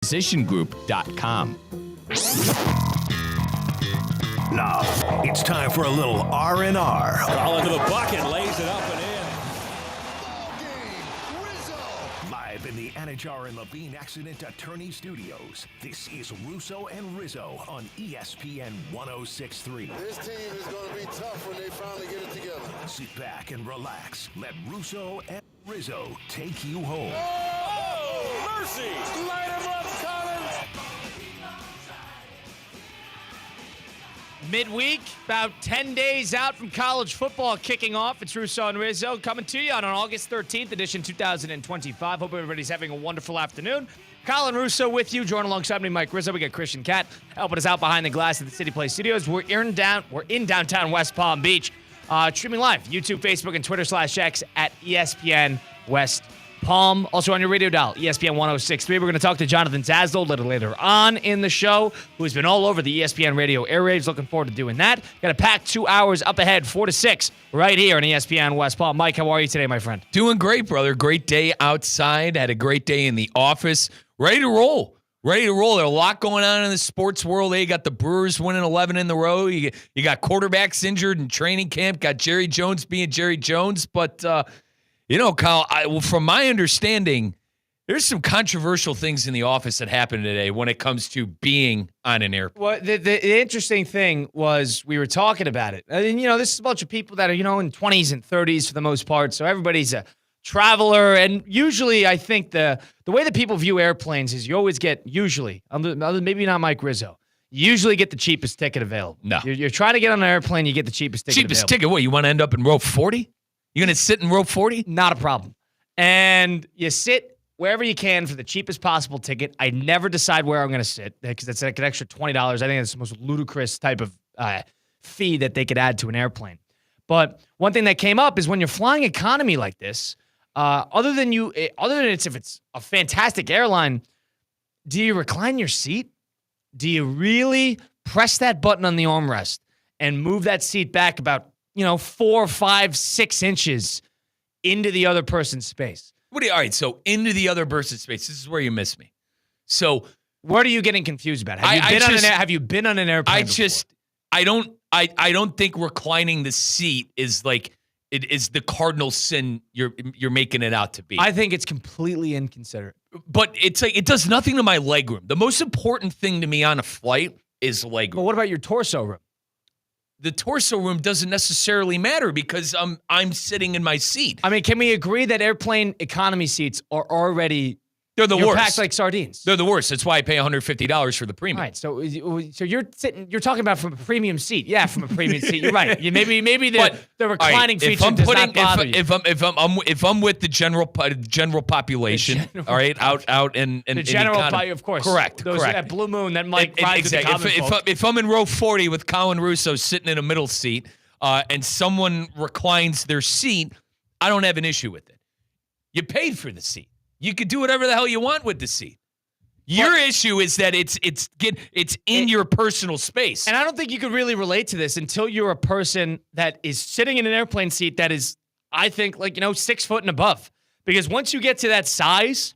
PhysicianGroup.com. Now, it's time for a little R&R. Ball into the bucket, lays it up and in. Live in the Anajar and Levine Accident Attorney Studios, this is Russo and Rizzo on ESPN 106.3. This team is going to be tough when they finally get it together. Sit back and relax. Let Russo and Rizzo take you home. Oh, mercy! Light him up, Collins! Midweek, about 10 days out from college football kicking off. It's Russo and Rizzo coming to you on August 13th, edition 2025. Hope everybody's having a wonderful afternoon. Colin Russo with you, joined alongside me, Mike Rizzo. We got Christian Cat helping us out behind the glass at the City Play Studios. We're in downtown West Palm Beach, streaming live, YouTube, Facebook, and Twitter/X at ESPN West Palm. Also on your radio dial, ESPN 106.3. We're going to talk to Jonathan Zaslow a little later on in the show, who's been all over the ESPN radio airwaves. Looking forward to doing that. Got a packed 2 hours up ahead, 4 to 6, right here on ESPN West Palm. Mike, how are you today, my friend? Doing great, brother. Great day outside. Had a great day in the office. Ready to roll. Ready to roll. There's a lot going on in the sports world. You got the Brewers winning 11 in the row. You got quarterbacks injured in training camp. Got Jerry Jones being Jerry Jones. But, Kyle, from my understanding, there's some controversial things in the office that happened today when it comes to being on an airplane. Well, the interesting thing was we were talking about it. And, this is a bunch of people that are, in 20s and 30s for the most part. So everybody's a traveler. And usually I think the way that people view airplanes is you always get, maybe not Mike Rizzo, you usually get the cheapest ticket available. No. You're trying to get on an airplane, you get the cheapest ticket Cheapest available. ticket? What, you want to end up in row 40? You going to sit in row 40? Not a problem. And you sit wherever you can for the cheapest possible ticket. I never decide where I'm going to sit because that's like an extra $20. I think that's the most ludicrous type of fee that they could add to an airplane. But one thing that came up is when you're flying economy like this, other than if it's a fantastic airline, do you recline your seat? Do you really press that button on the armrest and move that seat back about 4, 5, 6 inches into the other person's space? All right, so into the other person's space. This is where you miss me. So what are you getting confused about? Have you been on an airplane before? I don't think reclining the seat is like it is the cardinal sin you're making it out to be. I think it's completely inconsiderate. But it's like it does nothing to my leg room. The most important thing to me on a flight is leg room. But what about your torso room? The torso room doesn't necessarily matter because I'm sitting in my seat. I mean, can we agree that airplane economy seats are already they're the worst. Packed like sardines? They're the worst. That's why I pay $150 for the premium. All right, so you're talking about from a premium seat. Yeah, from a premium seat. You're right. Maybe the reclining feature does not bother you. If I'm with the general population, all right, out in the general economy, of course, correct. That blue moon that Mike rides with the common folk. If I'm in row 40 with Colin Russo sitting in a middle seat, and someone reclines their seat, I don't have an issue with it. You paid for the seat. You could do whatever the hell you want with the seat. Your issue is that it's in your personal space. And I don't think you could really relate to this until you're a person that is sitting in an airplane seat that is, I think, 6 foot and above. Because once you get to that size,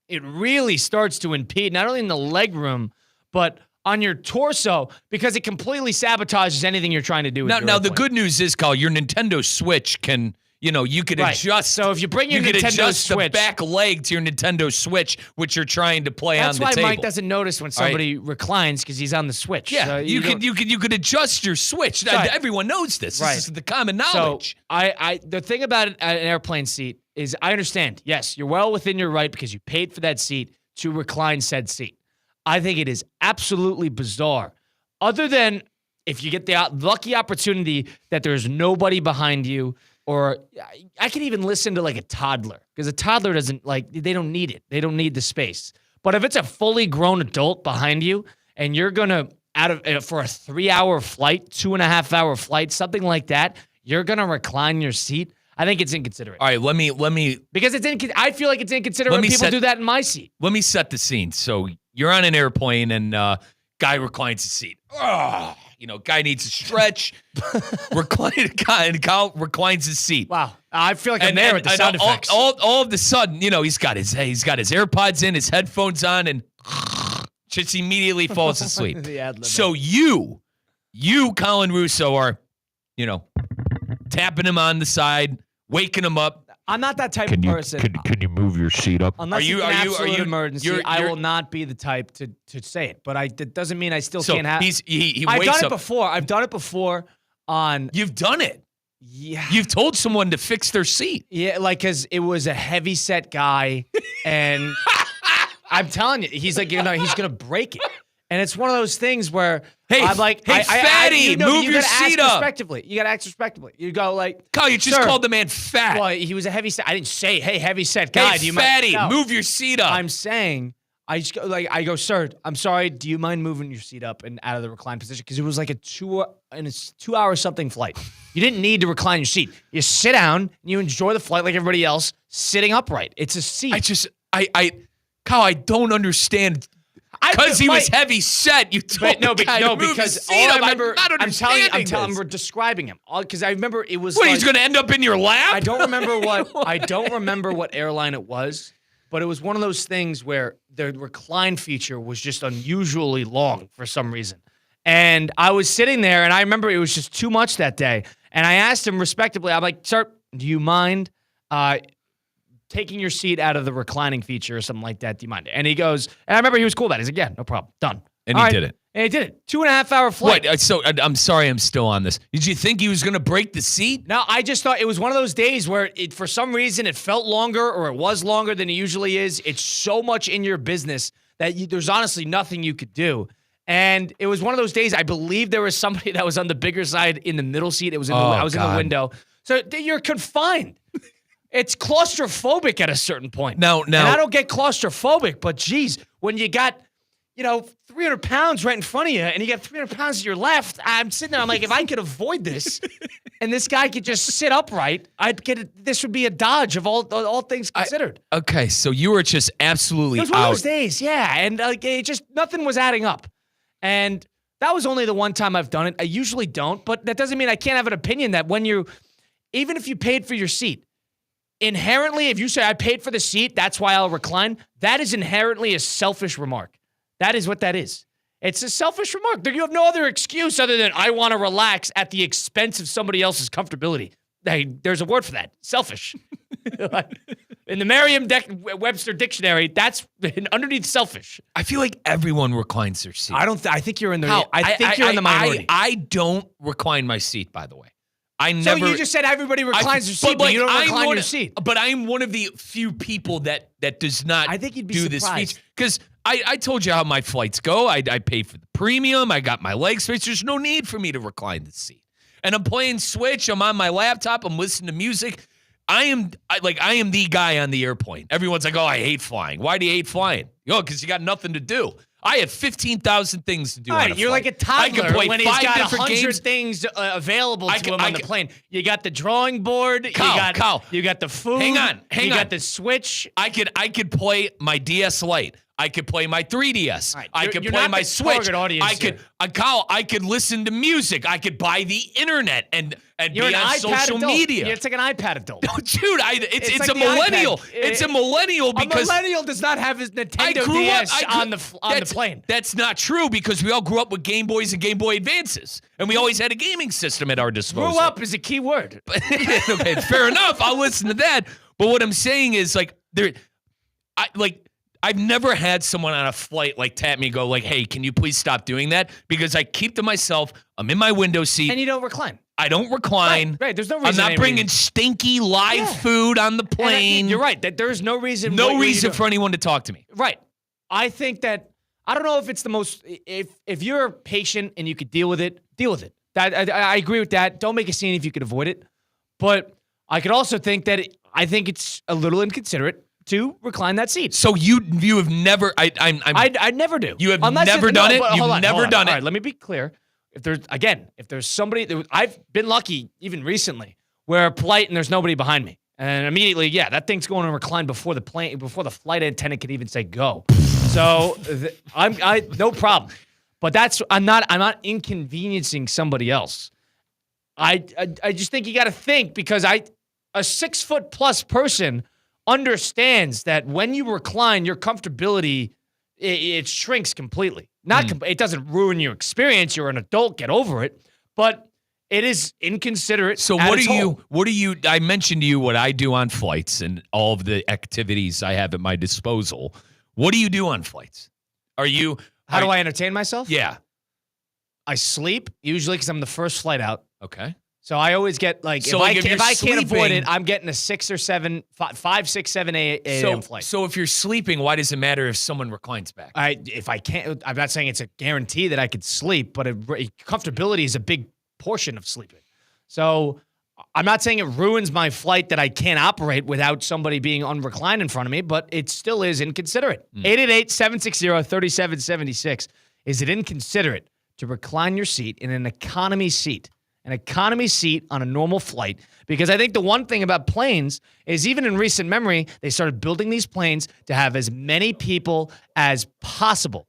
it really starts to impede not only in the leg room, but on your torso, because it completely sabotages anything you're trying to do with your Now airplane. the good news is, Carl, your Nintendo Switch can... you could adjust. So if you bring your Nintendo Switch, the back leg to your Nintendo Switch, which you're trying to play on the table. That's why Mike doesn't notice when somebody reclines because he's on the Switch. Yeah, so you could adjust your Switch. Right. Everyone knows this. Right. This is the common knowledge. So the thing about an airplane seat is I understand. Yes, you're well within your right because you paid for that seat to recline said seat. I think it is absolutely bizarre. Other than if you get the lucky opportunity that there's nobody behind you. Or I can even listen to a toddler because a toddler doesn't they don't need it. They don't need the space. But if it's a fully grown adult behind you and you're going to for a 3-hour flight, 2.5-hour flight, something like that, you're going to recline your seat. I think it's inconsiderate. All right, let me because I feel like it's inconsiderate when people do that in my seat. Let me set the scene. So you're on an airplane and guy reclines his seat. guy needs a stretch. Kyle reclines his seat. Wow. I feel like I'm there with the sound effects. All of a sudden, he's got his AirPods in, his headphones on, and just immediately falls asleep. So you, Colin Russo, are, tapping him on the side, waking him up. I'm not that type of person. Can you move your seat up? Unless it's an absolute emergency, I will not be the type to say it. But that doesn't mean I still can't have. He I've wakes done it up. before. I've done it before on. You've done it. Yeah. You've told someone to fix their seat. Yeah, because it was a heavy set guy, and I'm telling you, he's like, he's gonna break it. And it's one of those things where I'm like, hey, fatty, move your seat up. Respectively. You got to act respectively. You go like, Kyle, you just called the man fat. Well, he was a heavy set. I didn't say, hey, heavy set guy. Hey, fatty, move your seat up. I'm saying, I go, sir, I'm sorry. Do you mind moving your seat up and out of the recline position? Because it was like a 2-hour something flight. You didn't need to recline your seat. You sit down and you enjoy the flight like everybody else, sitting upright. It's a seat. Kyle, I don't understand. Because he was heavy set, you told because all I remember, I'm describing him because I remember it was. What, he's going to end up in your lap? I don't remember what airline it was, but it was one of those things where the recline feature was just unusually long for some reason. And I was sitting there, and I remember it was just too much that day. And I asked him respectably, I'm like, sir, do you mind taking your seat out of the reclining feature or something like that? Do you mind? And he goes, and I remember he was cool about it. He's like, yeah, no problem. Done. And he did it. And he did it. 2.5-hour flight. Wait, so I'm sorry I'm still on this. Did you think he was going to break the seat? No, I just thought it was one of those days where for some reason it felt longer or it was longer than it usually is. It's so much in your business that there's honestly nothing you could do. And it was one of those days, I believe there was somebody that was on the bigger side in the middle seat. It was I was in the window. So you're confined. It's claustrophobic at a certain point. Now, and I don't get claustrophobic, but geez, when you got, 300 pounds right in front of you and you got 300 pounds to your left, I'm sitting there, I'm like, if I could avoid this and this guy could just sit upright, I'd get it. This would be a dodge of all things considered. Okay, so you were just absolutely out. It was one of those days, yeah, and it just, nothing was adding up. And that was only the one time I've done it. I usually don't, but that doesn't mean I can't have an opinion that even if you paid for your seat, inherently, if you say, I paid for the seat, that's why I'll recline, that is inherently a selfish remark. That is what that is. It's a selfish remark. You have no other excuse other than I want to relax at the expense of somebody else's comfortability. There's a word for that. Selfish. In the Merriam-Webster dictionary, that's underneath selfish. I feel like everyone reclines their seat. I think you're in the you're in the minority. I don't recline my seat, by the way. So you just said everybody reclines their seat, but you don't recline your seat. But I am one of the few people that does not do this feature. Because I told you how my flights go. I pay for the premium. I got my leg space. There's no need for me to recline the seat. And I'm playing Switch. I'm on my laptop. I'm listening to music. I am the guy on the airplane. Everyone's like, oh, I hate flying. Why do you hate flying? Because you got nothing to do. I have 15,000 things to do. Right, you're like a toddler when he's got 100 games. Things available to him on the plane. You got the drawing board. Kyle, you got the food. Hang on. You got the Switch. I could play my DS Lite. I could play my 3DS. Right, I could play my Switch. Kyle, I could listen to music. I could buy the internet and you're be on social media. It's like an iPad adult. No, dude, it's like a millennial. It's a millennial because a millennial does not have his Nintendo DS on the plane. That's not true because we all grew up with Game Boys and Game Boy Advances, and we always had a gaming system at our disposal. Grew up is a key word. Okay, fair enough. I'll listen to that. But what I'm saying is I've never had someone on a flight tap me and go hey, can you please stop doing that? Because I keep to myself. I'm in my window seat. And you don't recline. I don't recline. Right. There's no reason. I'm not bringing stinky live food on the plane. You're right. That there's no reason. No reason for anyone to talk to me. Right. I think that I don't know if it's the most. If you're patient and you could deal with it, deal with it. I agree with that. Don't make a scene if you could avoid it. But I could also think that I think it's a little inconsiderate to recline that seat. So you have never. I never do. You have never done it. You've never done it. All right. Let me be clear. If there's somebody, I've been lucky even recently where I'm polite and there's nobody behind me, and immediately, that thing's going to recline before the flight attendant can even say go. So I'm no problem. But I'm not inconveniencing somebody else. I just think you got to think, because a 6-foot+ person understands that when you recline, your comfortability it shrinks completely. It doesn't ruin your experience. You're an adult, get over it. But it is inconsiderate. So what do you? I mentioned to you what I do on flights and all of the activities I have at my disposal. What do you do on flights? How do I entertain myself? Yeah. I sleep, usually because I'm the first flight out. Okay. So I always get if I can't avoid it, I'm getting a 5, 6, 7 a.m. flight. So if you're sleeping, why does it matter if someone reclines back? If I can't, I'm not saying it's a guarantee that I could sleep, but comfortability is a big portion of sleeping. So I'm not saying it ruins my flight that I can't operate without somebody being unreclined in front of me, but it still is inconsiderate. 888-760-3776. Is it inconsiderate to recline your seat in an economy seat? An economy seat on a normal flight. Because I think the one thing about planes is, even in recent memory, they started building these planes to have as many people as possible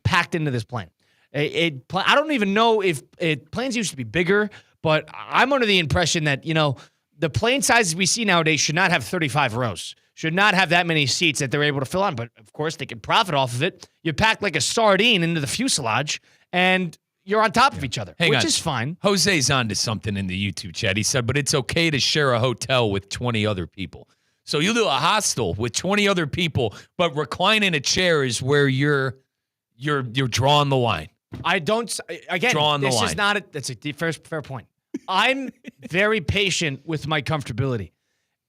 packed into this plane. I don't even know if planes used to be bigger, but I'm under the impression that, the plane sizes we see nowadays should not have 35 rows, should not have that many seats that they're able to fill on. But of course, they can profit off of it. You pack like a sardine into the fuselage, and you're on top of each other, which is fine. Jose's on to something in the YouTube chat. He said, but it's okay to share a hotel with 20 other people. So you do a hostel with 20 other people, but recline in a chair is where you're drawing the line. I don't, again, drawing the this line. Is not, that's a fair point. I'm very patient with my comfortability.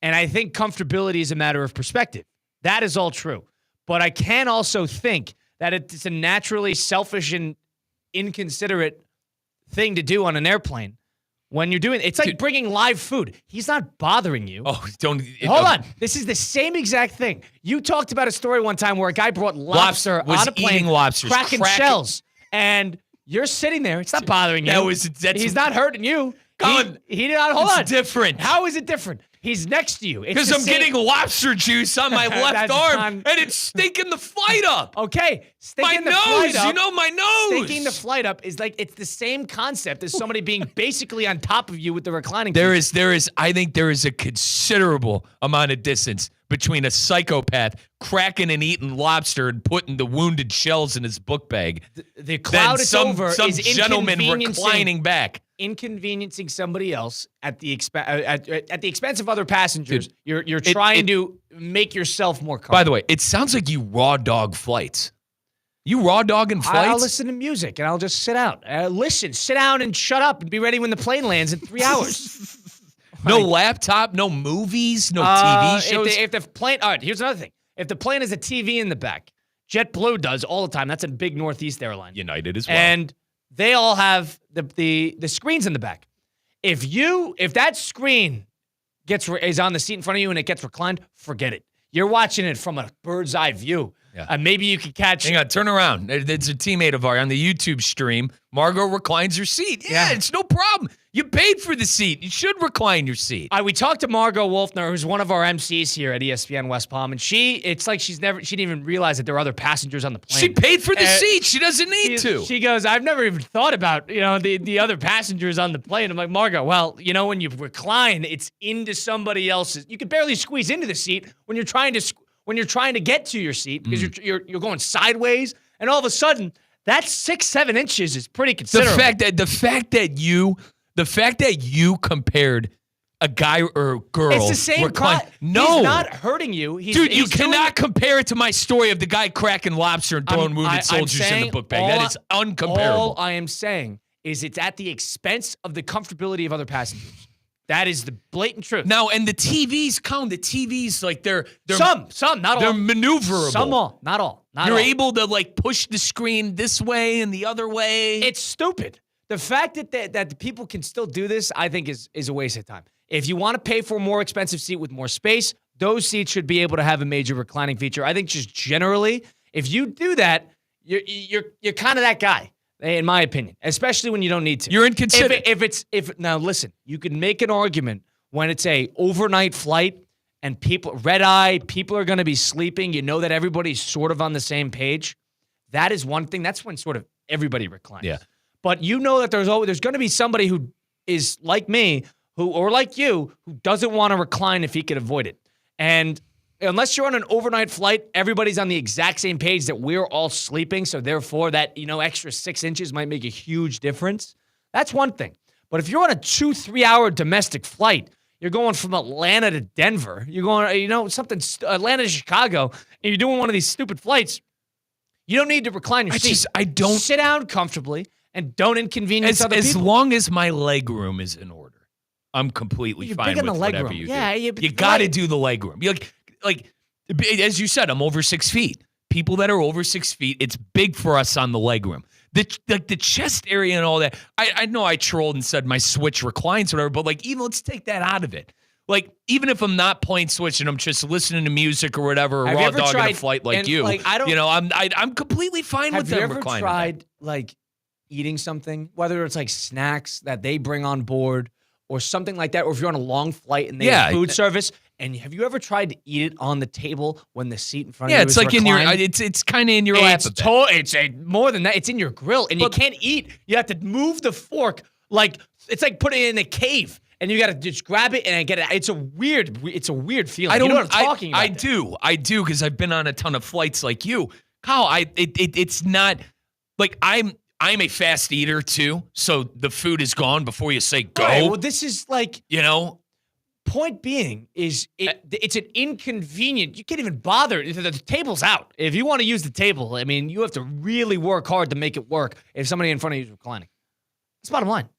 And I think comfortability is a matter of perspective. That is all true. But I can also think that it's a naturally selfish and inconsiderate thing to do on an airplane when you're doing it's like bringing live food. He's not bothering you. Oh, don't hold on. This is the same exact thing. You talked about a story one time where a guy brought lobster on a plane, eating lobsters, cracking shells, and you're sitting there. It's not bothering you. He's not hurting you. He did not. Hold on. It's different. How is it different? He's next to you. Because I'm getting lobster juice on my left arm, and it's stinking the flight up. Okay. Stinking the flight up. You know my nose. Stinking the flight up is like, it's the same concept as somebody being basically on top of you with the reclining. I think there is a considerable amount of distance between a psychopath cracking and eating lobster and putting the wounded shells in his book bag. The cloud it's over some is gentleman reclining back. Inconveniencing somebody else at the expense of other passengers. Dude, you're trying to make yourself more comfortable. By the way, it sounds like you raw dog flights. You raw dogging flights? I'll listen to music and I'll just sit out. Sit down and shut up and be ready when the plane lands in 3 hours. No laptop, no movies, no TV shows. If the plane, all right, here's another thing. If the plane has a TV in the back, JetBlue does all the time. That's a big Northeast airline. United as well. And they all have the screens in the back. If that screen is on the seat in front of you and it gets reclined, forget it. You're watching it from a bird's eye view. Yeah. Maybe you could catch. Hang on, turn around. It's a teammate of ours on the YouTube stream. Margot reclines her seat. Yeah, it's no problem. You paid for the seat. You should recline your seat. We talked to Margot Wolfner, who's one of our MCs here at ESPN West Palm, and it's like she didn't even realize that there were other passengers on the plane. She paid for the seat. She doesn't need to. She goes, I've never even thought about the other passengers on the plane. I'm like, Margot, well, when you recline, it's into somebody else's. You can barely squeeze into the seat when you're trying to get to your seat because you're going sideways, and all of a sudden that 6-7 inches is pretty considerable. The fact that you compared a guy or a girl. It's the same. No, he's not hurting you. Dude, you cannot compare it to my story of the guy cracking lobster and throwing wounded soldiers in the book bag. That is uncomparable. All I am saying is it's at the expense of the comfortability of other passengers. That is the blatant truth. Now, and the TVs count. The TVs, like they're some, not all. They're maneuverable. Some all, not all. You're able to like push the screen this way and the other way. It's stupid. The fact that people can still do this, I think, is a waste of time. If you want to pay for a more expensive seat with more space, those seats should be able to have a major reclining feature. I think just generally, if you do that, you're kind of that guy. In my opinion, especially when you don't need to. You're inconsiderate. Now listen, you can make an argument when it's a overnight flight and people are going to be sleeping. You know that everybody's sort of on the same page. that is one thing. That's when sort of everybody reclines. Yeah. But you know that there's going to be somebody who is like me, or like you, who doesn't want to recline if he could avoid it. And unless you're on an overnight flight, everybody's on the exact same page that we're all sleeping. So therefore, that extra 6 inches might make a huge difference. That's one thing. But if you're on a 2-3 hour domestic flight, you're going from Atlanta to Denver, you're going, Atlanta to Chicago, and you're doing one of these stupid flights, you don't need to recline your seat. I don't sit down comfortably and don't inconvenience other people. As long as my leg room is in order, I'm completely fine with whatever room. you Yeah, do. you got to do the leg room. Like, as you said, I'm over 6 feet. People that are over 6 feet, it's big for us on the leg room. The chest area and all that. I know I trolled and said my switch reclines or whatever, but even let's take that out of it. Like, even if I'm not playing Switch and I'm just listening to music or whatever, or raw dog in a flight like you, I'm completely fine with them reclining. Have you ever tried eating something, whether it's snacks that they bring on board or something like that, or if you're on a long flight and they have food service? And have you ever tried to eat it on the table when the seat in front of you is reclined? In your, it's kind of in your lap. It's more than that. It's in your grill, and you can't eat. You have to move the fork it's like putting it in a cave. And you got to just grab it and get it. It's a weird feeling. You know what I'm talking about? I do, because I've been on a ton of flights like you, Kyle. It's not like I'm a fast eater too, so the food is gone before you say go. Right, well, this is Point being is it's an inconvenient. You can't even bother. The table's out. If you want to use the table, you have to really work hard to make it work. If somebody in front of you is reclining, that's bottom line.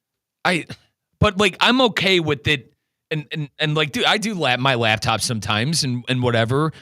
But I'm okay with it, and dude, I do my laptop sometimes and whatever.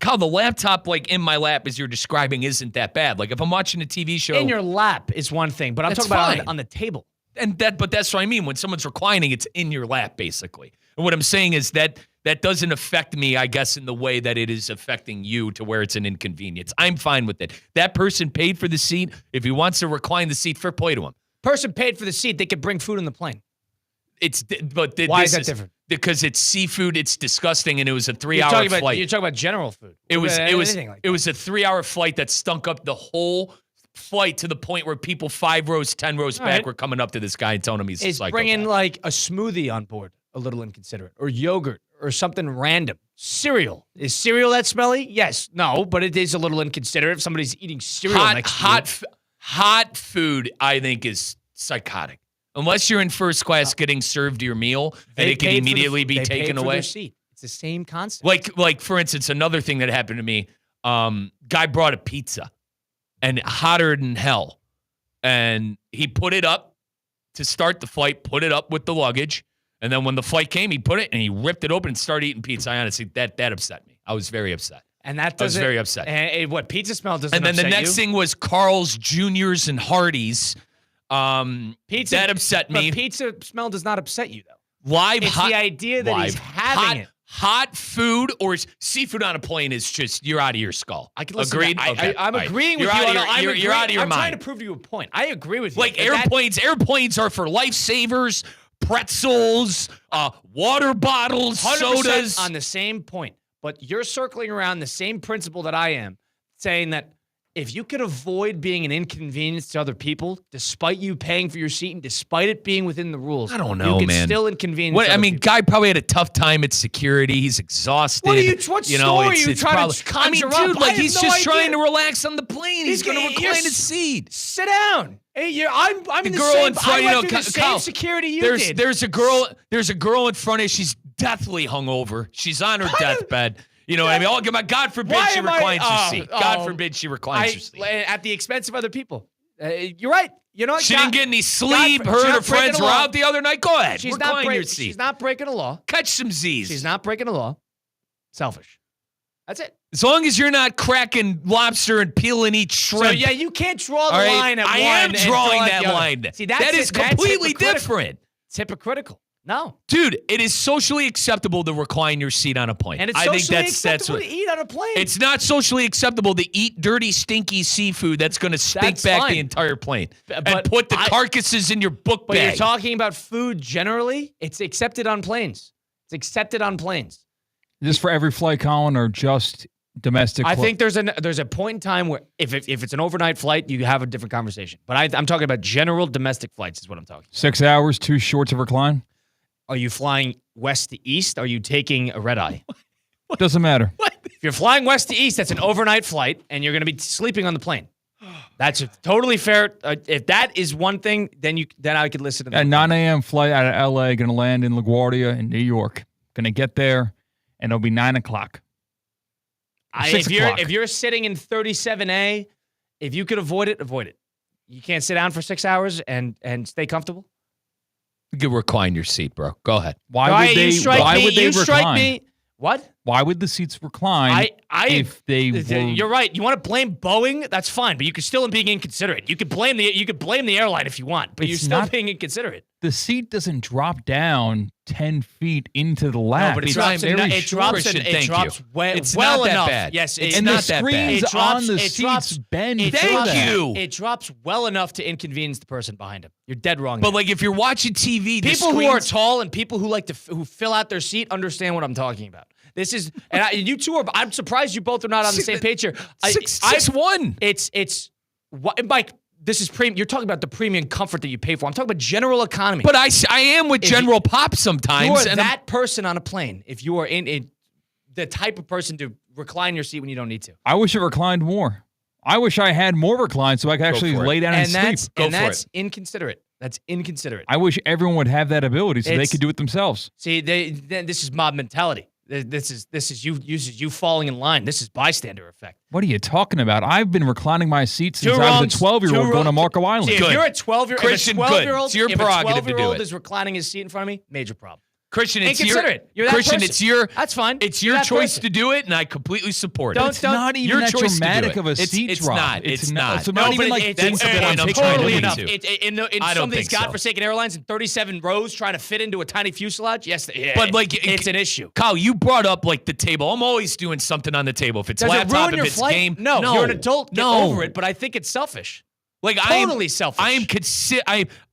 Kyle, the laptop in my lap as you're describing isn't that bad. If I'm watching a TV show, in your lap is one thing, but I'm talking about on the table. But that's what I mean. When someone's reclining, it's in your lap basically. And what I'm saying is that doesn't affect me, I guess, in the way that it is affecting you to where it's an inconvenience. I'm fine with it. That person paid for the seat. If he wants to recline the seat, fair play to him. Person paid for the seat. They could bring food on the plane. Why is that different? Because it's seafood. It's disgusting, and it was a 3-hour flight. You're talking about general food. It was a 3-hour flight that stunk up the whole flight to the point where people 5 rows, 10 rows back were coming up to this guy and telling him he's a psychopath. Bringing a smoothie on board a little inconsiderate, or yogurt, or something random. Cereal. Is cereal that smelly? Yes. No, but it is a little inconsiderate if somebody's eating cereal next to you. Hot food, I think, is psychotic. Unless you're in first class getting served your meal and it can immediately be taken away. Their seat. It's the same concept. Like for instance, another thing that happened to me, guy brought a pizza and hotter than hell. And he put it up to start the flight, put it up with the luggage. And then when the flight came, he put it and he ripped it open and started eating pizza. I honestly, that upset me. I was very upset. And I was very upset. And what pizza smell doesn't upset you? And then the next thing was Carl's Jr.'s and Hardee's. Pizza, that upset me. But pizza smell does not upset you, though. It's the idea that he's having it. Hot food or seafood on a plane is just, you're out of your skull. I can listen. Agreed? I'm agreeing with you. You're out of your mind. I'm trying to prove to you a point. I agree with you. Airplanes are for lifesavers, pretzels, water bottles, 100% sodas. On the same point. But you're circling around the same principle that I am, saying that if you could avoid being an inconvenience to other people, despite you paying for your seat and despite it being within the rules, I don't know, you man. Still inconvenience. People. Guy probably had a tough time at security. He's exhausted. What story are you trying to conjure up? Dude, he's just trying to relax on the plane. He's going to recline his seat. Sit down. Hey, I'm in the girl same. In front, I went through the same security you did. There's a girl in front of you. She's deathly hungover. She's on her deathbed. You know what I mean? Oh, God forbid she reclines her seat. God forbid she reclines her seat. At the expense of other people. You're right. You know what? She didn't get any sleep. Her and her friends were out the other night. Go ahead. Recline your seat. She's not breaking the law. Catch some Z's. She's not breaking the law. Selfish. That's it. As long as you're not cracking lobster and peeling each shrimp. So, yeah, you can't draw the line at one. I am drawing that line. See, that is completely different. It's hypocritical. No. Dude, it is socially acceptable to recline your seat on a plane. And it's socially acceptable to eat on a plane. It's not socially acceptable to eat dirty, stinky seafood that's going to stink back the entire plane. And put the carcasses in your book bag. But you're talking about food generally? It's accepted on planes. It's accepted on planes. Just for every flight, Colin, or just Domestic. I think there's a point in time where if it's an overnight flight, you have a different conversation. But I'm talking about general domestic flights is what I'm talking about. 6 hours, too short to recline? Are you flying west to east? Are you taking a red eye? Doesn't matter. If you're flying west to east, that's an overnight flight, and you're going to be sleeping on the plane. That's totally fair. If that is one thing, then I could listen to that. A 9 a.m. flight out of L.A., going to land in LaGuardia in New York. Going to get there, and it'll be 9 o'clock. If you're sitting in 37A, if you could avoid it, avoid it. You can't sit down for 6 hours and stay comfortable. You could recline your seat, bro. Go ahead. Why would they recline? Strike me. What? Why would the seats recline if they were... You're right. You want to blame Boeing? That's fine, but you could still be inconsiderate. You could blame the airline if you want, but you're still being inconsiderate. The seat doesn't drop down 10 feet into the lap. No, but it drops well enough. Bad. Yes, and the screens on the seats bend. It drops well enough to inconvenience the person behind him. You're dead wrong. But like if you're watching TV, people who are tall and people who who fill out their seat understand what I'm talking about. This is, and you two are. I'm surprised you both are not on the same page here. 6'1". Mike. This is premium. You're talking about the premium comfort that you pay for. I'm talking about general economy. But I am with General Pop sometimes. You are that person on a plane. If you are in the type of person to recline your seat when you don't need to. I wish it reclined more. I wish I had more recline so I could actually lay down and sleep. That's inconsiderate. That's inconsiderate. I wish everyone would have that ability so they could do it themselves. See, this is mob mentality. This is you falling in line. This is bystander effect. What are you talking about? I've been reclining my seat since I was a 12-year-old going to Marco Island. See, if you're a 12-year-old, Christian, it's your prerogative to do it. Is reclining his seat in front of me, major problem. Christian, it's inconsiderate. You're that Christian, person. That's fine. It's your choice to do it, and I completely support it. It's not even that dramatic of a seat drop. It's not. It's not even like that's the point I'm totally trying to enough. In some of these godforsaken airlines in 37 rows trying to fit into a tiny fuselage, yes, but like it's an issue. Kyle, you brought up like the table. I'm always doing something on the table. If it's laptop, if it's game. No, you're an adult. Get over it. But I think it's selfish. Like totally selfish.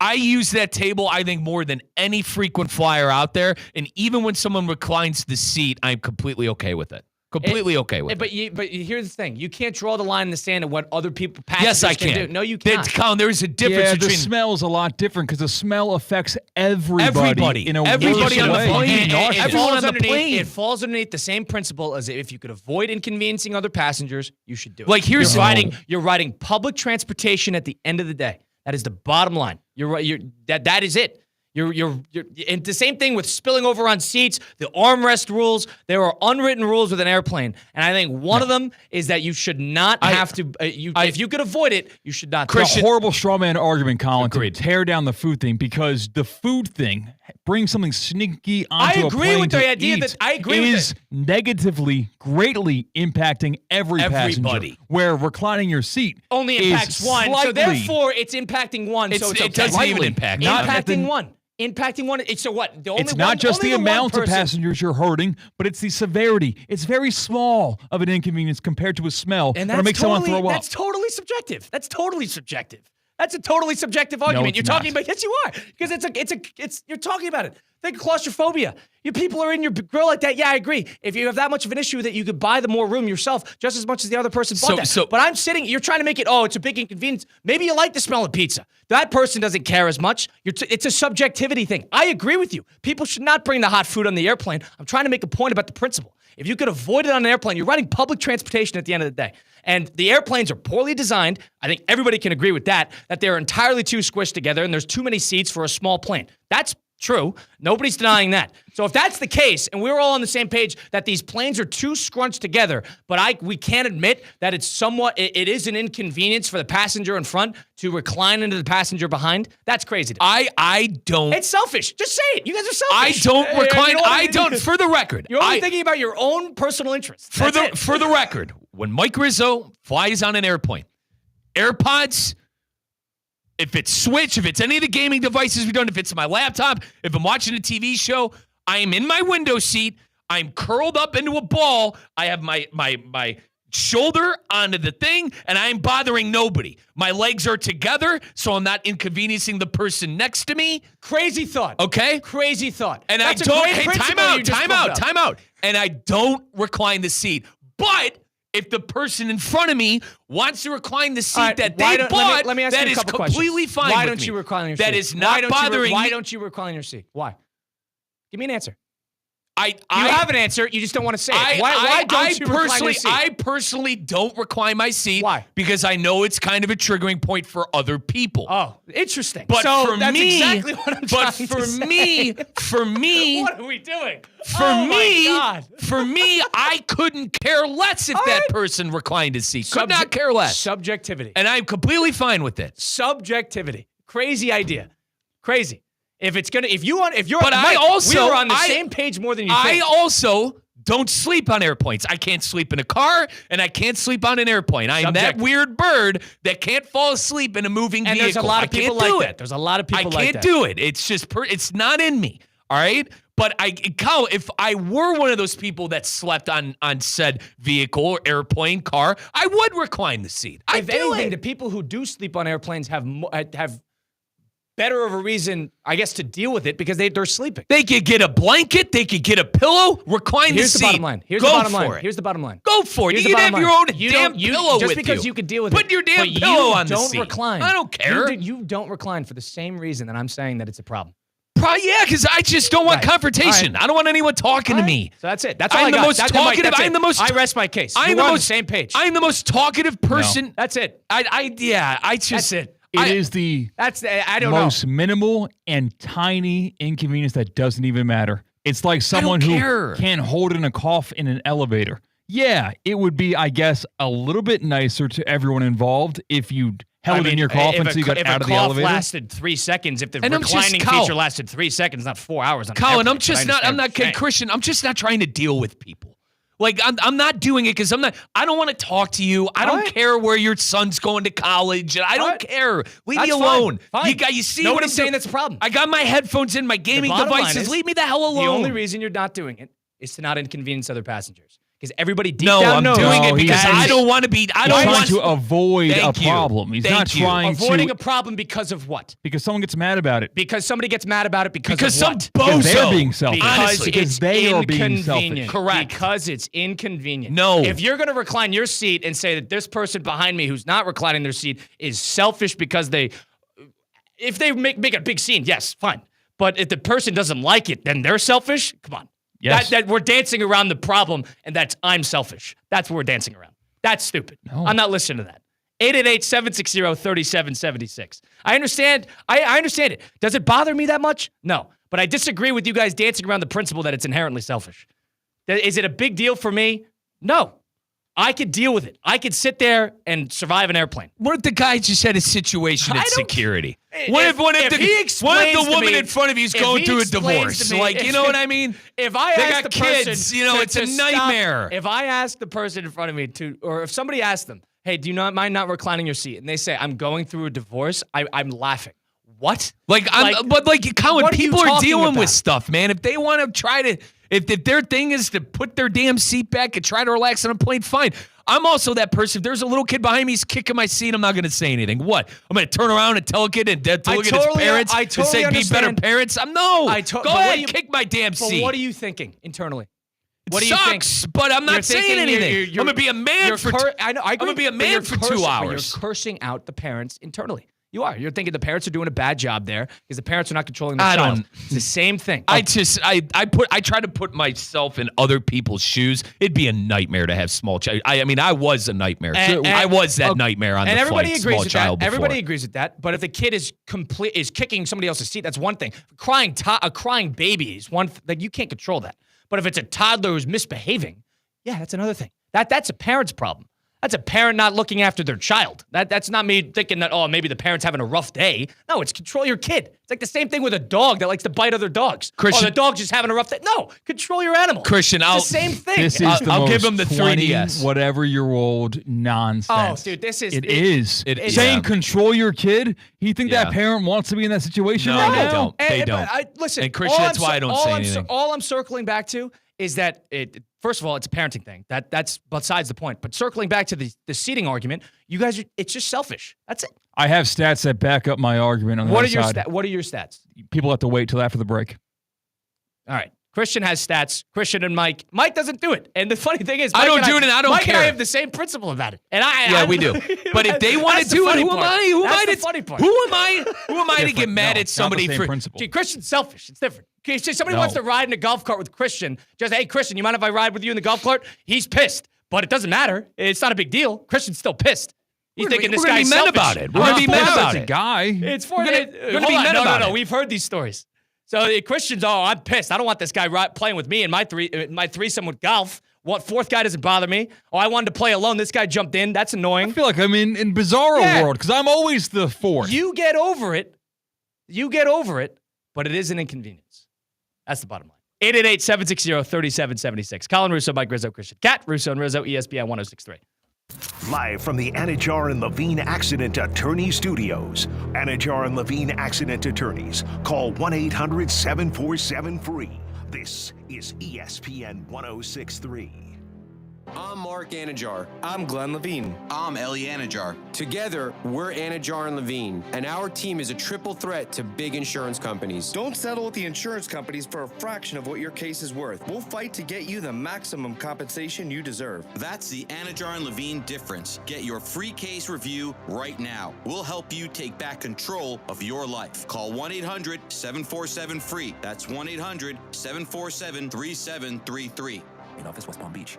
I use that table, I think, more than any frequent flyer out there. And even when someone reclines the seat, I'm completely okay with it. Completely okay with it. But here's the thing. You can't draw the line in the sand of what other people passengers can do. No, you can't. Colin, there's a difference between... the smell is a lot different because the smell affects everybody in a everybody on the plane. Everyone on the plane. It falls underneath the same principle as if you could avoid inconveniencing other passengers, you should do it. Like here's you're riding public transportation at the end of the day. That is the bottom line. You're right. That is it. You're and the same thing with spilling over on seats, the armrest rules. There are unwritten rules with an airplane, and I think one of them is that you should not have to. If you could avoid it, you should not. It's a horrible straw man argument, Colin, to tear down the food thing because the food thing brings something sneaky onto a plane. I agree with the idea that is negatively, greatly impacting every passenger. Where reclining your seat only impacts one, so therefore it's impacting one. So it doesn't even impact impacting one. Impacting one. So what? It's not just the amount of passengers you're hurting, but it's the severity. It's very small of an inconvenience compared to a smell that'll make someone throw up. That's totally subjective. That's a totally subjective argument. You're talking about. Yes, you are, because you're talking about it. Think of claustrophobia. You people are in your grill like that. Yeah, I agree. If you have that much of an issue that you could buy the more room yourself, just as much as the other person bought that. But I'm sitting. You're trying to make it. Oh, it's a big inconvenience. Maybe you like the smell of pizza. That person doesn't care as much. It's a subjectivity thing. I agree with you. People should not bring the hot food on the airplane. I'm trying to make a point about the principle. If you could avoid it on an airplane, you're riding public transportation at the end of the day. And the airplanes are poorly designed. I think everybody can agree with that they're entirely too squished together and there's too many seats for a small plane. That's true. Nobody's denying that. So if that's the case, and we're all on the same page that these planes are too scrunched together, but we can't admit that it is an inconvenience for the passenger in front to recline into the passenger behind, that's crazy. I don't. It's selfish. Just say it. You guys are selfish. I don't recline. I don't. For the record, you're only thinking about your own personal interests. For the record, when Mike Rizzo flies on an airplane, AirPods. If it's Switch, if it's any of the gaming devices we've done, if it's my laptop, if I'm watching a TV show, I am in my window seat. I'm curled up into a ball. I have my shoulder onto the thing, and I am bothering nobody. My legs are together, so I'm not inconveniencing the person next to me. Crazy thought. Okay? Crazy thought. And I don't. Hey, time out. And I don't recline the seat. But if the person in front of me wants to recline the seat right, that they bought, let me ask that you a is couple completely questions. fine Why with don't me. you recline your That seat? is not bothering me. Why don't you recline your seat? Why? Give me an answer. I You have an answer. You just don't want to say it. Why don't you recline your seat? I personally don't recline my seat. Why? Because I know it's kind of a triggering point for other people. Oh, interesting. But so for that's me, exactly what I'm trying to say. for me, What are we doing? For me, I couldn't care less if that person reclined his seat. Could not care less. Subjectivity. And I'm completely fine with it. Subjectivity. Crazy idea. Crazy. If you're But Mike, we were on the same page more than you think. I also don't sleep on airplanes. I can't sleep in a car, and I can't sleep on an airplane. I am that weird bird that can't fall asleep in a moving vehicle. And there's a lot of people like that. There's a lot of people like that. I can't do it. It's just, it's not in me. All right? But Kyle, if I were one of those people that slept on said vehicle or airplane, car, I would recline the seat. If anything, the people who do sleep on airplanes have better of a reason, I guess, to deal with it because they're sleeping. They could get a blanket. They could get a pillow. Recline the seat. Here's the bottom line. Here's the bottom line. Go for it. You can have your own damn pillow with you. Just because you could deal with it. Put your damn pillow on the seat. You don't recline. I don't care. You don't recline for the same reason that I'm saying that it's a problem. Probably, yeah, because I just don't want confrontation. Right. I don't want anyone talking to me. So that's it. That's all I got. Most talkative. I'm the most. I rest my case. I'm on the same page. I'm the most talkative person. No. That's it. That's it. It is the most minimal and tiny inconvenience that doesn't even matter. It's like someone who can't hold in a cough in an elevator. Yeah, it would be, I guess, a little bit nicer to everyone involved if you held in your cough until you got out of the elevator. If a cough lasted 3 seconds, if the reclining feature lasted 3 seconds, not 4 hours. Colin, I'm not Christian. I'm just not trying to deal with people. Like, I'm not doing it because I don't want to talk to you. I don't care where your son's going to college. I don't care. Leave me alone. Fine. You see Nobody's what I'm saying that's a problem. I got my headphones in, my gaming devices. Leave me the hell alone. The only reason you're not doing it is to not inconvenience other passengers. Because everybody deep down knows. No, I'm doing it because I don't want to be. I don't want to avoid a problem. He's not trying to avoiding a problem because of what? Because someone gets mad about it. Because somebody gets mad about it because of what? Because they're being selfish. Because they are being selfish. Correct. Because it's inconvenient. No. If you're going to recline your seat and say that this person behind me who's not reclining their seat is selfish because if they make a big scene, yes, fine. But if the person doesn't like it, then they're selfish? Come on. Yes. That we're dancing around the problem, and that's I'm selfish. That's what we're dancing around. That's stupid. No. I'm not listening to that. 888-760-3776. I understand. I understand it. Does it bother me that much? No. But I disagree with you guys dancing around the principle that it's inherently selfish. Is it a big deal for me? No. I could deal with it. I could sit there and survive an airplane. What if the guy just had a situation at security? What if the woman in front of you is going through a divorce? Like, you know what I mean? If I ask the kids, person, it's a nightmare. If I ask the person in front of me or if somebody asks them, hey, do you not mind not reclining your seat? And they say, I'm going through a divorce, I'm laughing. What? Colin, people are dealing with stuff, man. If they want to try to, if their thing is to put their damn seat back and try to relax on a plane, fine. I'm also that person. If there's a little kid behind me, he's kicking my seat, I'm not going to say anything. What? I'm going to turn around and tell a kid to look at his parents and say, be better parents? Go ahead, kick my damn seat. But what are you thinking internally? What do you think? But I'm not saying anything. I'm going to be a man for I know. I agree. I'm going to be a man for 2 hours. You're cursing out the parents internally. You are. You're thinking the parents are doing a bad job there because the parents are not controlling their child. It's the same thing. I try to put myself in other people's shoes. It'd be a nightmare to have small child. I mean, I was a nightmare. I was that nightmare on the flight. Small child before. Everybody agrees with that. But if the kid is kicking somebody else's seat, that's one thing. A crying baby is one. Like you can't control that. But if it's a toddler who's misbehaving, yeah, that's another thing. That's a parent's problem. That's a parent not looking after their child. That's not me thinking that, maybe the parent's having a rough day. No, it's control your kid. It's like the same thing with a dog that likes to bite other dogs. Christian, the dog's just having a rough day. No, control your animal. Christian, it's the same thing. This is I'll give him the 3DS. Whatever-year-old nonsense. Oh, dude, this is... It is. Saying control your kid? You think that parent wants to be in that situation right now? They don't. Listen, and Christian, that's why I don't say anything. All I'm circling back to is that first of all, it's a parenting thing. That's besides the point. But circling back to the seating argument, you guys, it's just selfish. That's it. I have stats that back up my argument on the other side. What are your stats? People have to wait till after the break. All right. Christian has stats. Christian and Mike. Mike doesn't do it. And the funny thing is, I don't do it, and I don't Mike care. and I have the same principle about it. And we do. But if they want to do it, who am I? Who am I to get mad at somebody for? Gee, Christian's selfish. It's different. Okay, so somebody wants to ride in a golf cart with Christian. Just, hey, Christian, you mind if I ride with you in the golf cart? He's pissed. But it doesn't matter. It's not a big deal. Christian's still pissed. He's thinking this guy's selfish. We're going to be mad about it. We're going to be mad about it. Guy. It's for No. We've heard these stories. So the Christian's, I'm pissed. I don't want this guy playing with me and my threesome with golf. What, fourth guy doesn't bother me? Oh, I wanted to play alone. This guy jumped in. That's annoying. I feel like I'm in Bizarro world because I'm always the fourth. You get over it, but it is an inconvenience. That's the bottom line. 888-760-3776. Colin Russo, Mike Rizzo, Christian Cat, Russo and Rizzo, ESPN 1063. Live from the Anajar and Levine Accident Attorney Studios. Anajar and Levine Accident Attorneys. Call 1-800-747-FREE. This is ESPN 1063. I'm Mark Anajar. I'm Glenn Levine. I'm Ellie Anajar. Together, we're Anajar and Levine, and our team is a triple threat to big insurance companies. Don't settle with the insurance companies for a fraction of what your case is worth. We'll fight to get you the maximum compensation you deserve. That's the Anajar and Levine difference. Get your free case review right now. We'll help you take back control of your life. Call 1-800-747-FREE. That's 1-800-747-3733. In office, West Palm Beach.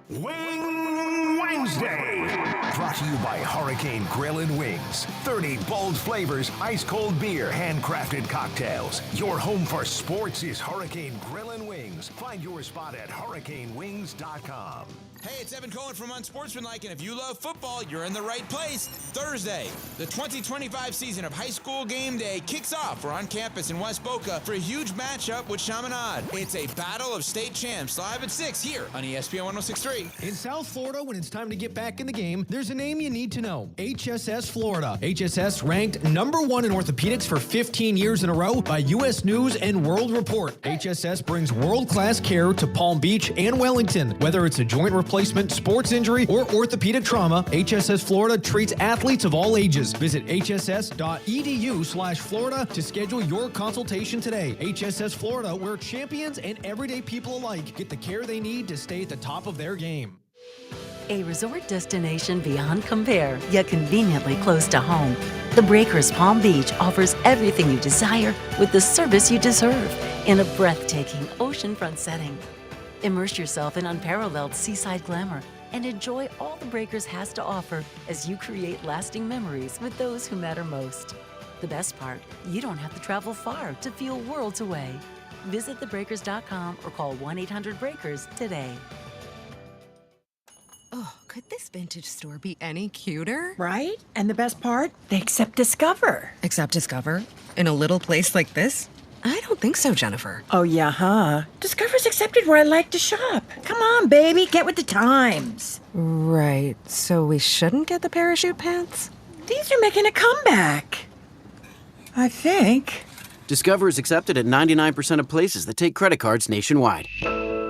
Wing Wednesday, brought to you by Hurricane Grill and Wings. 30 bold flavors, ice-cold beer, handcrafted cocktails. Your home for sports is Hurricane Grill and Wings. Find your spot at hurricanewings.com. Hey, it's Evan Cohen from Unsportsmanlike, and if you love football, you're in the right place. Thursday, the 2025 season of High School Game Day kicks off. We're on campus in West Boca for a huge matchup with Chaminade. It's a battle of state champs, live at 6 here on ESPN 1063. In South Florida, when it's time to get back in the game, there's a name you need to know. HSS Florida. HSS ranked number 1 in orthopedics for 15 years in a row by U.S. News and World Report. HSS brings world-class care to Palm Beach and Wellington. Whether it's a joint replacement, sports injury, or orthopedic trauma, HSS Florida treats athletes of all ages. Visit hss.edu/Florida to schedule your consultation today. HSS Florida, where champions and everyday people alike get the care they need to stay at the top of their game. A resort destination beyond compare, yet conveniently close to home. The Breakers Palm Beach offers everything you desire with the service you deserve in a breathtaking oceanfront setting. Immerse yourself in unparalleled seaside glamour and enjoy all the Breakers has to offer as you create lasting memories with those who matter most. The best part, you don't have to travel far to feel worlds away. Visit thebreakers.com or call 1-800-BREAKERS today. Oh, could this vintage store be any cuter? Right? And the best part? They accept Discover. Accept Discover? In a little place like this? I don't think so, Jennifer. Oh, yeah, huh? Discover's accepted where I like to shop. Come on, baby, get with the times. Right, so we shouldn't get the parachute pants? These are making a comeback. I think. Discover is accepted at 99% of places that take credit cards nationwide.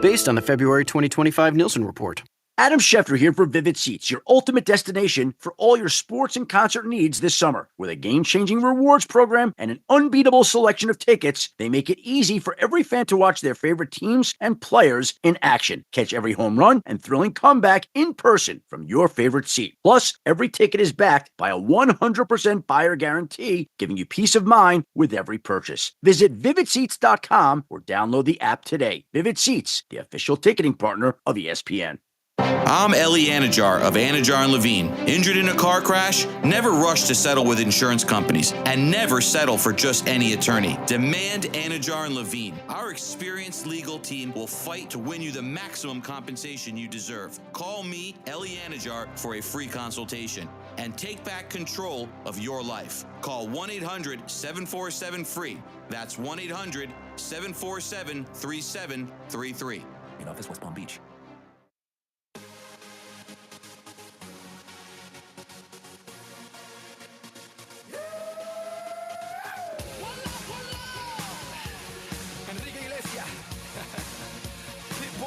Based on the February 2025 Nielsen report. Adam Schefter here for Vivid Seats, your ultimate destination for all your sports and concert needs this summer. With a game-changing rewards program and an unbeatable selection of tickets, they make it easy for every fan to watch their favorite teams and players in action. Catch every home run and thrilling comeback in person from your favorite seat. Plus, every ticket is backed by a 100% buyer guarantee, giving you peace of mind with every purchase. Visit VividSeats.com or download the app today. Vivid Seats, the official ticketing partner of ESPN. I'm Ellie Anajar of Anajar and Levine. Injured in a car crash? Never rush to settle with insurance companies and never settle for just any attorney. Demand Anajar and Levine. Our experienced legal team will fight to win you the maximum compensation you deserve. Call me, Ellie Anajar, for a free consultation and take back control of your life. Call 1-800-747-FREE. That's 1-800-747-3733. In office, West Palm Beach.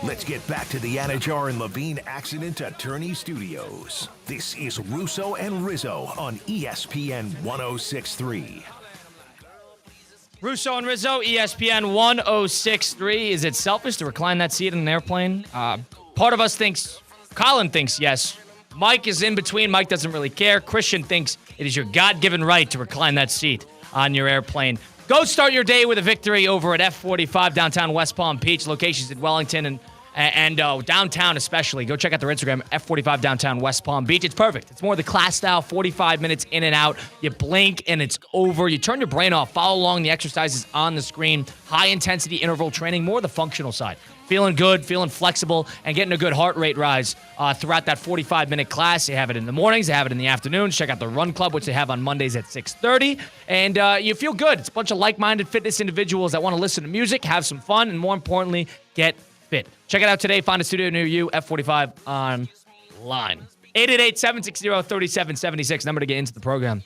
Let's get back to the Anajar and Levine Accident Attorney Studios. This is Russo and Rizzo on ESPN 1063. Russo and Rizzo, ESPN 1063. Is it selfish to recline that seat in an airplane? Part of us thinks, Colin thinks yes. Mike is in between. Mike doesn't really care. Christian thinks it is your God-given right to recline that seat on your airplane. Go start your day with a victory over at F45 downtown West Palm Beach. Locations in Wellington and downtown especially. Go check out their Instagram, F45 downtown West Palm Beach. It's perfect. It's more the class style, 45 minutes in and out. You blink and it's over. You turn your brain off. Follow along the exercises on the screen. High-intensity interval training, more the functional side. Feeling good, feeling flexible, and getting a good heart rate rise throughout that 45-minute class. They have it in the mornings. They have it in the afternoons. Check out the Run Club, which they have on Mondays at 6:30. And you feel good. It's a bunch of like-minded fitness individuals that want to listen to music, have some fun, and more importantly, get fit. Check it out today. Find a studio near you, F45 online. 888-760-3776, number to get into the program.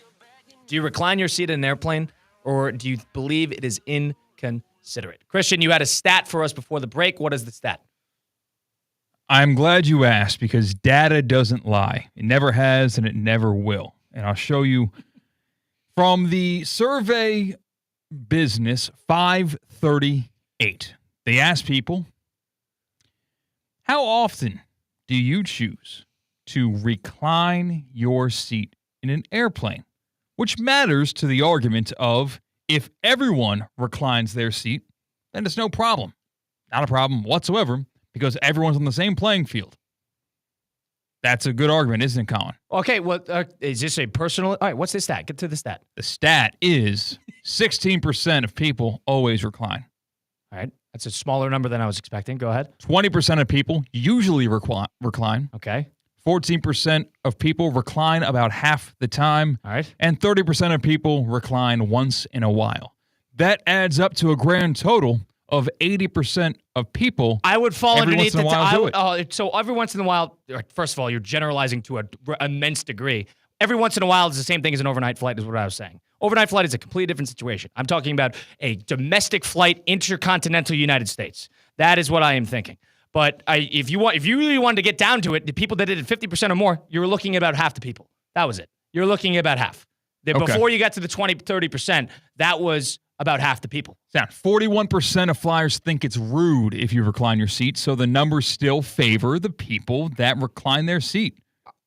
Do you recline your seat in an airplane, or do you believe it is inconsiderate? Christian, you had a stat for us before the break. What is the stat? I'm glad you asked because data doesn't lie. It never has and it never will. And I'll show you from the survey business 538. They asked people, how often do you choose to recline your seat in an airplane? Which matters to the argument of if everyone reclines their seat, then it's no problem. Not a problem whatsoever because everyone's on the same playing field. That's a good argument, isn't it, Colin? Okay, well, is this a personal? All right, what's the stat? Get to the stat. The stat is 16% of people always recline. All right, that's a smaller number than I was expecting. Go ahead. 20% of people usually recline. Okay. 14% of people recline about half the time. All right. And 30% of people recline once in a while. That adds up to a grand total of 80% of people. I would fall underneath the so every once in a while, first of all, you're generalizing to an immense degree. Every once in a while is the same thing as an overnight flight is what I was saying. Overnight flight is a completely different situation. I'm talking about a domestic flight, intercontinental United States. That is what I am thinking. But if you really wanted to get down to it, the people that did it 50% or more, you were looking at about half the people. That was it. You're looking at about half. Before you got to the 20, 30%, that was about half the people. Now, 41% of flyers think it's rude if you recline your seat, so the numbers still favor the people that recline their seat.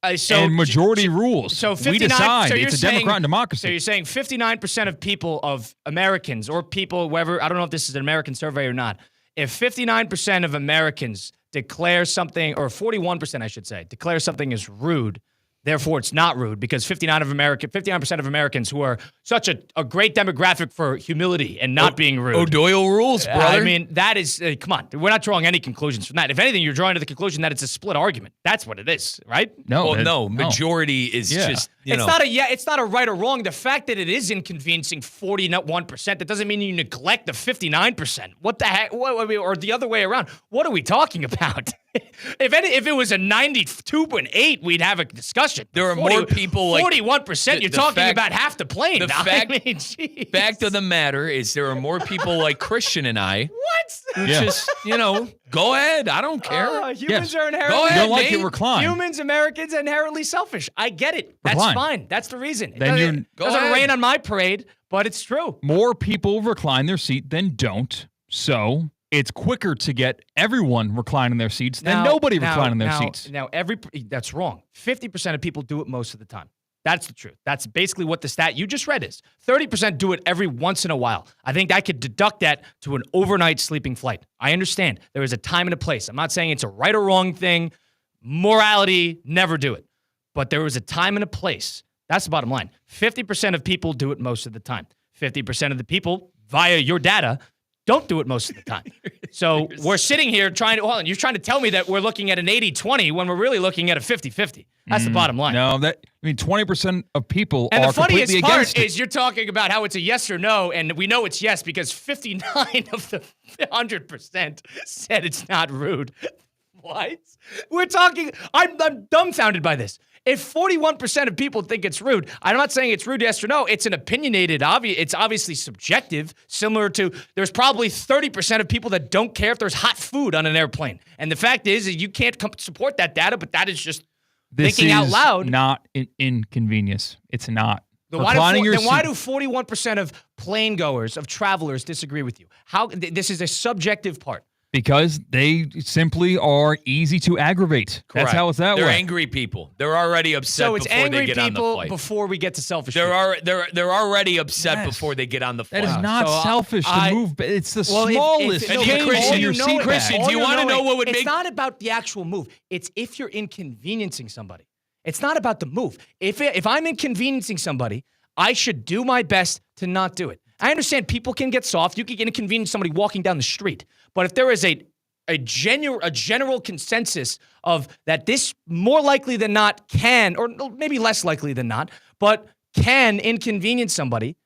And majority rules. So 59, we decide. So it's a democratic democracy. So you're saying 59% of people, of Americans, or people, wherever, I don't know if this is an American survey or not, if 59% of Americans declare something, or 41%, I should say, declare something as rude, therefore it's not rude, because 59% of Americans who are such a great demographic for humility and not being rude. O'Doyle rules, brother. I mean, that is, come on, we're not drawing any conclusions from that. If anything, you're drawing to the conclusion that it's a split argument. That's what it is, right? No, majority is just, it's not a right or wrong. The fact that it is inconveniencing 41%, that doesn't mean you neglect the 59%. What the heck? Or the other way around. What are we talking about? If it was a 92.8, we'd have a discussion. There are more people like 41%. You're talking about half the plane. The fact of the matter is there are more people like Christian and I. What? Who just, go ahead. I don't care. Humans are inherently. Go ahead, you don't like it, recline. Humans, Americans, are inherently selfish. I get it. That's Recline. fine. That's the reason. It Then doesn't rain on my parade, but it's true. More people recline their seat than don't, so it's quicker to get everyone reclining their seats than nobody reclining their seats. That's wrong. 50% of people do it most of the time. That's the truth. That's basically what the stat you just read is. 30% do it every once in a while. I think I could deduct that to an overnight sleeping flight. I understand there is a time and a place. I'm not saying it's a right or wrong thing. Morality, never do it. But there is a time and a place. That's the bottom line. 50% of people do it most of the time. 50% of the people, via your data, don't do it most of the time. So we're sitting here you're trying to tell me that we're looking at an 80-20 when we're really looking at a 50-50. That's the bottom line. No, 20% of people and are completely against it. And the funniest part is you're talking about how it's a yes or no, and we know it's yes because 59 of the 100% said it's not rude. What? I'm dumbfounded by this. If 41% of people think it's rude, I'm not saying it's rude, yes or no. It's an opinionated, it's obviously subjective, similar to there's probably 30% of people that don't care if there's hot food on an airplane. And the fact is you can't support that data, but that is just thinking out loud. Not an inconvenience. It's not. Then why do 41% of plane goers, of travelers, disagree with you? This is a subjective part. Because they simply are easy to aggravate. Correct. That's how it's that They're way. angry people. They're already upset So it's before angry they get on the people flight. before we get to selfish. They're already upset before they get on the flight. That is not selfish to move. It's the smallest change in your seat back. Christian, do you want to know what would make? It's not about the actual move. It's if you're inconveniencing somebody. It's not about the move. If I'm inconveniencing somebody, I should do my best to not do it. I understand people can get soft. You can inconvenience somebody walking down the street. But if there is a general consensus of that this more likely than not can, or maybe less likely than not, but can inconvenience somebody,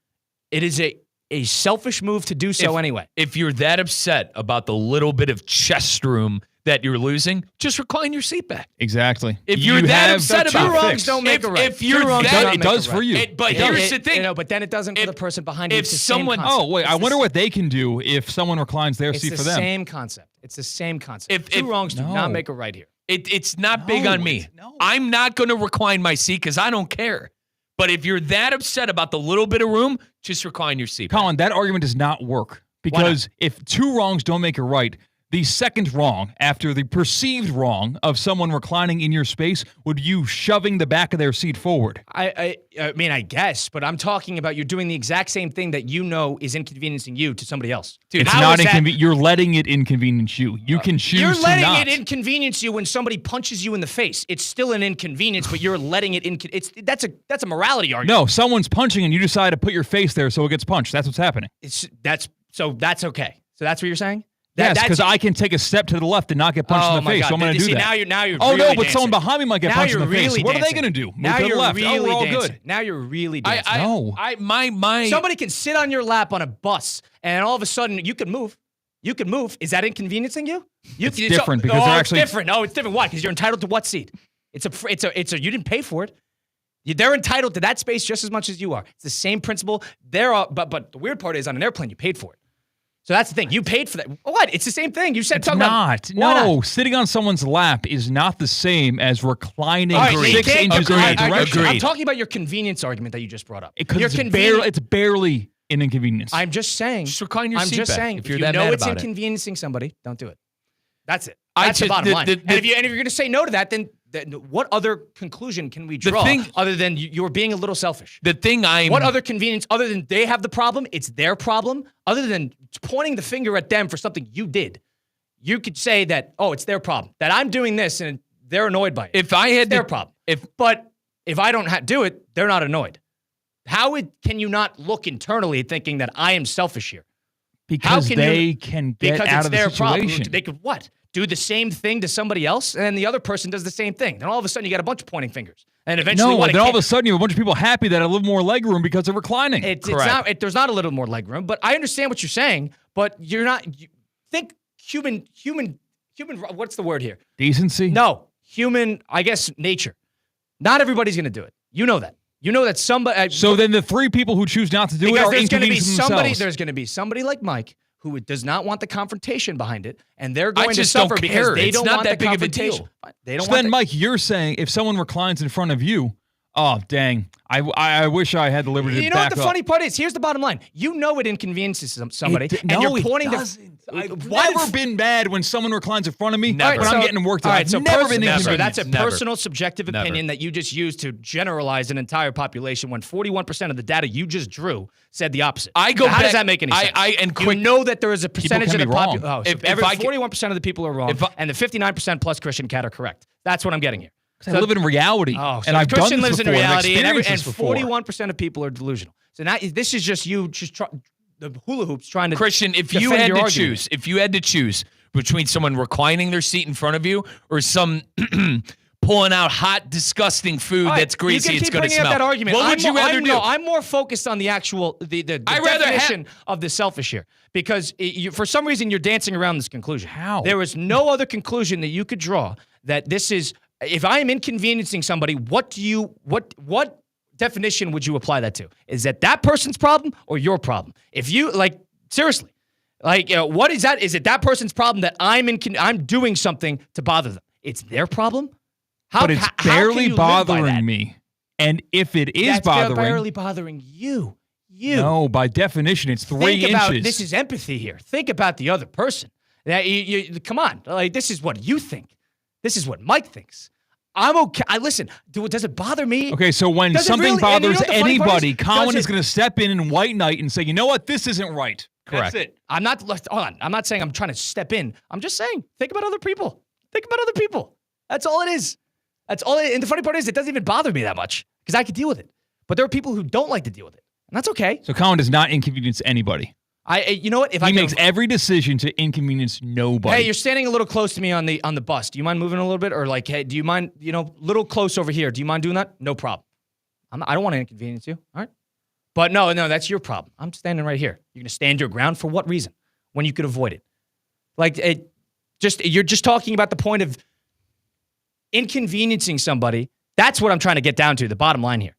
it is a selfish move to do so anyway. If you're that upset about the little bit of chest room that you're losing, just recline your seat back. Exactly. If you're that upset about two wrongs don't make a right. If you're that, it does for you. But here's the thing. But then it doesn't for the person behind you. If someone, I wonder what they can do if someone reclines their seat for them. It's the same concept. It's the same concept. If two wrongs do not make a right here. It's not big on me. I'm not going to recline my seat because I don't care. But if you're that upset about the little bit of room, just recline your seat. Colin, that argument does not work because if two wrongs don't make a right, the second wrong after the perceived wrong of someone reclining in your space would you shoving the back of their seat forward. I mean, I guess, but I'm talking about you're doing the exact same thing that you know is inconveniencing you to somebody else. Dude, it's not inconvenient. You're letting it inconvenience you. You can choose to not. You're letting it inconvenience you when somebody punches you in the face. It's still an inconvenience, but you're letting it that's a morality argument. No, someone's punching and you decide to put your face there so it gets punched. That's what's happening. That's okay. So that's what you're saying? Yes, because I can take a step to the left and not get punched in the face. So I'm going to do that. Now you're oh, really no, but dancing. someone behind me might get punched in the face. Really what are they going to do? Now Move to you're the left. really we're all dancing. good. Now you're really dancing. My somebody can sit on your lap on a bus, and all of a sudden you can move. You can move. Is that inconveniencing you? It's different because they're actually different. No, it's different. Why? Because you're entitled to what seat? It's a. You didn't pay for it. They're entitled to that space just as much as you are. It's the same principle. But the weird part is on an airplane you paid for it. So that's the thing. You paid for that. What? It's the same thing. You said it's not. No, sitting on someone's lap is not the same as reclining 6 inches in a direction. I'm talking about your convenience argument that you just brought up. It's barely an inconvenience. I'm just saying. Just recline your seat back. I'm just saying. If you know it's inconveniencing somebody, don't do it. That's it. That's the bottom line. And if you're going to say no to that, then what other conclusion can we draw other than you're being a little selfish? What other convenience other than they have the problem? It's their problem. Other than pointing the finger at them for something you did, you could say that it's their problem that I'm doing this and they're annoyed by it. If I had their problem, but if I don't do it, they're not annoyed. How can you not look internally thinking that I am selfish here? Because they can get out of the situation. Problem. They could what? Do the same thing to somebody else, and then the other person does the same thing. Then all of a sudden, you got a bunch of pointing fingers. And eventually, then all of a sudden, you have a bunch of people happy that have a little more leg room because they're reclining. There's not a little more leg room, but I understand what you're saying, but you're not. Think human, what's the word here? Decency? No. Human, I guess, nature. Not everybody's going to do it. You know that. You know that somebody. So then the three people who choose not to do it are inconveniencing themselves. There's going to be somebody like Mike who does not want the confrontation behind it, and they're going to suffer because they don't want the confrontation. They don't want then, Mike, you're saying if someone reclines in front of you, oh, dang, I wish I had the liberty to back up. You know what the funny part is? Here's the bottom line. You know it inconveniences somebody, and you're pointing I've never been bad when someone reclines in front of me when I'm getting worked on. I've never been inconvenienced. That's a personal subjective opinion that you just used to generalize an entire population when 41% of the data you just drew said the opposite. How does that make any sense? You know that there is a percentage of the population. If 41% of the people are wrong, and the 59% plus Christian Cat are correct. That's what I'm getting here. I live in reality, and I've Christian done this lives before, in reality, and 41% of people are delusional. So now this is just you the hula hoops trying to Christian, if you had to choose between someone reclining their seat in front of you or some pulling out hot, disgusting food that's greasy, it's going to smell. That argument. What would you rather do? No, I'm more focused on the actual the definition of the selfish here because for some reason you're dancing around this conclusion. How? There is no other conclusion that you could draw that this is. If I am inconveniencing somebody, what definition would you apply that to? Is that person's problem or your problem? If you seriously, what is that? Is it that person's problem that I'm doing something to bother them? It's their problem. But it's barely bothering me And if it is that's bothering, barely bothering you. No, by definition, it's 3 Think about, inches. this is empathy here. Think about the other person. That come on, like this is what you think. This is what Mike thinks. I'm okay. Listen. Does it bother me? Okay, so when something really, bothers anybody, Colin is going to step in white knight and say, you know what, this isn't right. Correct. That's it. I'm not. Hold on. I'm not saying I'm trying to step in. I'm just saying, think about other people. Think about other people. That's all it is. That's all. And the funny part is, it doesn't even bother me that much because I could deal with it. But there are people who don't like to deal with it, and that's okay. So Colin does not inconvenience anybody. You know what? If he makes every decision to inconvenience nobody. Hey, you're standing a little close to me on the bus. Do you mind moving a little bit, or like, hey, do you mind, little close over here? Do you mind doing that? No problem. I don't want to inconvenience you. All right. But no, that's your problem. I'm standing right here. You're gonna stand your ground for what reason? When you could avoid it. Like you're just talking about the point of inconveniencing somebody. That's what I'm trying to get down to. The bottom line here.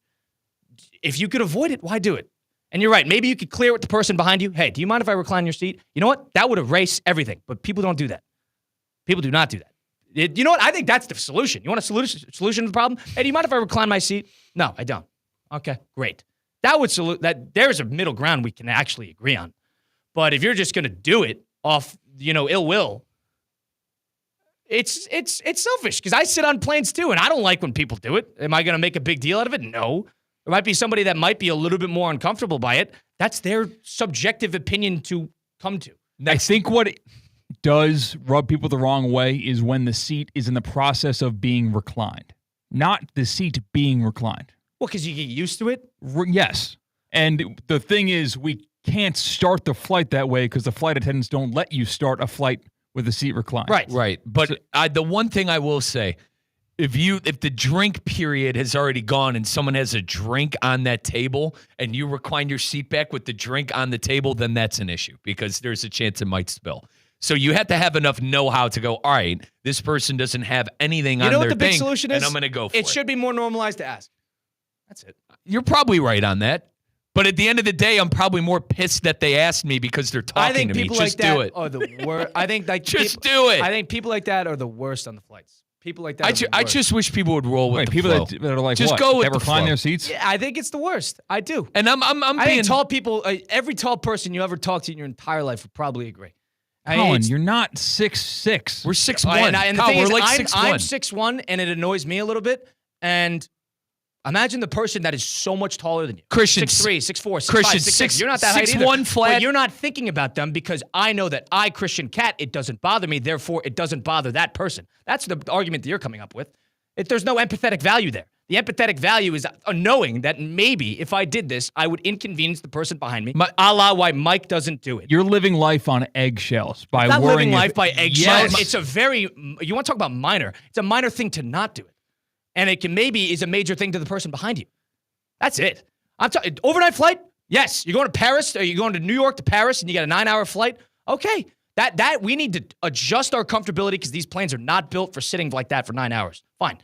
If you could avoid it, why do it? And you're right. Maybe you could clear with the person behind you. Hey, do you mind if I recline your seat? You know what? That would erase everything. But people don't do that. People do not do that. You know what? I think that's the solution. You want a solution to the problem? Hey, do you mind if I recline my seat? No, I don't. Okay, great. That would that. There's a middle ground we can actually agree on. But if you're just going to do it off, ill will, it's selfish because I sit on planes too, and I don't like when people do it. Am I going to make a big deal out of it? No. There might be somebody that might be a little bit more uncomfortable by it. That's their subjective opinion to come to. I think what does rub people the wrong way is when the seat is in the process of being reclined, not the seat being reclined. Well, because you get used to it? Yes. And the thing is, we can't start the flight that way because the flight attendants don't let you start a flight with the seat reclined. Right. But the one thing I will say, if the drink period has already gone and someone has a drink on that table and you recline your seat back with the drink on the table, then that's an issue because there's a chance it might spill. So you have to have enough know-how to go, all right, this person doesn't have anything on their thing. You know what the big solution is? And I'm going to go for it. It should be more normalized to ask. That's it. You're probably right on that. But at the end of the day, I'm probably more pissed that they asked me because they're talking to me. Just do it. Are the worst. I think just do it. I think people like that are the worst on the flights. People like that. I just wish people would roll with the people flow. that are like just what? go with They recline their seats. Yeah, I think it's the worst. I do. And I think tall people. Every tall person you ever talk to in your entire life would probably agree. Colin, you're not 6'6". We're 6'1". And the Kyle, thing we're is, like I'm 6'1". 6'1", and it annoys me a little bit. And imagine the person that is so much taller than you. Christian, 6'3", 6'4", 6'5", Christian, 6'6". You're not that height either. 6'1" flat. But you're not thinking about them because I know that Christian Cat, it doesn't bother me. Therefore, it doesn't bother that person. That's the argument that you're coming up with. There's no empathetic value there. The empathetic value is knowing that maybe if I did this, I would inconvenience the person behind me, a la why Mike doesn't do it. You're living life on eggshells by not worrying. Living life by eggshells. Yes. It's a very, you want to talk about minor. It's a minor thing to not do it. And it can maybe is a major thing to the person behind you. That's it. I'm talking overnight flight. Yes. You're going to Paris or you're going to New York to Paris and you got a 9-hour flight. Okay. That we need to adjust our comfortability because these planes are not built for sitting like that for 9 hours. Fine.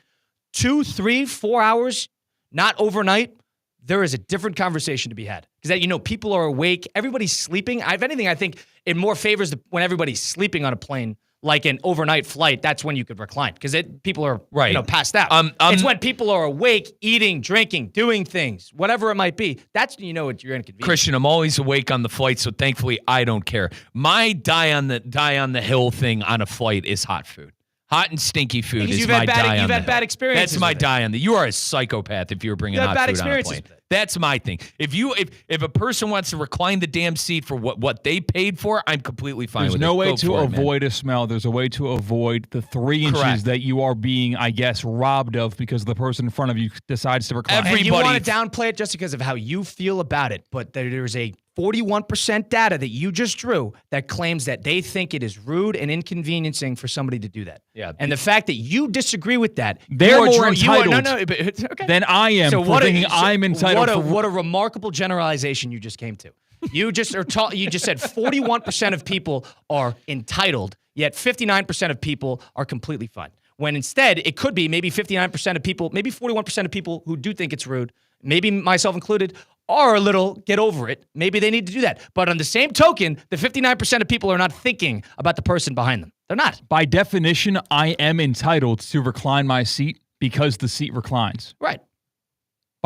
2, 3, 4 hours, not overnight, there is a different conversation to be had. Because people are awake, everybody's sleeping. If anything, I think it more favors when everybody's sleeping on a plane, like an overnight flight, that's when you could recline. Because people are passed out. It's when people are awake, eating, drinking, doing things, whatever it might be. That's you're inconvenient. Christian, I'm always awake on the flight, so thankfully I don't care. My die on the hill thing on a flight is hot food. Hot and stinky food is my die on the hill. You've had bad experiences. That's my die on the. You are a psychopath if you're bringing hot food on a plane. That's my thing. If a person wants to recline the damn seat for what they paid for, I'm completely fine with it. There's no way to avoid a smell. There's a way to avoid the 3 inches that you are being, I guess, robbed of because the person in front of you decides to recline. And you want to downplay it just because of how you feel about it, but there's a 41% data that you just drew that claims that they think it is rude and inconveniencing for somebody to do that. Yeah. And the fact that you disagree with that, they're more entitled okay. than I am for thinking I'm entitled. What a remarkable generalization you just came to. You just said 41% of people are entitled, yet 59% of people are completely fine. When instead, it could be maybe 59% of people, maybe 41% of people who do think it's rude, maybe myself included, are a little get over it. Maybe they need to do that. But on the same token, the 59% of people are not thinking about the person behind them. They're not. By definition, I am entitled to recline my seat because the seat reclines. Right.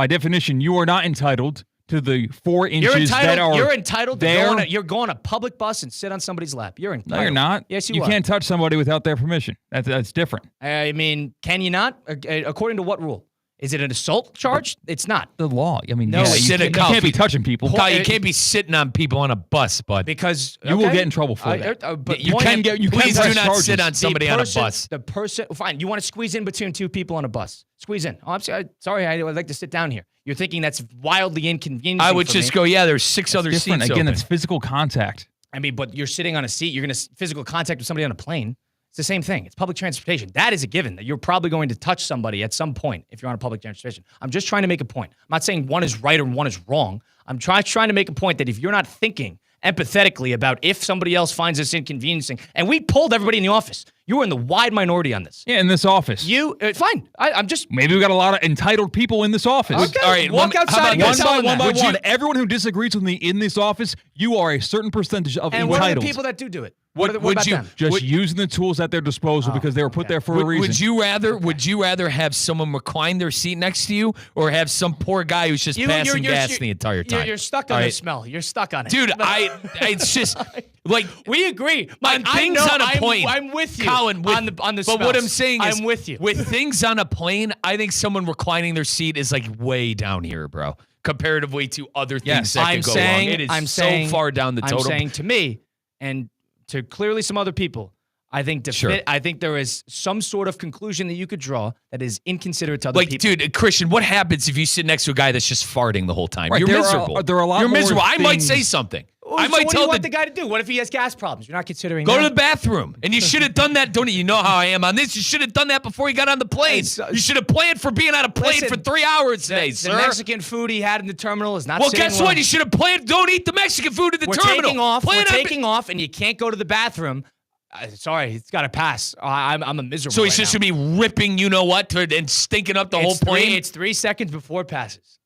by definition, you are not entitled to the 4 inches You're entitled to go on a public bus and sit on somebody's lap. You're entitled. No, you're not. Yes, you are. Can't touch somebody without their permission. That's different. I mean, can you not? According to what rule? Is it an assault charge? It's not. The law. I mean, no, you can't be touching people. Kyle, you can't be sitting on people on a bus, bud. Because you will get in trouble for that. But please do not sit on somebody on a bus. The person, fine. You want to squeeze in between 2 people on a bus? Squeeze in. Oh, I'm sorry. I'd like to sit down here. You're thinking that's wildly inconvenient. I would just go. Yeah, there's 6 other seats. Again, open. it's physical contact. I mean, but you're sitting on a seat. You're going to physical contact with somebody on a plane. It's the same thing. It's public transportation. That is a given that you're probably going to touch somebody at some point if you're on a public transportation. I'm just trying to make a point. I'm not saying one is right or one is wrong. I'm trying to make a point that if you're not thinking empathetically about if somebody else finds this inconveniencing, and we polled everybody in the office. You were in the wide minority on this. Yeah, in this office. Fine. I'm just... Maybe we got a lot of entitled people in this office. Okay. All right, walk outside and one by one. Everyone who disagrees with me in this office, you are a certain percentage of and entitled. What are the people that do it? What about them? Just using the tools at their disposal because they were put there for a reason. Would you rather have someone recline their seat next to you or have some poor guy who's just passing gas the entire time? You're stuck on the smell. You're stuck on it. Dude, it's just like we agree. On things on a plane. I'm with you. Colin, on the but what I'm saying is I'm with you. With things on a plane, I think someone reclining their seat is like way down here, bro. Comparatively to other things that could go wrong. It is so far down the totem. I'm saying to me and to clearly some other people, I think I think there is some sort of conclusion that you could draw that is inconsiderate to other people. Dude, Christian, what happens if you sit next to a guy that's just farting the whole time? Right, You're miserable. There are a lot You're more miserable. things. I might say something. What do you want the guy to do? What if he has gas problems? You're not considering Go that? to the bathroom. And you should have done that. Don't you know how I am on this? You should have done that before you got on the plane. You should have planned for being on a plane for 3 hours today, sir. The Mexican food he had in the terminal is not well, guess what? You should have planned. Don't eat the Mexican food at the terminal. We're taking off, and you can't go to the bathroom. Sorry, it's got to pass. I'm a miserable. So he's just going to be ripping and stinking up the whole plane? It's 3 seconds before it passes.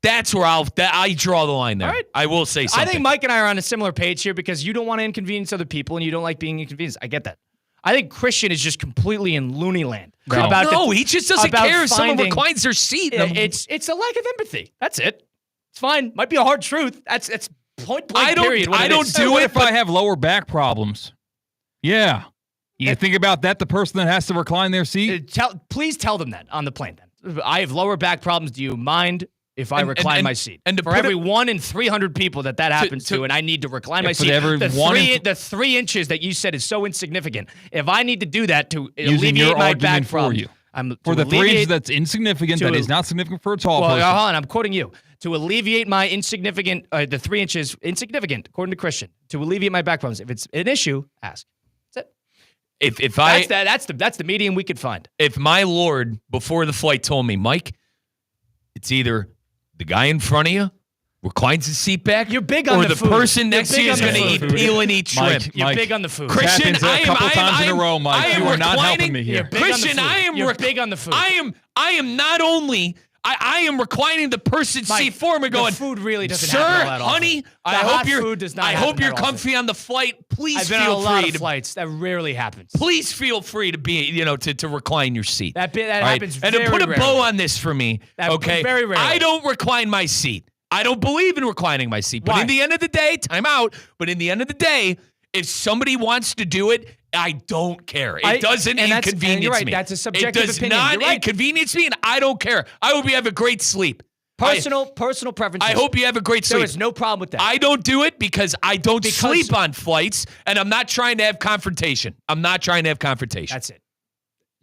That's where I draw the line there. All right. I will say something. I think Mike and I are on a similar page here because you don't want to inconvenience other people and you don't like being inconvenienced. I get that. I think Christian is just completely in loony land. No, he just doesn't care if someone reclines their seat. It's a lack of empathy. That's it. It's fine. Might be a hard truth. That's point blank period. I don't do it if I have lower back problems. Yeah. You think about that, the person that has to recline their seat? Please tell them that on the plane then. I have lower back problems. Do you mind if I recline my seat? And for every 1 in 300 people that happens to, and I need to recline my seat, the 3 inches that you said is so insignificant. If I need to do that to alleviate my back problem, for the 3 inches that's insignificant, that is not significant for a tall person. Well, hold on, I'm quoting you. To alleviate my insignificant, the 3 inches, insignificant, according to Christian, to alleviate my back problems. If it's an issue, ask. That's the medium we could find. If my lord before the flight told me, Mike, it's either the guy in front of you reclines his seat back, you're big on or the person next to you is going to peel and eat shrimp. You're big on the food. Christian, I am not helping me here. Christian, you're big on the food. I am not only. I am reclining the person's seat for him and going, the food really doesn't sir, happen all that honey, often. I hope you're comfy on the flight. Please I've been feel on a lot free of flights. That rarely happens. Please feel free to be, to recline your seat. That happens right? very And to put a rarely. bow on this for me, okay? Very rarely. I don't recline my seat. I don't believe in reclining my seat. But Why? in the end of the day, time out. But in the end of the day, if somebody wants to do it, I don't care. It doesn't inconvenience you're right, me. That's a subjective opinion. opinion. It does not inconvenience me, and I don't care. I hope you have a great sleep. Personal preferences. I hope you have a great sleep. There is no problem with that. I don't do it because I don't sleep on flights, and I'm not trying to have confrontation. That's it.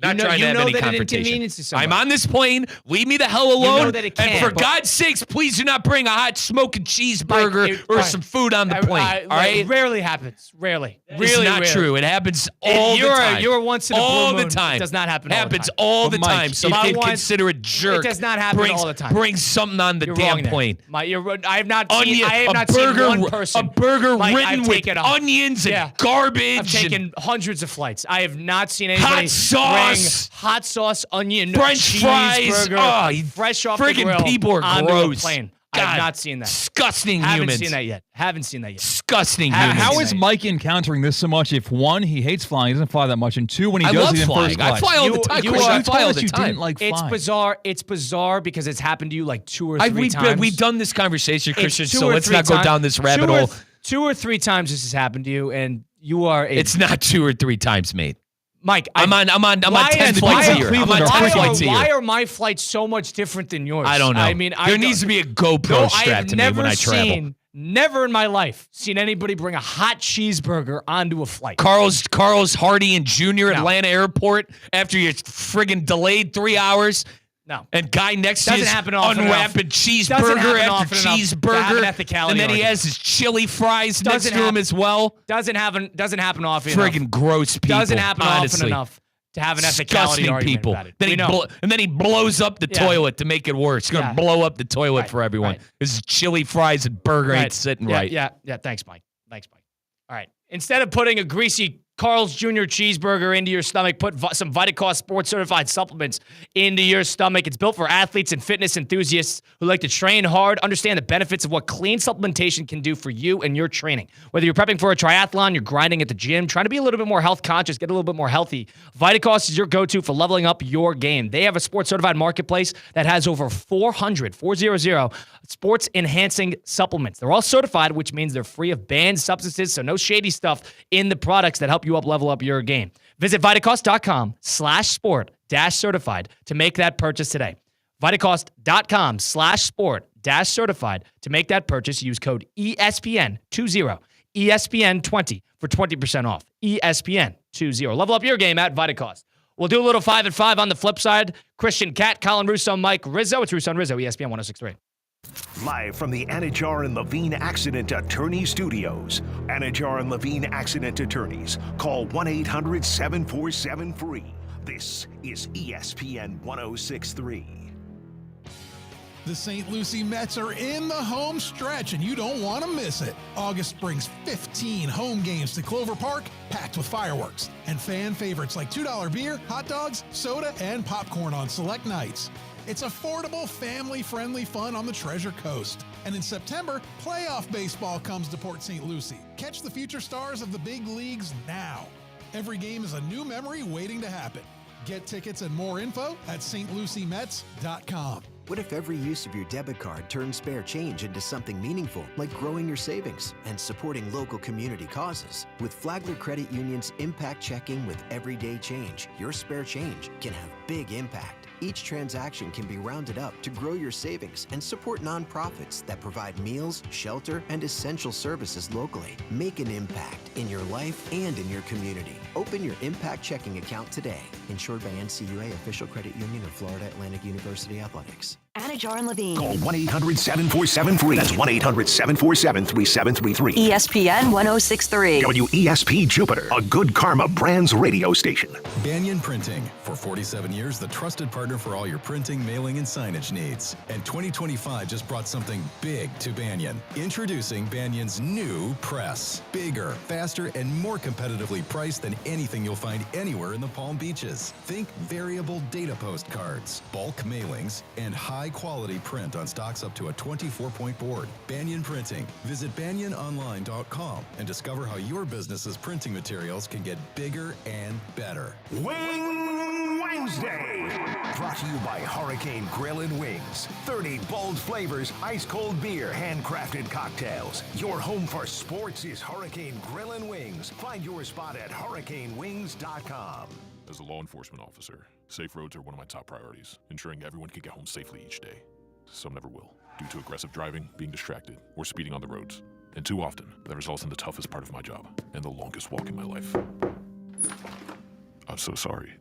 Not trying to have any confrontation. I'm on this plane. Leave me the hell alone. You know that it can, and for God's sakes, please do not bring a hot smoking cheeseburger or some food on the plane. All right? It rarely happens. Rarely. It's not true. It happens all the time. You're once in a blue moon. All the time. It does not happen Happens all the time. Some inconsiderate jerk. It does not happen all the time. Brings something on the damn plane. I have not seen one person. A burger ridden with taken onions and garbage. I've taken hundreds of flights. I have not seen anybody hot sauce. Hot sauce, onion, French fries, cheeseburger, fresh off the grill people are onto gross. a plane. God have not seen that. Disgusting Haven't humans. seen that yet. Haven't seen that yet. Disgusting humans. How is Mike encountering this so much if, one, he hates flying, he doesn't fly that much, and two, when he I does love it in flying. first class? I fly all the time. I fly all the you time. didn't like flying. It's bizarre. It's bizarre because it's happened to you like 2 or 3 times. We've done this conversation, Christian, It's so let's not go down this rabbit hole. 2 or 3 times this has happened to you, and you are It's not 2 or 3 times, mate. Mike, I'm on 10 flights a year. I'm on 10 flights a year. Why are my flights so much different than yours? I don't know. I mean, there needs to be a GoPro strapped to me when I travel. Never in my life seen anybody bring a hot cheeseburger onto a flight. Carl's Hardy and Jr. Atlanta Airport after you're friggin' delayed 3 hours. No. And guy next to you unwrapping cheeseburger after cheeseburger. And then he has his chili fries next to him as well. Doesn't happen often Friggin' enough. gross people. Doesn't happen honestly. often enough to have an ethicality Disgusting argument people. about it. Then he blows up the toilet to make it worse. He's going to blow up the toilet for everyone. His chili fries and burger ain't sitting right. Yeah. Thanks, Mike. All right. Instead of putting a greasy Carl's Jr. cheeseburger into your stomach, put some VitaCost sports certified supplements into your stomach. It's built for athletes and fitness enthusiasts who like to train hard, understand the benefits of what clean supplementation can do for you and your training. Whether you're prepping for a triathlon, you're grinding at the gym, trying to be a little bit more health conscious, get a little bit more healthy, VitaCost is your go-to for leveling up your game. They have a sports certified marketplace that has over 400 sports enhancing supplements. They're all certified, which means they're free of banned substances, so no shady stuff in the products that help you level up your game. Visit VitaCost.com/sport-certified to make that purchase today. VitaCost.com/sport-certified to make that purchase. Use code ESPN20, ESPN20 for 20% off. ESPN20. Level up your game at VitaCost. We'll do a little 5 and 5 on the flip side. Christian Cat, Colin Russo, Mike Rizzo. It's Russo and Rizzo, ESPN 106.3. Live from the Anajar and Levine Accident Attorney Studios. Anajar and Levine Accident Attorneys. Call 1-800-747-FREE. This is ESPN 106.3. The St. Lucie Mets are in the home stretch, and you don't want to miss it. August brings 15 home games to Clover Park, packed with fireworks and fan favorites like $2 beer, hot dogs, soda, and popcorn on select nights. It's affordable, family-friendly fun on the Treasure Coast. And in September, playoff baseball comes to Port St. Lucie. Catch the future stars of the big leagues now. Every game is a new memory waiting to happen. Get tickets and more info at stluciemets.com. What if every use of your debit card turns spare change into something meaningful, like growing your savings and supporting local community causes? With Flagler Credit Union's Impact Checking with Everyday Change, your spare change can have big impact. Each transaction can be rounded up to grow your savings and support nonprofits that provide meals, shelter, and essential services locally. Make an impact in your life and in your community. Open your Impact Checking account today. Insured by NCUA, official credit union of Florida Atlantic University Athletics. Anajar and Levine. Call 1-800-747-FREE. That's 1-800-747-3733. ESPN 106.3. WESP Jupiter, a Good Karma Brands radio station. Banyan Printing. For 47 years, the trusted partner for all your printing, mailing, and signage needs. And 2025 just brought something big to Banyan. Introducing Banyan's new press. Bigger, faster, and more competitively priced than anything you'll find anywhere in the Palm Beaches. Think variable data postcards, bulk mailings, and high-quality print on stocks up to a 24-point board. Banyan Printing. Visit banyanonline.com and discover how your business's printing materials can get bigger and better. Wing Wednesday. Brought to you by Hurricane Grill and Wings. 30 bold flavors, ice-cold beer, handcrafted cocktails. Your home for sports is Hurricane Grill and Wings. Find your spot at hurricanewings.com. As a law enforcement officer, safe roads are one of my top priorities, ensuring everyone can get home safely each day. Some never will, due to aggressive driving, being distracted, or speeding on the roads. And too often, that results in the toughest part of my job, and the longest walk in my life. I'm so sorry.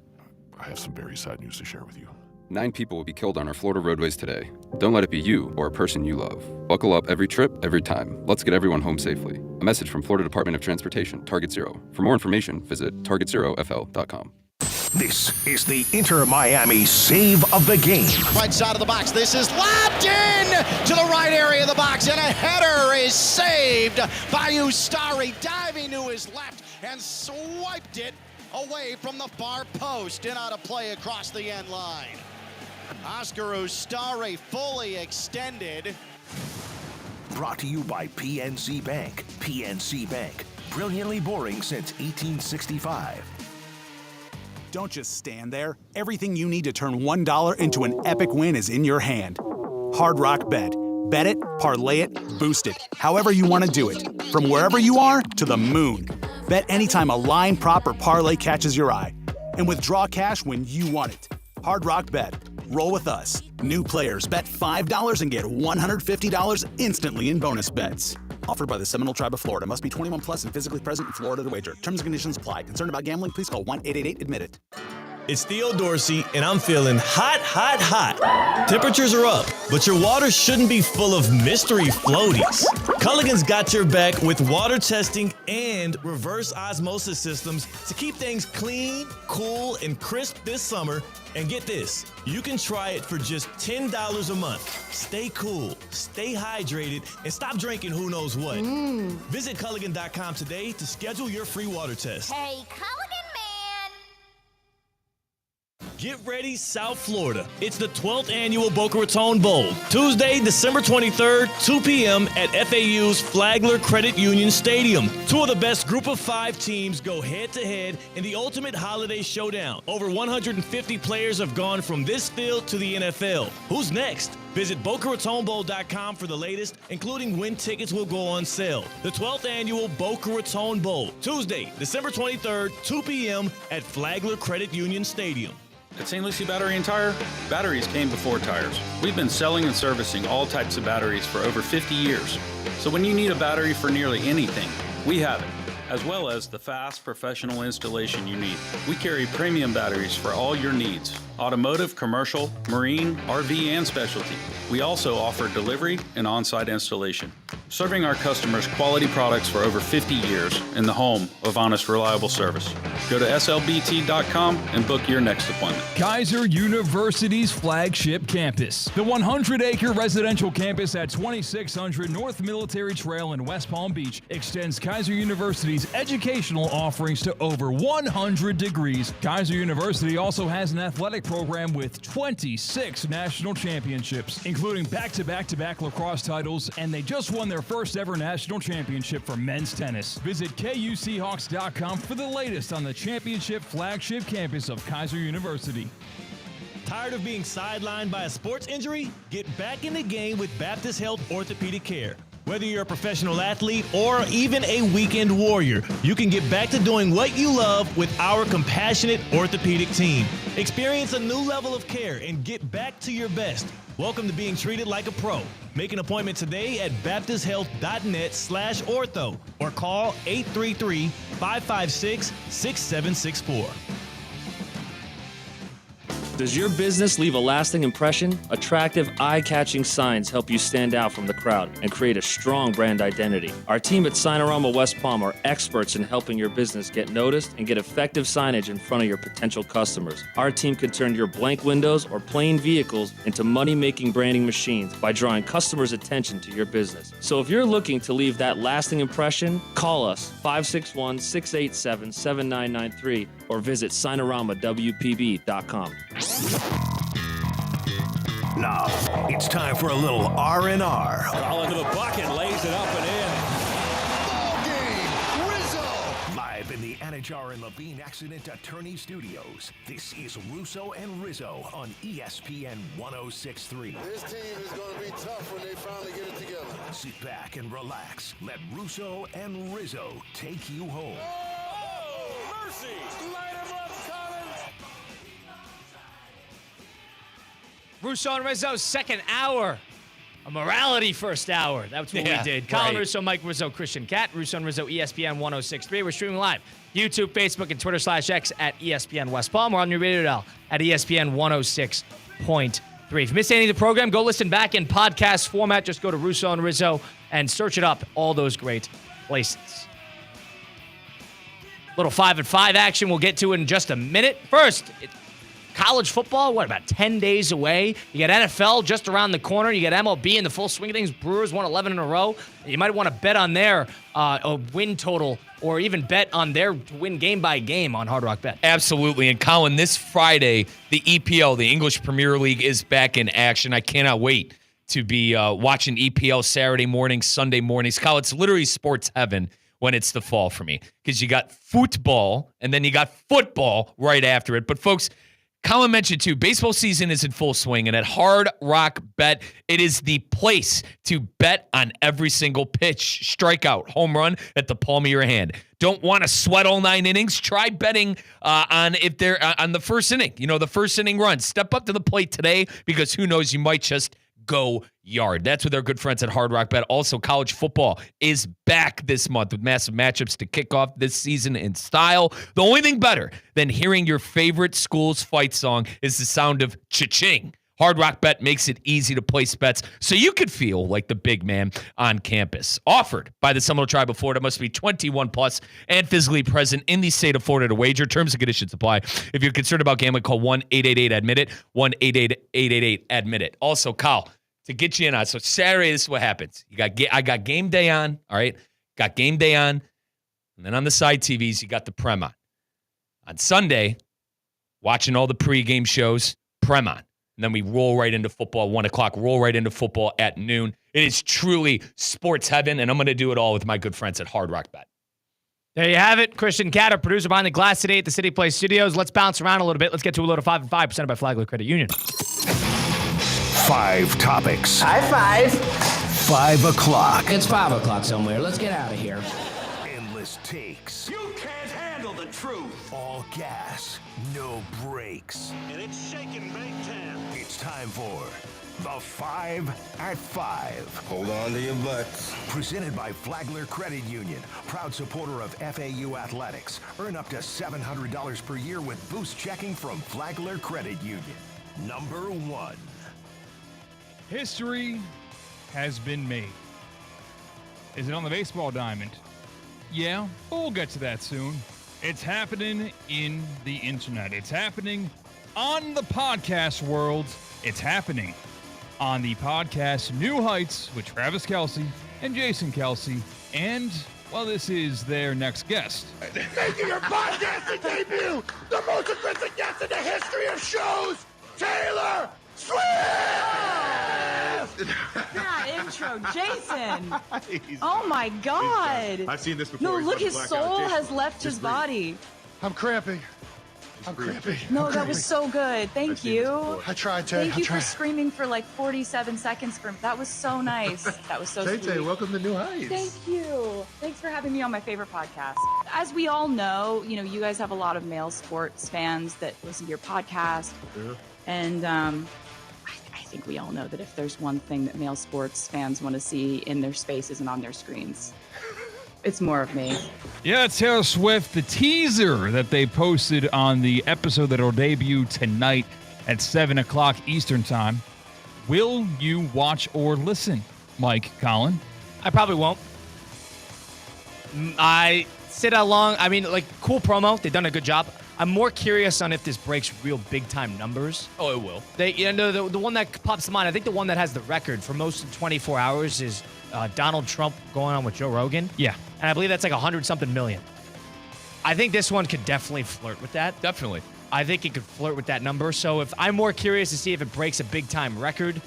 I have some very sad news to share with you. 9 people will be killed on our Florida roadways today. Don't let it be you or a person you love. Buckle up every trip, every time. Let's get everyone home safely. A message from Florida Department of Transportation, Target Zero. For more information, visit targetzerofl.com. This is the Inter Miami save of the game. Right side of the box. This is lobbed in to the right area of the box, and a header is saved by Ustari, diving to his left and swiped it away from the far post and out of play across the end line. Oscar Ustari fully extended. Brought to you by PNC Bank. PNC Bank. Brilliantly boring since 1865. Don't just stand there. Everything you need to turn $1 into an epic win is in your hand. Hard Rock Bet. Bet it, parlay it, boost it. However you want to do it. From wherever you are to the moon. Bet anytime a line, prop, or parlay catches your eye. And withdraw cash when you want it. Hard Rock Bet. Roll with us. New players bet $5 and get $150 instantly in bonus bets. Offered by the Seminole Tribe of Florida. Must be 21 plus and physically present in Florida to wager. Terms and conditions apply. Concerned about gambling? Please call 1-888-ADMIT-IT. It's Theo Dorsey, and I'm feeling hot, hot, hot. Temperatures are up, but your water shouldn't be full of mystery floaties. Culligan's got your back with water testing and reverse osmosis systems to keep things clean, cool, and crisp this summer. And get this, you can try it for just $10 a month. Stay cool, stay hydrated, and stop drinking who knows what. Visit Culligan.com today to schedule your free water test. Hey, Culligan man! Get ready, South Florida. It's the 12th annual Boca Raton Bowl. Tuesday, December 23rd, 2 p.m. at FAU's Flagler Credit Union Stadium. Two of the best group of 5 teams go head-to-head in the ultimate holiday showdown. Over 150 players have gone from this field to the NFL. Who's next? Visit BocaRatonBowl.com for the latest, including when tickets will go on sale. The 12th annual Boca Raton Bowl. Tuesday, December 23rd, 2 p.m. at Flagler Credit Union Stadium. At St. Lucie Battery and Tire, batteries came before tires. We've been selling and servicing all types of batteries for over 50 years. So when you need a battery for nearly anything, we have it, as well as the fast professional installation you need. We carry premium batteries for all your needs: automotive, commercial, marine, RV, and specialty. We also offer delivery and on-site installation, serving our customers quality products for over 50 years in the home of honest, reliable service. Go to slbt.com and book your next appointment. Kaiser University's flagship campus. The 100-acre residential campus at 2600 North Military Trail in West Palm Beach extends Kaiser University's educational offerings to over 100 degrees. Kaiser University also has an athletic program with 26 national championships, including back-to-back-to-back lacrosse titles, and they just won their first ever national championship for men's tennis. Visit KUSeahawks.com for the latest on the championship flagship campus of Kaiser University. Tired of being sidelined by a sports injury? Get back in the game with Baptist Health Orthopedic Care. Whether you're a professional athlete or even a weekend warrior, you can get back to doing what you love with our compassionate orthopedic team. Experience a new level of care and get back to your best. Welcome to being treated like a pro. Make an appointment today at baptisthealth.net/ortho or call 833-556-6764. Does your business leave a lasting impression? Attractive, eye-catching signs help you stand out from the crowd and create a strong brand identity. Our team at Signorama West Palm are experts in helping your business get noticed and get effective signage in front of your potential customers. Our team can turn your blank windows or plain vehicles into money-making branding machines by drawing customers' attention to your business. So if you're looking to leave that lasting impression, call us 561-687-7993 or visit SignoramawPB.com. Now, it's time for a little R&R. Ball into the bucket, lays it up and in. Ball game, Rizzo! Live in the Anajar and Levine Accident Attorney Studios, this is Russo and Rizzo on ESPN 106.3. This team is going to be tough when they finally get it together. Sit back and relax. Let Russo and Rizzo take you home. Oh, mercy! Light him up, Colin! Russo and Rizzo's second hour. A morality first hour. That's what we did. Colin Russo, Mike Rizzo, Christian Catt, Russo and Rizzo, ESPN 106.3. We're streaming live. YouTube, Facebook, and Twitter/X at ESPN West Palm. We're on your radio dial at ESPN 106.3. If you missed any of the program, go listen back in podcast format. Just go to Russo and Rizzo and search it up. All those great places. Little 5 at 5 action we'll get to in just a minute. First, college football, about 10 days away? You got NFL just around the corner. You got MLB in the full swing of things. Brewers won 11 in a row. You might want to bet on their win total or even bet on their win game by game on Hard Rock Bet. Absolutely. And Colin, this Friday, the EPL, the English Premier League, is back in action. I cannot wait to be watching EPL Saturday mornings, Sunday mornings. Kyle, it's literally sports heaven when it's the fall for me because you got football and then you got football right after it. But folks, Colin mentioned too, baseball season is in full swing, and at Hard Rock Bet, it is the place to bet on every single pitch, strikeout, home run at the palm of your hand. Don't want to sweat all 9 innings? Try betting on if they're on the first inning. You know, the first inning run. Step up to the plate today because who knows, you might just go yard. That's with our good friends at Hard Rock Bet. Also, college football is back this month with massive matchups to kick off this season in style. The only thing better than hearing your favorite school's fight song is the sound of cha-ching. Hard Rock Bet makes it easy to place bets so you could feel like the big man on campus. Offered by the Seminole Tribe of Florida. Must be 21 plus and physically present in the state of Florida to wager. Terms and conditions apply. If you're concerned about gambling, call 1-888-ADMIT-IT, 1-888-888-ADMIT-IT. Also, Kyle, to get you in on, so Saturday, this is what happens. I got game day on, all right? Got game day on. And then on the side TVs, you got the Prem on. On Sunday, watching all the pregame shows, Prem on. And then we roll right into football, 1 o'clock, roll right into football at noon. It is truly sports heaven, and I'm going to do it all with my good friends at Hard Rock Bet. There you have it. Christian Catter, producer behind the glass today at the City Place Studios. Let's bounce around a little bit. Let's get to a load of 5 and 5 presented by Flagler Credit Union. 5 topics. High five. 5 o'clock. It's 5 o'clock somewhere. Let's get out of here. Endless takes. You can't handle the truth. All gas, no brakes. And it's shaking big time. It's time for the 5 at 5. Hold on to your butts. Presented by Flagler Credit Union, proud supporter of FAU athletics. Earn up to $700 per year with boost checking from Flagler Credit Union. Number 1. History has been made. Is it on the baseball diamond? Yeah, but we'll get to that soon. It's happening in the internet. It's happening on the podcast world. It's happening on the podcast New Heights with Travis Kelce and Jason Kelce. And, well, this is their next guest. Making your podcasting debut, the most aggressive guest in the history of shows, Taylor Swift! That intro, Jason. Oh my God. I've seen this before. No, look, his soul has left his body. I'm cramping. No, that was so good. Thank you. I tried, Tay. Thank you for screaming for like 47 seconds. That was so nice. That was so sweet. Tay, welcome to New Heights. Thank you. Thanks for having me on my favorite podcast. As we all know, you guys have a lot of male sports fans that listen to your podcast. Yeah. And I think we all know that if there's one thing that male sports fans want to see in their spaces and on their screens, it's more of me. Yeah, Taylor Swift, the teaser that they posted on the episode that will debut tonight at 7 o'clock Eastern Time. Will you watch or listen, Mike, Colin? I probably won't. I sit along. I mean, like, cool promo. They've done a good job. I'm more curious on if this breaks real big-time numbers. Oh, it will. The one that pops to mind, I think the one that has the record for most of 24 hours is Donald Trump going on with Joe Rogan. Yeah. And I believe that's like 100-something million. I think this one could definitely flirt with that. Definitely. I think it could flirt with that number. So if I'm more curious to see if it breaks a big-time record.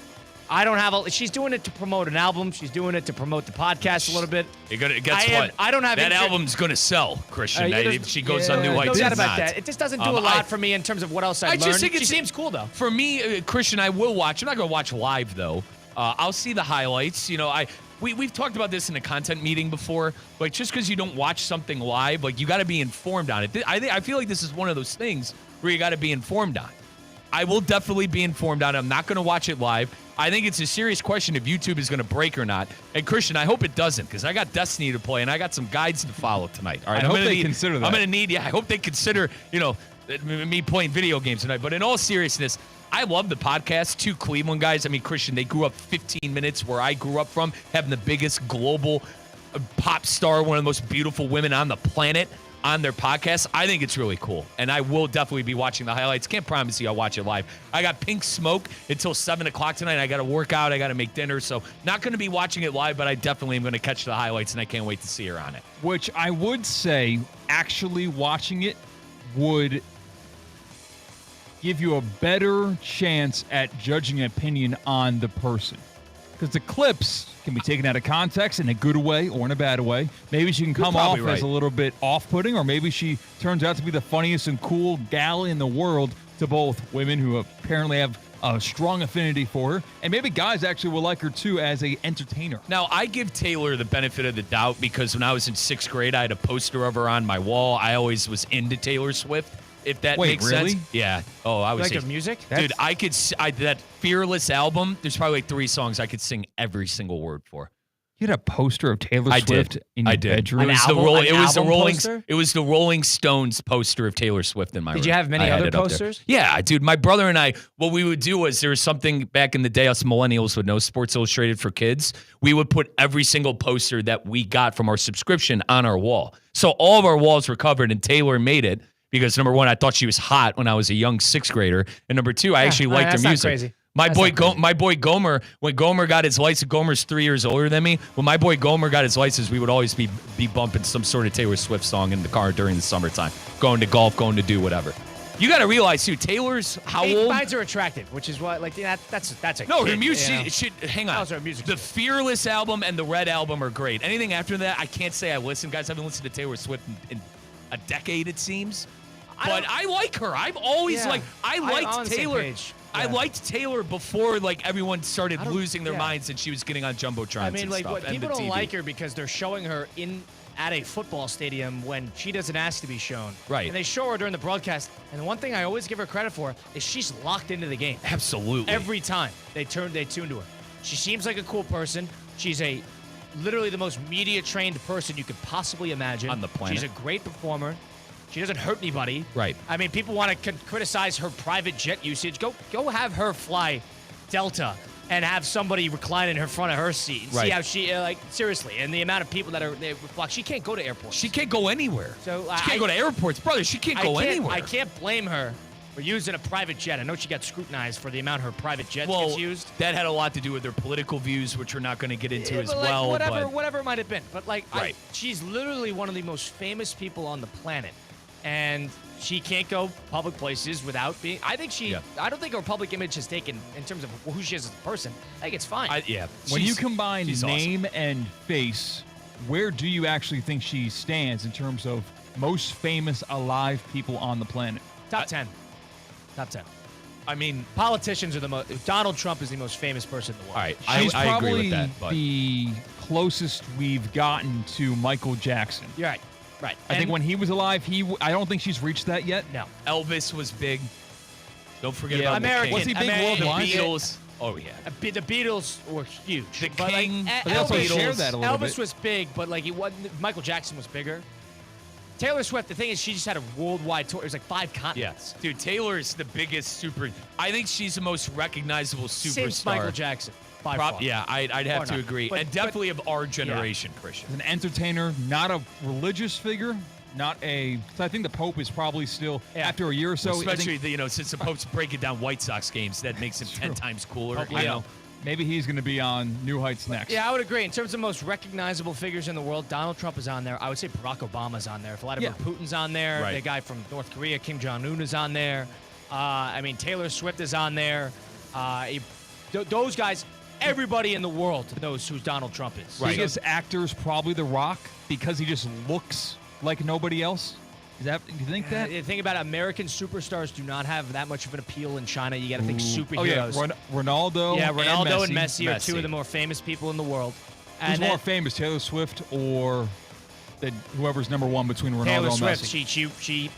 I don't have she's doing it to promote an album. She's doing it to promote the podcast a little bit. Guess what? I don't have that album's going to sell, Christian. If she goes on New Heights, no doubt it's about not. that. It just doesn't do a lot for me in terms of what else I just think she seems cool though. For me, Christian, I will watch. I'm not going to watch live though. I'll see the highlights. We've talked about this in a content meeting before. Like, just because you don't watch something live, like, you got to be informed on it. I feel like this is one of those things where you got to be informed on. I will definitely be informed on it. I'm not going to watch it live. I think it's a serious question if YouTube is going to break or not. And Christian, I hope it doesn't, because I got Destiny to play and I got some guides to follow tonight. All right, I hope they consider that. I'm going to need. Yeah, I hope they consider. Me playing video games tonight. But in all seriousness, I love the podcast. 2 Cleveland guys. I mean, Christian, they grew up 15 minutes where I grew up from, having the biggest global pop star, one of the most beautiful women on the planet, on their podcast. I think it's really cool, and I will definitely be watching the highlights. Can't promise you I'll watch it live. I got Pink Smoke until 7 o'clock tonight. I got to work out. I got to make dinner, so not going to be watching it live, but I definitely am going to catch the highlights, and I can't wait to see her on it. Which I would say actually watching it would give you a better chance at judging an opinion on the person. because the clips can be taken out of context in a good way or in a bad way. Maybe she can come off as a little bit off-putting, or maybe she turns out to be the funniest and cool gal in the world to both women who apparently have a strong affinity for her, and maybe guys actually will like her too as a entertainer. Now, I give Taylor the benefit of the doubt because when I was in 6th grade, I had a poster of her on my wall. I always was into Taylor Swift, if that makes sense. Yeah. Oh, I was like her music? Dude, that Fearless album, there's probably like 3 songs I could sing every single word for. You had a poster of Taylor Swift in your bedroom? It was the Rolling Stones poster of Taylor Swift in my room. Did you have many other posters? Yeah, dude. My brother and I, what we would do was there was something back in the day, us millennials would know, Sports Illustrated for Kids. We would put every single poster that we got from our subscription on our wall. So all of our walls were covered, and Taylor made it because, number one, I thought she was hot when I was a young 6th grader. And number 2, I actually liked her music. Crazy. My boy Gomer, when Gomer got his license, Gomer's 3 years older than me. When my boy Gomer got his license, we would always be bumping some sort of Taylor Swift song in the car during the summertime, going to golf, going to do whatever. You got to realize too, Taylor's how old? Finds her attractive, which is what that's a no. kid, Her music, hang on. Her music. The Fearless album and the Red album are great. Anything after that, I can't say I listen, guys. I haven't listened to Taylor Swift in a decade, it seems. But I like her. I've always liked Taylor. I liked Taylor before everyone started losing their minds and she was getting on Jumbotrons. I mean, and stuff, and people the don't TV. like her because they're showing her at a football stadium when she doesn't ask to be shown. Right. And they show her during the broadcast. And the one thing I always give her credit for is she's locked into the game. Absolutely. Every time they tune to her. She seems like a cool person. She's literally the most media-trained person you could possibly imagine. On the planet. She's a great performer. She doesn't hurt anybody. Right. I mean, people want to criticize her private jet usage. Go have her fly Delta and have somebody recline in her front of her seat and see how she, seriously, and the amount of people that are flock. She can't go to airports. She can't go anywhere. So she can't go to airports. Brother, she can't go anywhere. I can't blame her for using a private jet. I know she got scrutinized for the amount her private jet gets used. That had a lot to do with their political views, which we're not going to get into as well. Whatever it might have been. But she's literally one of the most famous people on the planet. And she can't go public places without being. I don't think her public image has taken in terms of who she is as a person. I think it's fine. When you combine name awesome. and face, where do you actually think she stands in terms of most famous alive people on the planet? Top 10. Top 10. I mean, politicians are the most. Donald Trump is the most famous person in the world. All right, She's I probably agree with that. But the closest we've gotten to Michael Jackson. You're right. Right. I think when he was alive, I don't think she's reached that yet. No. Elvis was big. Don't forget about American. Was he big worldwide? The Beatles. Oh, yeah. The Beatles were huge. The King. But they also share that a little bit. Elvis was big, but he wasn't. Michael Jackson was bigger. Taylor Swift, the thing is, she just had a worldwide tour. It was 5 continents. Yeah. Dude, Taylor is the biggest I think she's the most recognizable superstar. Since Michael Jackson. By far. Yeah, I'd have to agree. But, and definitely of our generation, Christian. As an entertainer, not a religious figure, not a. So I think the Pope is probably still, after a year or so. Especially, since the Pope's breaking down White Sox games, that makes him 10 times cooler. Maybe he's going to be on New Heights next. Yeah, I would agree. In terms of most recognizable figures in the world, Donald Trump is on there. I would say Barack Obama's on there. Vladimir Putin's on there. Right. The guy from North Korea, Kim Jong-un, is on there. Taylor Swift is on there. Those guys, everybody in the world knows who Donald Trump is. Right. Biggest actor's probably The Rock because he just looks like nobody else. You think that? The thing about American superstars do not have that much of an appeal in China. You got to think superheroes. Oh, yeah. Ronaldo. Yeah, Ronaldo and Messi are 2 of the more famous people in the world. Who's more famous, Taylor Swift or whoever's number 1 between Ronaldo Taylor and Swift. Messi?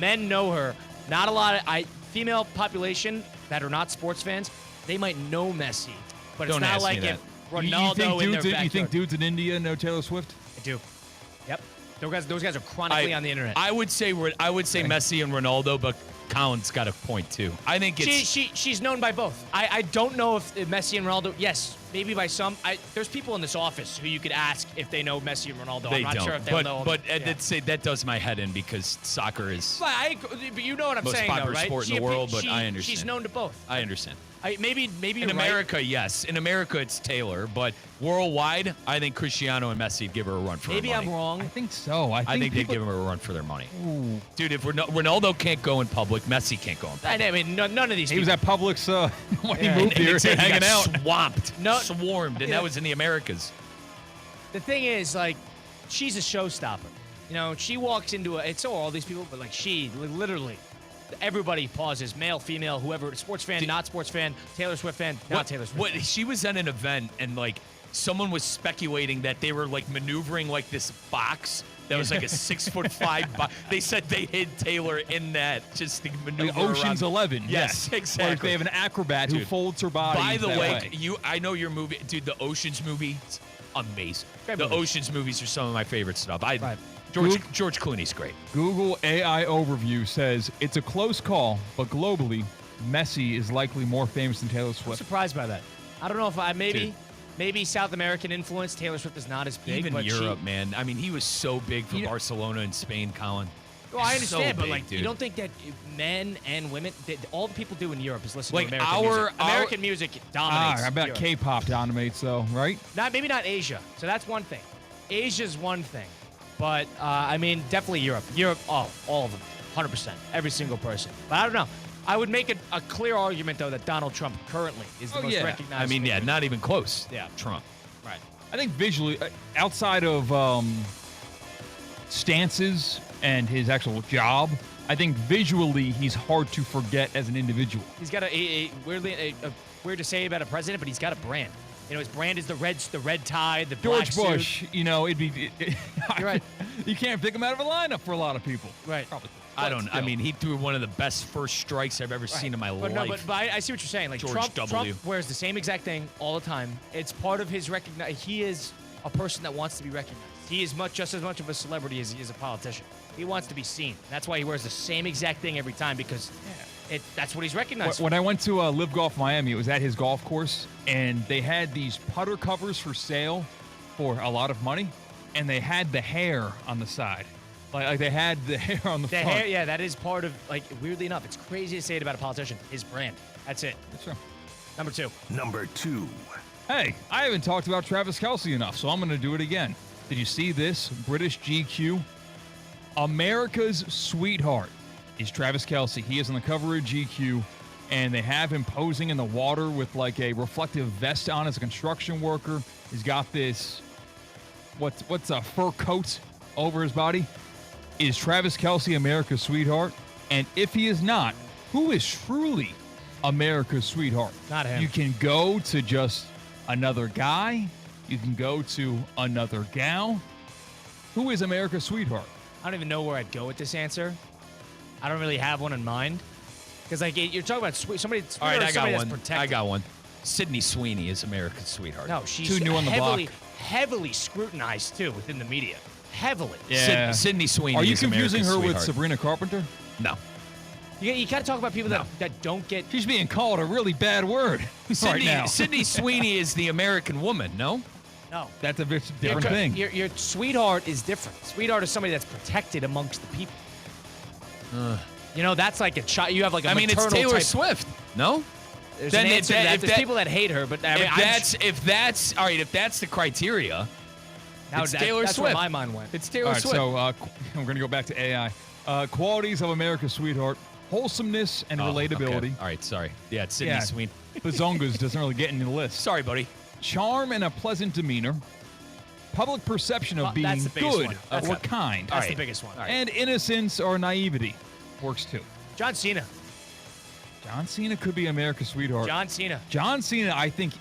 Men know her. Not a lot of female population that are not sports fans. They might know Messi, but it's not like if Ronaldo in their backyard. You think dudes in India know Taylor Swift? I do. Yep. Those guys are chronically on the internet. I would say Messi and Ronaldo, but Colin's got a point too. I think she's known by both. I don't know if Messi and Ronaldo. Yes, maybe by some. There's people in this office who you could ask if they know Messi and Ronaldo. I'm not sure if they know. But that does my head in because soccer is. But you know what I'm saying, though, right? Most popular sport in the world, but I understand. She's known to both. I understand. Maybe in you're America, right. yes. In America, it's Taylor, but worldwide, I think Cristiano and Messi would give her a run for Maybe their money. I'm wrong. I think so. I think they'd give her a run for their money. Ooh. Dude, if Ronaldo can't go in public, Messi can't go in public. I mean, none of these. He was at Publix when he moved And here, he hanging got out. swamped, swarmed, and that was in the Americas. The thing is, like, she's a showstopper. You know, she walks into it's all these people, but like she literally. Everybody pauses, male, female, whoever, sports fan, not sports fan, Taylor Swift fan, not Taylor Swift fan. She was at an event and like someone was speculating that they were like maneuvering like this box that was like a 6'5" box. They said they hid Taylor in that just to maneuver Like Ocean's around. 11. Yes, yeah. exactly. Or they have an acrobat who folds her body. By the that way, I know your movie, dude. The Ocean's movies, amazing. Great the movie. Ocean's movies are some of my favorite stuff. George Clooney's great. Google AI overview says it's a close call, but globally, Messi is likely more famous than Taylor I'm Swift. surprised by that. I don't know if maybe South American influence. Taylor Swift is not as big. Even but Europe, man. I mean, he was so big for Barcelona and Spain, Colin. Well, I understand, So but like, big, dude. you don't think that men and women, all the people do in Europe is listen Like to American music. our- American music dominates. I bet Europe. K-pop dominates, though, right? Maybe not Asia. So that's one thing. Asia's one thing, but I mean, definitely Europe. Europe, all of them, 100%, every single person. But I don't know. I would make a clear argument though that Donald Trump currently is the most recognized. I mean, yeah, not even close. Yeah, Trump. Right. I think visually, outside of stances and his actual job, I think visually he's hard to forget as an individual. He's got a weird to say about a president, but he's got a brand. You know, his brand is the red tie, the black George Bush, suit. you know, it'd be. You're right. You can't pick him out of a lineup for a lot of people. Right. Probably. I mean, he threw one of the best first strikes I've ever seen in my But life. no, but I see what you're saying. Like George Trump W. wears the same exact thing all the time. It's part of his He is a person that wants to be recognized. He is just as much of a celebrity as he is a politician. He wants to be seen. That's why he wears the same exact thing every time because that's what he's recognized for. When I went to Live Golf Miami, it was at his golf course, and they had these putter covers for sale for a lot of money, and they had the hair on the side. Like they had the hair on the front. Hair, yeah, that is part of, like, weirdly enough, it's crazy to say it about a politician. His brand. That's it. That's true. Number two. Number 2. Hey, I haven't talked about Travis Kelce enough, so I'm going to do it again. Did you see this? British GQ. America's sweetheart is Travis Kelce. He is on the cover of GQ, and they have him posing in the water with like a reflective vest on as a construction worker. He's got this, what's a fur coat over his body. Is Travis Kelce America's sweetheart? And if he is not, who is truly America's sweetheart? Not him. You can go to just another guy. You can go to another gal. Who is America's sweetheart? I don't even know where I'd go with this answer. I don't really have one in mind. Because, like, you're talking about somebody. All right, I got that's one. protected. I got one. Sydney Sweeney is America's sweetheart. No, she's Too new on the block. heavily scrutinized, too, within the media. Heavily. Yeah. Sydney Sweeney Are you is confusing America's her with sweetheart. Sabrina Carpenter? No. You got to talk about people that don't get. She's being called a really bad word right now. Sydney Sweeney is the American woman, no? No. That's a different thing. Your sweetheart is different. Sweetheart is somebody that's protected amongst the people. You know, that's like a child. You have like a it's maternal Taylor type. Swift, no? There's Then an if answer to that- that. if There's that- people that hate her, but If that's all right, if that's the criteria, it's Taylor that's Swift. where my mind went. It's Taylor All right, Swift. so we're going to go back to AI. Qualities of America's sweetheart: wholesomeness and relatability. Okay. All right, sorry. Yeah, it's Sydney Yeah, Sweeney. Bazongas doesn't really get in the list. Sorry, buddy. Charm and a pleasant demeanor. Public perception of being that's the biggest good one. That's or the- kind. That's the biggest one. And innocence or naivety works too. John Cena. John Cena could be America's sweetheart. John Cena. John Cena, I think.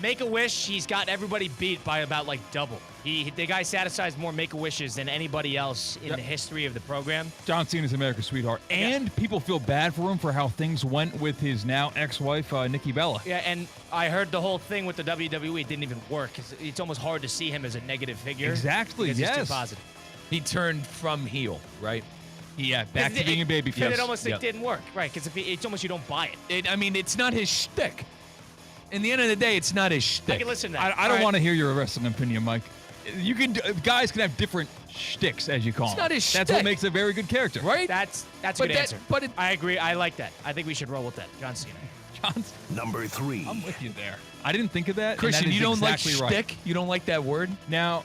Make-A-Wish, he's got everybody beat by about like double. The guy satisfies more Make-A-Wishes than anybody else in the history of the program. John Cena's America's sweetheart. And people feel bad for him for how things went with his now ex-wife, Nikki Bella. Yeah, and I heard the whole thing with the WWE didn't even work. It's almost hard to see him as a negative figure. Exactly, because he's yes. too positive. He turned from heel, right? Yeah, back to being a babyface. But it almost didn't work, right? Because it's almost you don't buy it. It's not his shtick. In the end of the day, it's not his shtick. I can listen to that. I don't want to hear your wrestling opinion, Mike. You can guys can have different shticks, as you call them. It's not his That's what shtick. makes a very good character, right? That's a But good answer. But I agree. I like that. I think we should roll with that. John Cena. Johnson. Number 3. I'm with you there. I didn't think of that. Christian, you don't exactly like shtick? You don't like that word? Now,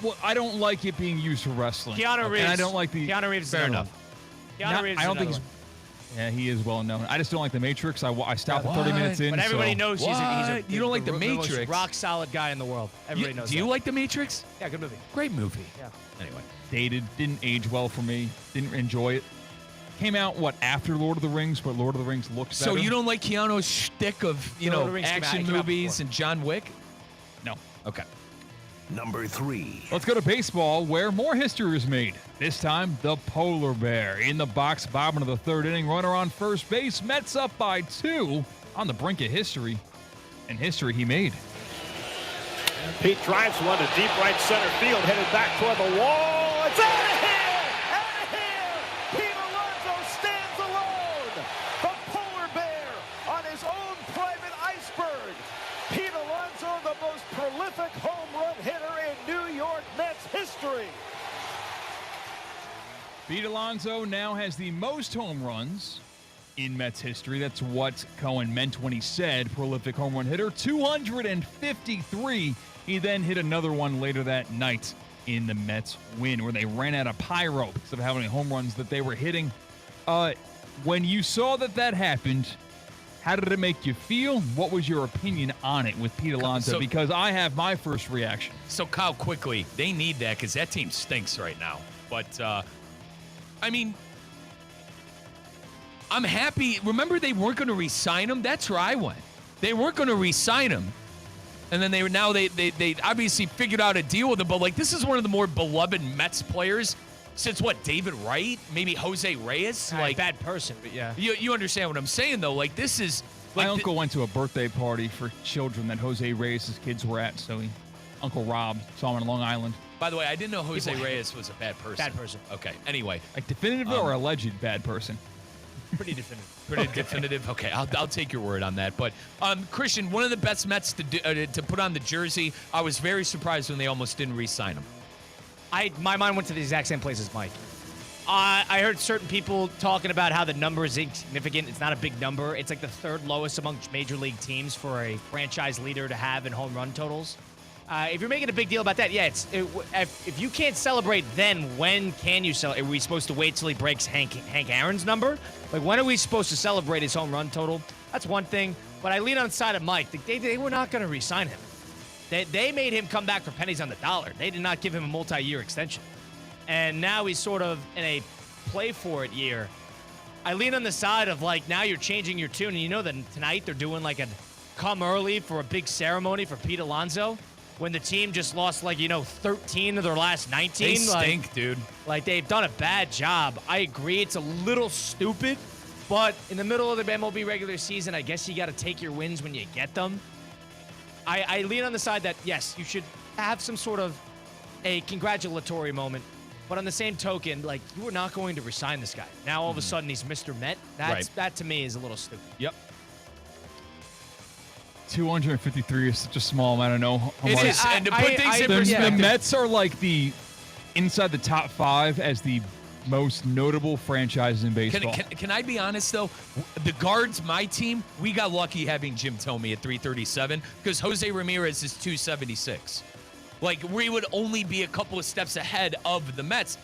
well, I don't like it being used for wrestling. Keanu Reeves. And I don't like the. Keanu Reeves is Fair another enough. Keanu Reeves I don't is think another he's. Yeah, he is well known. I just don't like the Matrix. I stopped at 30 minutes in. But everybody so. knows he's a You don't like the most Matrix? rock solid guy in the world. Everybody knows. Do you like the Matrix? Yeah, good movie. Great movie. Yeah. Anyway. Dated, didn't age well for me. Didn't enjoy it. Came out after Lord of the Rings, but Lord of the Rings looks better. So you don't like Keanu's shtick of Lord of the Rings action came out movies before. and John Wick? No. Okay. Number 3. Let's go to baseball, where more history is made. This time, the polar bear in the box, bottom of the third inning, runner on first base. Mets up by 2 on the brink of history, and history he made. Pete drives one to deep right center field, headed back toward the wall. It's out of here! Out of here! Pete Alonso stands alone. The polar bear on his own private iceberg. Pete Alonso, the most prolific home run hitter in New York Mets history. Pete Alonso now has the most home runs in Mets history. That's what Cohen meant when he said prolific home run hitter. 253. He then hit another one later that night in the Mets win, where they ran out of pyro because of how many home runs that they were hitting. When you saw that happened, how did it make you feel? What was your opinion on it with Pete Alonso? Because I have my first reaction. So, Kyle, quickly, they need that because that team stinks right now. But, I mean, I'm happy. Remember, they weren't going to re-sign him? That's where I went. They weren't going to re-sign him. And then they obviously figured out a deal with him. But, like, this is one of the more beloved Mets players since, what, David Wright? Maybe Jose Reyes? Like, bad person, but yeah. You understand what I'm saying, though? Like, this is... My uncle went to a birthday party for children that Jose Reyes' kids were at, so Uncle Rob saw him on Long Island. By the way, I didn't know Jose Reyes was a bad person. Bad person. Okay, anyway. Like definitive or alleged bad person? Pretty definitive. Pretty definitive. Okay, I'll take your word on that. But Christian, one of the best Mets to put on the jersey. I was very surprised when they almost didn't re-sign him. My mind went to the exact same place as Mike. I heard certain people talking about how the number is insignificant. It's not a big number. It's like the third lowest among major league teams for a franchise leader to have in home run totals. If you're making a big deal about that, yeah, if you can't celebrate, then when can you celebrate? Are we supposed to wait till he breaks Hank Aaron's number? Like, when are we supposed to celebrate his home run total? That's one thing. But I lean on the side of Mike. They were not going to re-sign him. They made him come back for pennies on the dollar. They did not give him a multi-year extension. And now he's sort of in a play-for-it year. I lean on the side of, like, now you're changing your tune. And you know that tonight they're doing, like, a come early for a big ceremony for Pete Alonso. When the team just lost, 13 of their last 19. They stink, dude. Like, they've done a bad job. I agree, it's a little stupid, but in the middle of the MLB regular season, I guess you got to take your wins when you get them. I lean on the side that, yes, you should have some sort of a congratulatory moment, but on the same token, like, you are not going to resign this guy. Now, all of a sudden, he's Mr. Met. That, to me, is a little stupid. Yep. 253 is such a small amount. I don't know how much. It is, and to put things in perspective, the Mets are like inside the top 5 as the most notable franchises in baseball. Can I be honest, though? The guards, my team, we got lucky having Jim Thome at 337 because Jose Ramirez is 276. Like, we would only be a couple of steps ahead of the Mets.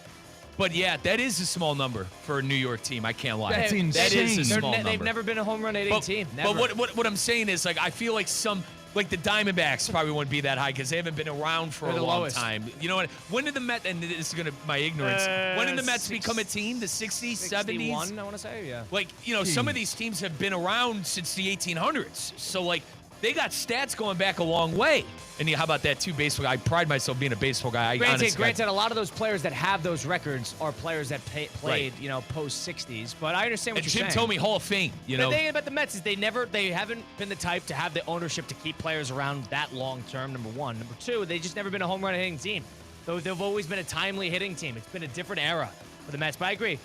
But, yeah, that is a small number for a New York team. I can't lie. That's insane. That is a small number. They've never been a home run hitting team. Never. But what I'm saying is, like, I feel like the Diamondbacks probably wouldn't be that high because they haven't been around for a long time. You know what? When did the Mets, and this is going to, my ignorance, when did the Mets become a team? The 60s, 70s? 61, I want to say, yeah. Like, some of these teams have been around since the 1800s. So, like, they got stats going back a long way. And how about that, too, baseball guy? I pride myself being a baseball guy. Granted, a lot of those players that have those records are players that played, post-60s. But I understand what you're saying. Jim Thome, Hall of Fame, The thing about the Mets is they haven't been the type to have the ownership to keep players around that long term, number one. Number two, they just never been a home run hitting team. Though they've always been a timely hitting team. It's been a different era for the Mets. But I agree.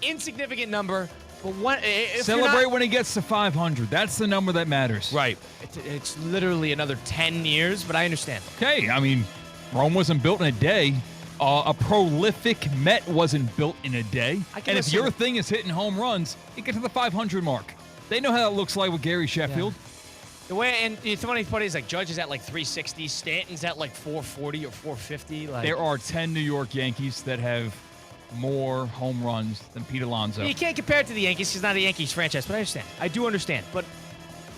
Insignificant number. But celebrate when he gets to 500. That's the number that matters. Right. It's literally another 10 years, but I understand. Okay, I mean, Rome wasn't built in a day. A prolific Met wasn't built in a day. And if your thing is hitting home runs, you get to the 500 mark. They know how it looks like with Gary Sheffield. Yeah. The way, and it's funny is like Judge is at like 360, Stanton's at like 440 or 450. Like there are 10 New York Yankees that have more home runs than Pete Alonso. You can't compare it to the Yankees. He's not a Yankees franchise, but I understand. I do understand. But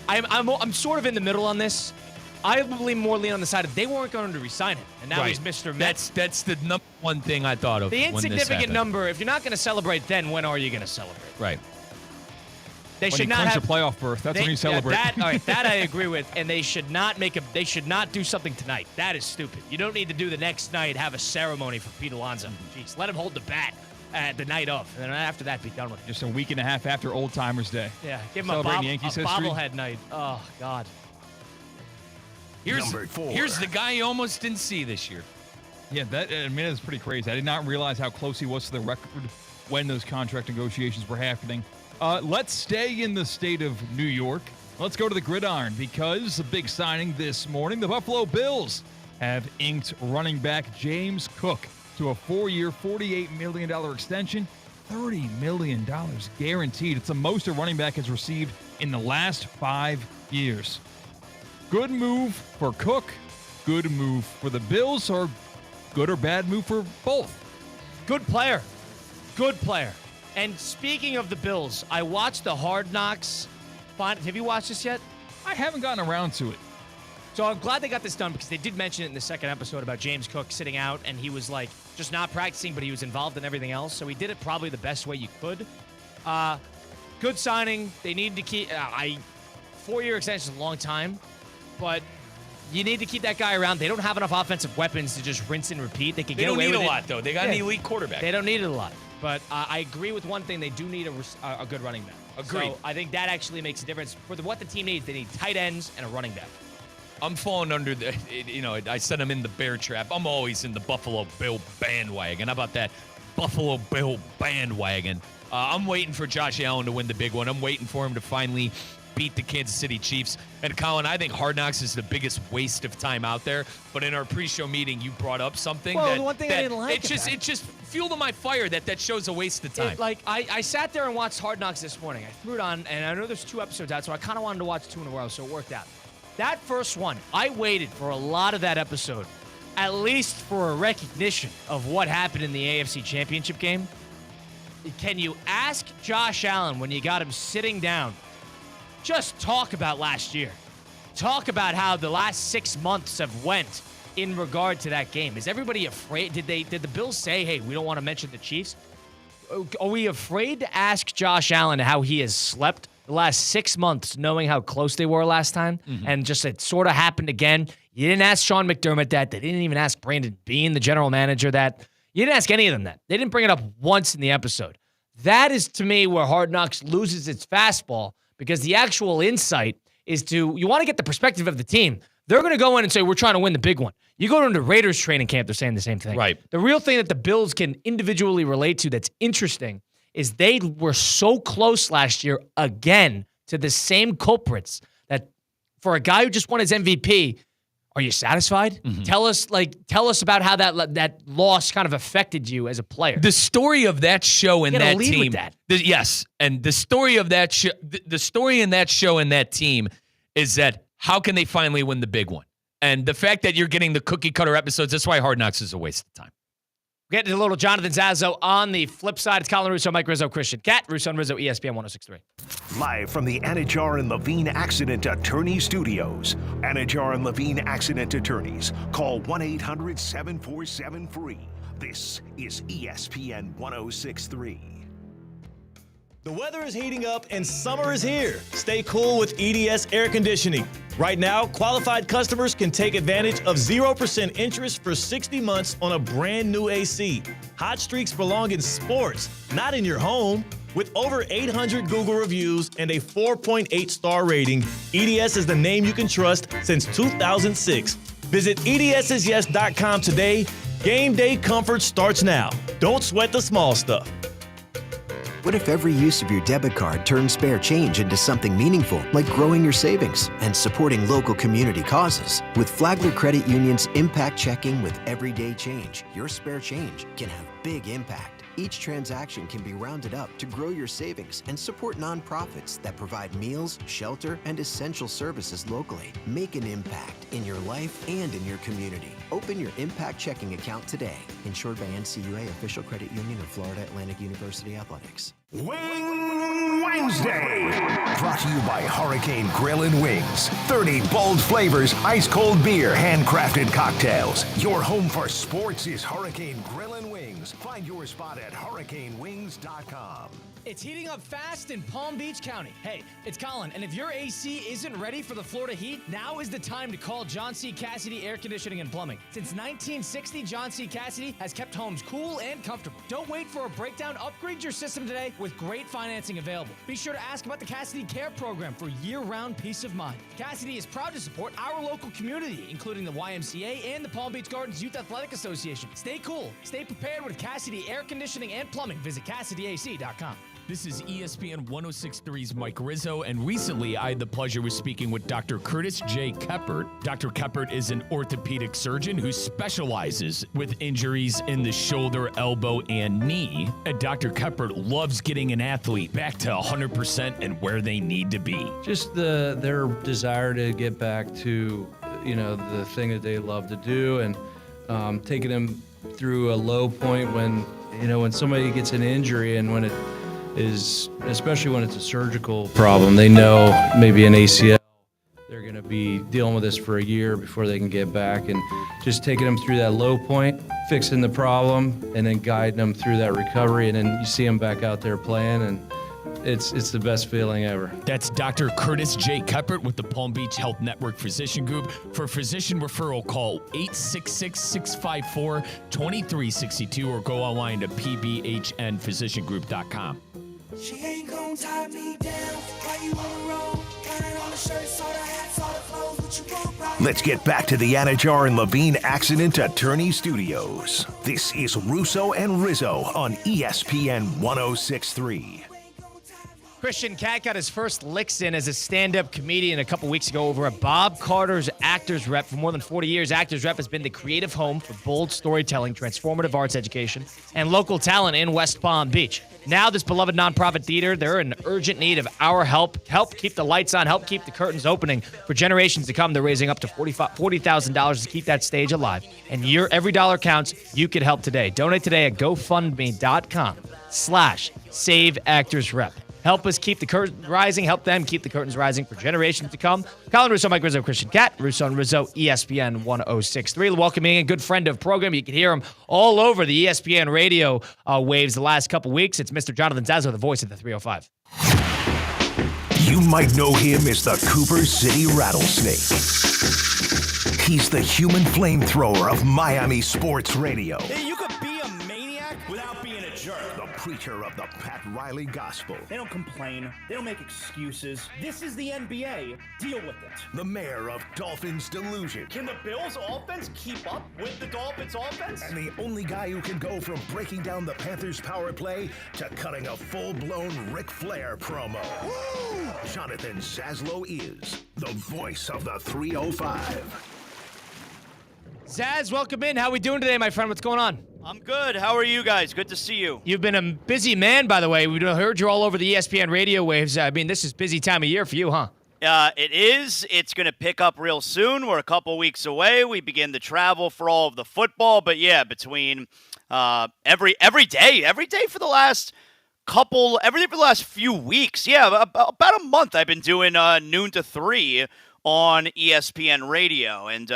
I'm sort of in the middle on this. I lean on the side of they weren't going to resign him, and now he's Mr. Met. That's the number one thing I thought of. The when this insignificant happened. number. If you're not going to celebrate, then when are you going to celebrate? Right. They when should not have a playoff berth. That's when you celebrate. That I agree with, and they should not They should not do something tonight. That is stupid. You don't need to do the next night. Have a ceremony for Pete Alonso. Jeez, let him hold the bat the night of, and then after that, be done with it. Just a week and a half after Old Timers Day. Yeah, give him Celebrating a Yankees history. bobblehead night. Oh God. Here's the guy you almost didn't see this year. Yeah, that's pretty crazy. I did not realize how close he was to the record when those contract negotiations were happening. Let's stay in the state of New York. Let's go to the gridiron because a big signing this morning. The Buffalo Bills have inked running back James Cook to a 4-year, $48 million extension, $30 million guaranteed. It's the most a running back has received in the last 5 years. Good move for Cook, good move for the Bills, or good or bad move for both? Good player. Good player. And speaking of the Bills, I watched the Hard Knocks. Have you watched this yet? I haven't gotten around to it. So I'm glad they got this done because they did mention it in the second episode about James Cook sitting out, and he was like just not practicing, but he was involved in everything else. So he did it probably the best way you could. Good signing. They need to keep 4-year extension is a long time, but you need to keep that guy around. They don't have enough offensive weapons to just rinse and repeat. They can get away with it. They don't need a lot, though. They got an elite quarterback. They don't need it a lot. But I agree with one thing. They do need a good running back. Agreed. So I think that actually makes a difference. For what the team needs, they need tight ends and a running back. I'm falling under I said I'm in the bear trap. I'm always in the Buffalo Bill bandwagon. How about that? Buffalo Bill bandwagon. I'm waiting for Josh Allen to win the big one. I'm waiting for him to finally beat the Kansas City Chiefs. And Colin, I think Hard Knocks is the biggest waste of time out there. But in our pre-show meeting, you brought up something the one thing I didn't like it just fueled my fire that shows a waste of time. I sat there and watched Hard Knocks this morning. I threw it on, and I know there's 2 episodes out, so I kind of wanted to watch 2 in a row, so it worked out. That first one, I waited for a lot of that episode, at least for a recognition of what happened in the AFC Championship game. Can you ask Josh Allen when you got him sitting down? Just talk about last year. Talk about how the last 6 months have went in regard to that game. Is everybody afraid? Did the Bills say, hey, we don't want to mention the Chiefs? Are we afraid to ask Josh Allen how he has slept the last 6 months, knowing how close they were last time? And just it sort of happened again. You didn't ask Sean McDermott that. They didn't even ask Brandon Beane, the general manager, that. You didn't ask any of them that. They didn't bring it up once in the episode. That is, to me, where Hard Knocks loses its fastball, because the actual insight is you want to get the perspective of the team. They're going to go in and say, we're trying to win the big one. You go into Raiders training camp, they're saying the same thing. Right. The real thing that the Bills can individually relate to that's interesting is they were so close last year again to the same culprits that for a guy who just won his MVP, are you satisfied? Mm-hmm. Tell us about how that loss kind of affected you as a player. The story of that show and that lead team. with that. Yes, and the story of that the story in that show and that team is that how can they finally win the big one? And the fact that you're getting the cookie cutter episodes, that's why Hard Knocks is a waste of time. We're getting to a little Jonathan Zazzo on the flip side. It's Colin Russo, Mike Rizzo, Christian Cat, Russo and Rizzo, ESPN 106.3. Live from the Anajar and Levine Accident Attorney Studios. Anajar and Levine Accident Attorneys. Call 1-800-747-FREE. This is ESPN 106.3. The weather is heating up and summer is here. Stay cool with EDS Air Conditioning. Right now, qualified customers can take advantage of 0% interest for 60 months on a brand new AC. Hot streaks belong in sports, not in your home. With over 800 Google reviews and a 4.8 star rating, EDS is the name you can trust since 2006. Visit EDSisyes.com today. Game day comfort starts now. Don't sweat the small stuff. What if every use of your debit card turns spare change into something meaningful, like growing your savings and supporting local community causes? With Flagler Credit Union's Impact Checking with Everyday Change, your spare change can have big impact. Each transaction can be rounded up to grow your savings and support nonprofits that provide meals, shelter, and essential services locally. Make an impact in your life and in your community. Open your Impact checking account today. Insured by NCUA, official credit union of Florida Atlantic University Athletics. Wing Wednesday, brought to you by Hurricane Grill and Wings. 30 bold flavors, ice cold beer, handcrafted cocktails. Your home for sports is Hurricane Grill and Wings. Find your spot at hurricanewings.com. It's heating up fast in Palm Beach County. Hey, it's Colin, and if your AC isn't ready for the Florida heat, now is the time to call John C. Cassidy Air Conditioning and Plumbing. Since 1960, John C. Cassidy has kept homes cool and comfortable. Don't wait for a breakdown. Upgrade your system today with great financing available. Be sure to ask about the Cassidy Care Program for year-round peace of mind. Cassidy is proud to support our local community, including the YMCA and the Palm Beach Gardens Youth Athletic Association. Stay cool. Stay prepared with Cassidy Air Conditioning and Plumbing. Visit CassidyAC.com. This is ESPN 106.3's Mike Rizzo, and recently I had the pleasure of speaking with Dr. Curtis J. Keppert. Dr. Keppert is an orthopedic surgeon who specializes with injuries in the shoulder, elbow, and knee. And Dr. Keppert loves getting an athlete back to 100% and where they need to be. Just their desire to get back to, the thing that they love to do, and taking them through a low point when somebody gets an injury, and when it is, especially when it's a surgical problem, they know maybe an ACL, they're going to be dealing with this for a year before they can get back, and just taking them through that low point, fixing the problem, and then guiding them through that recovery, and then you see them back out there playing, and it's the best feeling ever. That's Dr. Curtis J. Keppert with the Palm Beach Health Network Physician Group. For physician referral, call 866-654-2362 or go online to pbhnphysiciangroup.com. She ain't gon' tie me down while you on the road. Got all the shirts, all the hats, all the clothes, what you want, right? Let's get back to the Anajar and Levine Accident Attorney Studios. This is Russo and Rizzo on ESPN 106.3. Christian Cat got his first licks in as a stand-up comedian a couple weeks ago over at Bob Carter's Actors Rep. For more than 40 years, Actors Rep has been the creative home for bold storytelling, transformative arts education, and local talent in West Palm Beach. Now, this beloved nonprofit theater, they're in urgent need of our help. Help keep the lights on, help keep the curtains opening. For generations to come, they're raising up to $40,000 to keep that stage alive. And every dollar counts. You can help today. Donate today at GoFundMe.com/SaveActorsRep. Help us keep the curtains rising. Help them keep the curtains rising for generations to come. Colin Russo, Mike Rizzo, Christian Cat, Russo and Rizzo, ESPN 106.3. Welcoming a good friend of program. You can hear him all over the ESPN radio waves the last couple weeks. It's Mr. Jonathan Zazo, the voice of the 305. You might know him as the Cooper City Rattlesnake. He's the human flamethrower of Miami sports radio. Hey, you could be a maniac without being a jerk. The preacher of the Pat Riley Gospel. They don't complain. They don't make excuses. This is the NBA. Deal with it. The mayor of Dolphins Delusion. Can the Bills' offense keep up with the Dolphins' offense? And the only guy who can go from breaking down the Panthers' power play to cutting a full-blown Ric Flair promo. Woo! Jonathan Zaslow is the voice of the 305. Zaz, welcome in. How we doing today, my friend? What's going on? I'm good. How are you guys? Good to see you. You've been a busy man, by the way. We've heard you all over the ESPN radio waves. I mean, this is busy time of year for you, huh? It is. It's going to pick up real soon. We're a couple weeks away. We begin to travel for all of the football. But yeah, between every day for the last few weeks. Yeah, about a month I've been doing noon to 3 on ESPN Radio. And,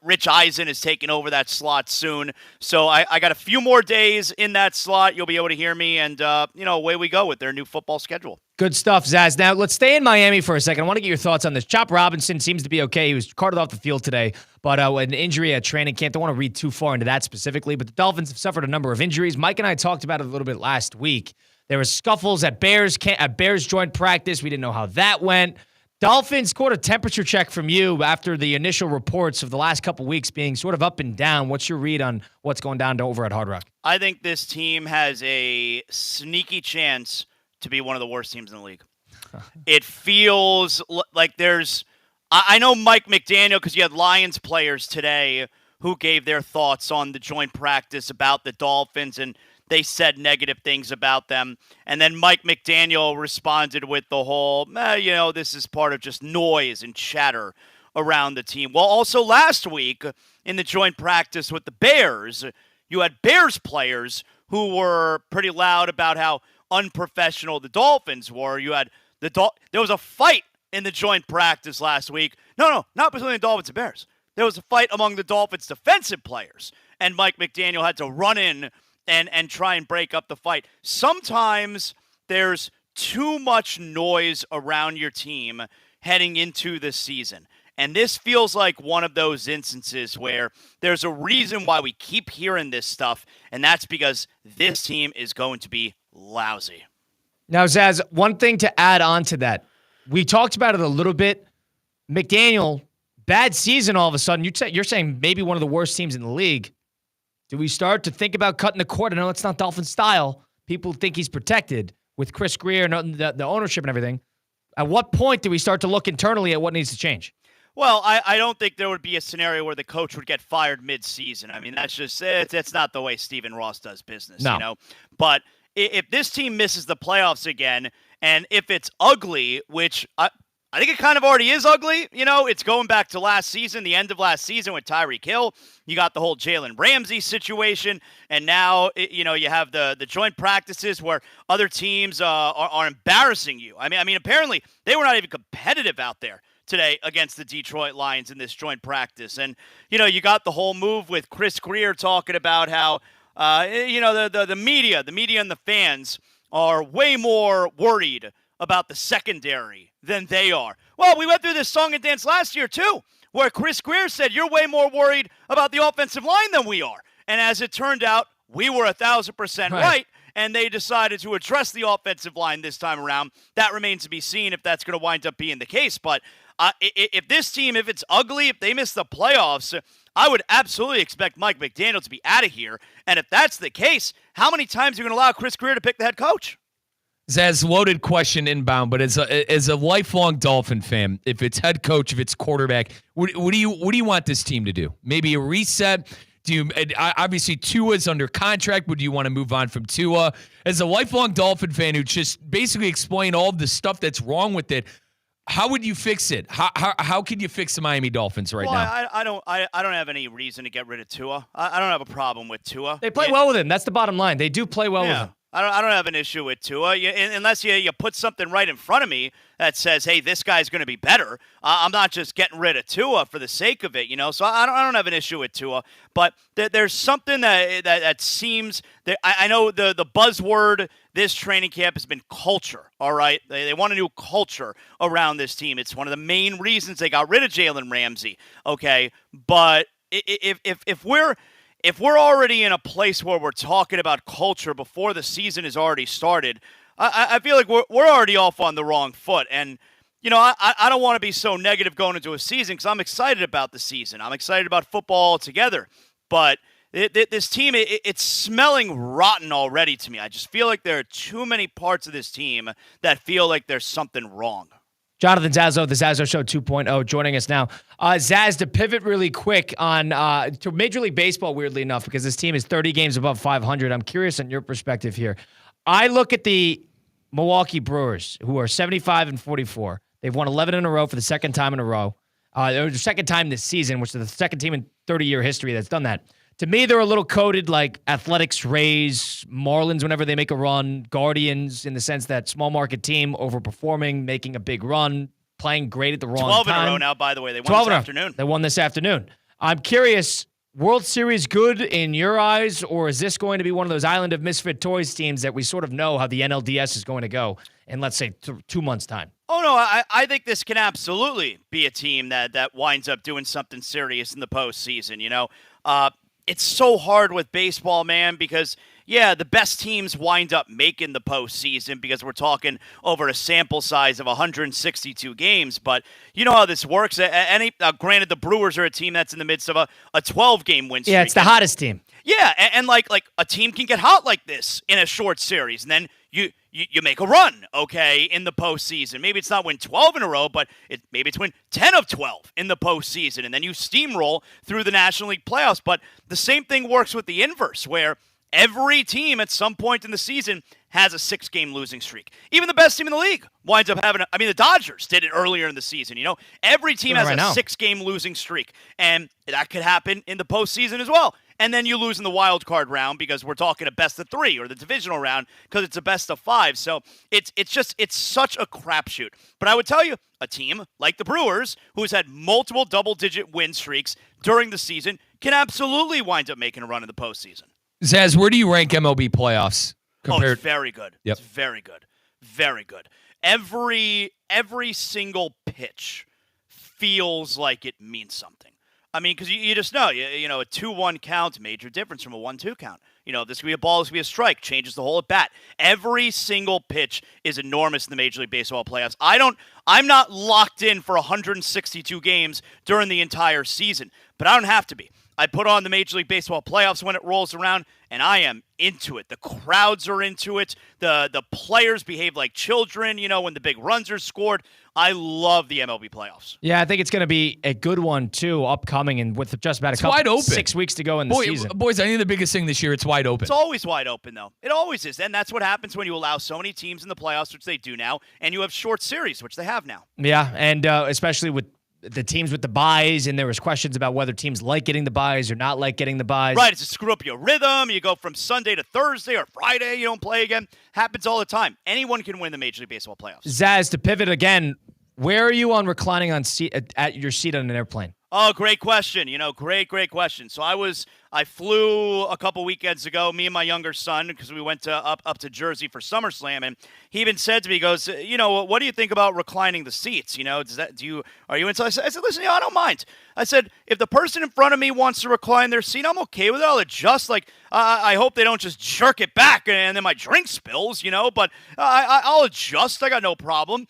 Rich Eisen is taking over that slot soon. So I got a few more days in that slot. You'll be able to hear me. And, away we go with their new football schedule. Good stuff, Zaz. Now, let's stay in Miami for a second. I want to get your thoughts on this. Chop Robinson seems to be okay. He was carted off the field today, but an injury at training camp. Don't want to read too far into that specifically, but the Dolphins have suffered a number of injuries. Mike and I talked about it a little bit last week. There were scuffles at Bears joint practice. We didn't know how that went. Dolphins caught a temperature check from you after the initial reports of the last couple weeks being sort of up and down. What's your read on what's going down over at Hard Rock? I think this team has a sneaky chance to be one of the worst teams in the league. It feels like I know Mike McDaniel, because you had Lions players today who gave their thoughts on the joint practice about the Dolphins, and they said negative things about them. And then Mike McDaniel responded with the whole, this is part of just noise and chatter around the team. Well, also last week in the joint practice with the Bears, you had Bears players who were pretty loud about how unprofessional the Dolphins were. You had there was a fight in the joint practice last week. No, not between the Dolphins and Bears. There was a fight among the Dolphins' defensive players, and Mike McDaniel had to run in and try and break up the fight. Sometimes there's too much noise around your team heading into the season. And this feels like one of those instances where there's a reason why we keep hearing this stuff, and that's because this team is going to be lousy. Now, Zaz, one thing to add on to that. We talked about it a little bit. McDaniel, bad season all of a sudden. You're saying maybe one of the worst teams in the league. Do we start to think about cutting the cord? I know it's not Dolphin style. People think he's protected with Chris Greer and the ownership and everything. At what point do we start to look internally at what needs to change? Well, I don't think there would be a scenario where the coach would get fired mid-season. I mean, that's not the way Stephen Ross does business, No. But if this team misses the playoffs again, and if it's ugly, which I think it kind of already is ugly, it's going back to last season, the end of last season with Tyreek Hill. You got the whole Jalen Ramsey situation, and now, you have the joint practices where other teams are embarrassing you. I mean, apparently they were not even competitive out there today against the Detroit Lions in this joint practice. And, you got the whole move with Chris Greer talking about how, the media and the fans are way more worried about the secondary than they are. Well, we went through this song and dance last year, too, where Chris Greer said, you're way more worried about the offensive line than we are. And as it turned out, we were 1,000% right. And they decided to address the offensive line this time around. That remains to be seen if that's going to wind up being the case. But if this team, if it's ugly, if they miss the playoffs, I would absolutely expect Mike McDaniel to be out of here. And if that's the case, how many times are you going to allow Chris Greer to pick the head coach? Zaz, loaded question inbound, but as a lifelong Dolphin fan, if it's head coach, if it's quarterback, what do you want this team to do? Maybe a reset? Obviously Tua's under contract, but do you want to move on from Tua? As a lifelong Dolphin fan who just basically explained all of the stuff that's wrong with it, how would you fix it? How can you fix the Miami Dolphins now? I don't have any reason to get rid of Tua. I don't have a problem with Tua. They play well with him. That's the bottom line. They do play well with him. I don't have an issue with Tua unless you put something right in front of me that says, hey, this guy's going to be better. I'm not just getting rid of Tua for the sake of it, So I don't have an issue with Tua. But there's something that seems that I know the buzzword this training camp has been culture. All right, they want a new culture around this team. It's one of the main reasons they got rid of Jalen Ramsey. Okay, but if we're already in a place where we're talking about culture before the season has already started, I feel like we're already off on the wrong foot. And, I don't want to be so negative going into a season because I'm excited about the season. I'm excited about football altogether. But this team, it's smelling rotten already to me. I just feel like there are too many parts of this team that feel like there's something wrong. Jonathan Zazzo, the Zazzo Show 2.0, joining us now. Zaz, to pivot really quick on to Major League Baseball, weirdly enough, because this team is 30 games above 500. I'm curious on your perspective here. I look at the Milwaukee Brewers, who are 75-44. They've won 11 in a row for the second time in a row. The second time this season, which is the second team in 30-year history that's done that. To me, they're a little coded like Athletics, Rays, Marlins whenever they make a run, Guardians in the sense that small market team overperforming, making a big run, playing great at the wrong 12 time. 12 in a row now, by the way. They won this afternoon. They won this afternoon. I'm curious, World Series good in your eyes, or is this going to be one of those Island of Misfit Toys teams that we sort of know how the NLDS is going to go in, let's say, 2 months' time? Oh, no, I think this can absolutely be a team that winds up doing something serious in the postseason, It's so hard with baseball, man, because, the best teams wind up making the postseason because we're talking over a sample size of 162 games. But you know how this works. Granted, the Brewers are a team that's in the midst of a 12-game win streak. Yeah, it's the hottest team. Yeah, and like a team can get hot like this in a short series, and then you make a run, okay, in the postseason. Maybe it's not win 12 in a row, but maybe it's win 10 of 12 in the postseason, and then you steamroll through the National League playoffs. But the same thing works with the inverse, where Every team at some point in the season has a 6-game losing streak. Even the best team in the league winds up having the Dodgers did it earlier in the season, Every team has a 6-game losing streak, and that could happen in the postseason as well. And then you lose in the wild card round because we're talking a best of 3, or the divisional round because it's a best of 5. So it's such a crapshoot. But I would tell you, a team like the Brewers, who's had multiple double-digit win streaks during the season, can absolutely wind up making a run in the postseason. Zaz, where do you rank MLB playoffs? It's very good. Yep. It's very good. Very good. Every single pitch feels like it means something. I mean, because you just know, a 2-1 count, major difference from a 1-2 count. This could be a ball, this could be a strike, changes the whole at bat. Every single pitch is enormous in the Major League Baseball playoffs. I'm not locked in for 162 games during the entire season, but I don't have to be. I put on the Major League Baseball playoffs when it rolls around, and I am into it. The crowds are into it. The players behave like children, when the big runs are scored. I love the MLB playoffs. Yeah, I think it's going to be a good one, too, upcoming, and with just about wide open. 6 weeks to go in the season. Boys, I think the biggest thing this year, it's wide open. It's always wide open, though. It always is. And that's what happens when you allow so many teams in the playoffs, which they do now, and you have short series, which they have now. Yeah, and especially with the teams with the buys, and there was questions about whether teams like getting the buys or not like getting the buys. Right, it's to screw up your rhythm. You go from Sunday to Thursday or Friday, you don't play again. Happens all the time. Anyone can win the Major League Baseball playoffs. Zaz, to pivot again, where are you on reclining at your seat on an airplane? Oh, great question. Great question. So I flew a couple weekends ago, me and my younger son, because we went up to Jersey for SummerSlam, and he even said to me, he goes, what do you think about reclining the seats? Are you into? I said, listen, I don't mind. I said, if the person in front of me wants to recline their seat, I'm okay with it. I'll adjust. I hope they don't just jerk it back and then my drink spills, but I'll adjust. I got no problem.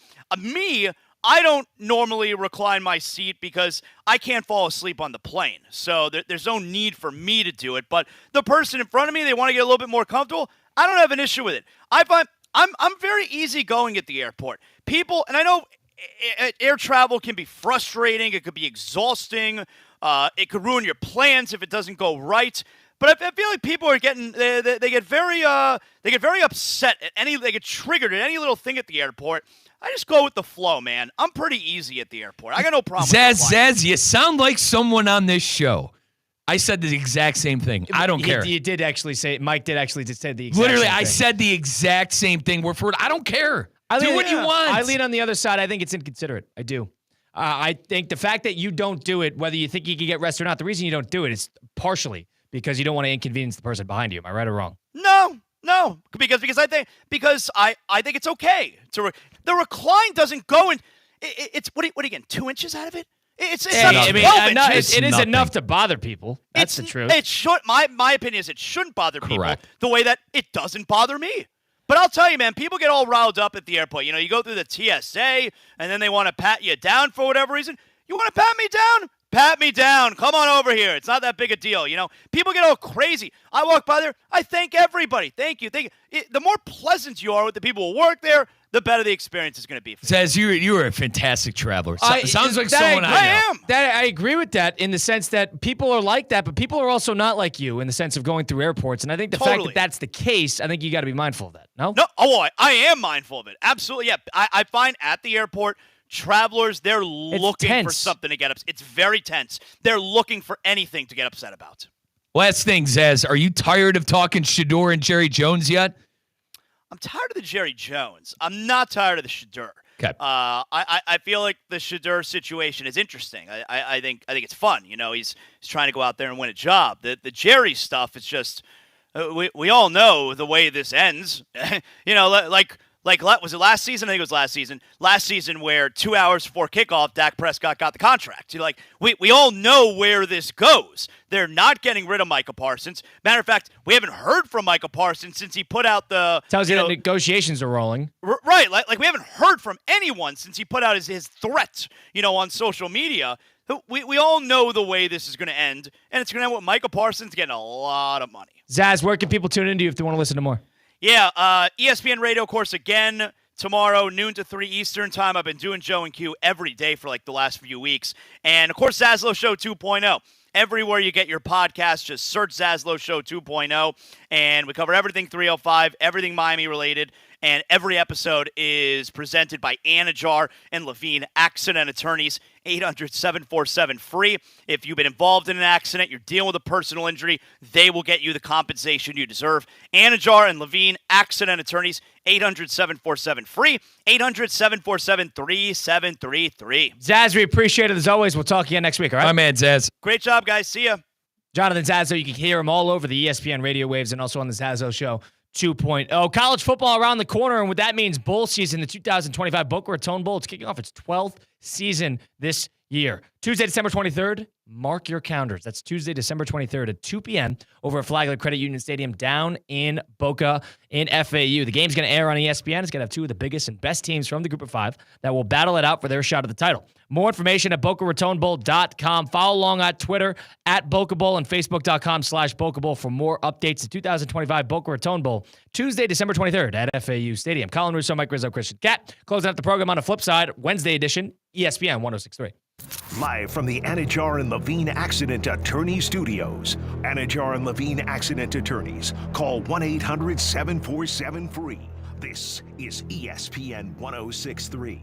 I don't normally recline my seat because I can't fall asleep on the plane. So there's no need for me to do it. But the person in front of me, they want to get a little bit more comfortable. I don't have an issue with it. I find I'm very easygoing at the airport. People, and I know air travel can be frustrating. It could be exhausting. It could ruin your plans if it doesn't go right. But I feel like people are they get very upset at they get triggered at any little thing at the airport. I just go with the flow, man. I'm pretty easy at the airport. I got no problem. Zaz, you sound like someone on this show. I said the exact same thing. I don't care. You did actually say, Mike did actually just say the exact Literally, same thing. I said the exact same thing. Word for word. I don't care. Do what you want. I lean on the other side. I think it's inconsiderate. I do. I think the fact that you don't do it, whether you think you can get rest or not, the reason you don't do it is partially because you don't want to inconvenience the person behind you. Am I right or wrong? No, because I think it's okay to the recline doesn't go in. It's what are you getting 2 inches out of it? It's not inches. It is enough to bother people. That's the truth. It should. My opinion is it shouldn't bother Correct. people the way that it doesn't bother me. But I'll tell you, man, people get all riled up at the airport. You go through the TSA, and then they want to pat you down for whatever reason. You want to pat me down? Pat me down. Come on over here. It's not that big a deal. People get all crazy. I walk by there. I thank everybody. Thank you. The more pleasant you are with the people who work there, the better the experience is going to be. Says you are a fantastic traveler. Sounds like someone I know. I am. I agree with that in the sense that people are like that, but people are also not like you in the sense of going through airports. And I think the fact that that's the case, I think you got to be mindful of that. No? I am mindful of it. Absolutely. Yeah. I find at the airport, travelers, they're looking for something to get upset. It's very tense. They're looking for anything to get upset about. Last thing, Zaz, are you tired of talking Shedeur and Jerry Jones yet? I'm tired of the Jerry Jones. I'm not tired of the Shedeur. Okay. I feel like the Shedeur situation is interesting. I think it's fun. He's trying to go out there and win a job. The Jerry stuff is just we all know the way this ends. Was it last season? I think it was last season. Last season where 2 hours before kickoff, Dak Prescott got the contract. We all know where this goes. They're not getting rid of Micah Parsons. Matter of fact, we haven't heard from Micah Parsons since he put out the... Tells you that negotiations are rolling. Right. We haven't heard from anyone since he put out his threat, on social media. We all know the way this is going to end, and it's going to end with Micah Parsons getting a lot of money. Zaz, where can people tune into you if they want to listen to more? Yeah, ESPN Radio, of course, again tomorrow, noon to 3 Eastern time. I've been doing Joe and Q every day for the last few weeks. And, of course, Zaslow Show 2.0. everywhere you get your podcast. Just search Zaslow Show 2.0, and we cover everything 305, everything Miami related, and every episode is presented by Anajar and Levine Accident Attorneys, 800-747-FREE. If you've been involved in an accident, you're dealing with a personal injury, they will get you the compensation you deserve. Anajar and Levine Accident Attorneys, 800-747-FREE, 800-747-3733. Zaz, we appreciate it as always. We'll talk again next week, all right? My man, Zaz. Great job, guys. See ya. Jonathan Zazo, you can hear him all over the ESPN radio waves and also on the Zazo Show 2.0. College football around the corner, and what that means, bowl season, the 2025 Boca Raton Bowl. It's kicking off its 12th season this year. Tuesday, December 23rd, mark your calendars. That's Tuesday, December 23rd at 2 p.m. over at Flagler Credit Union Stadium down in Boca in FAU. The game's going to air on ESPN. It's going to have two of the biggest and best teams from the group of five that will battle it out for their shot at the title. More information at BocaRatonBowl.com. Follow along on Twitter at Boca Bowl and Facebook.com/Boca Bowl for more updates. The 2025 Boca Raton Bowl, Tuesday, December 23rd at FAU Stadium. Colin Russo, Mike Rizzo, Christian Cat. Closing out the program on a flip side, Wednesday edition, ESPN 106.3. Live from the Anajar and Levine Accident Attorney Studios. Anajar and Levine Accident Attorneys. Call 1-800-747-FREE. This is ESPN 106.3.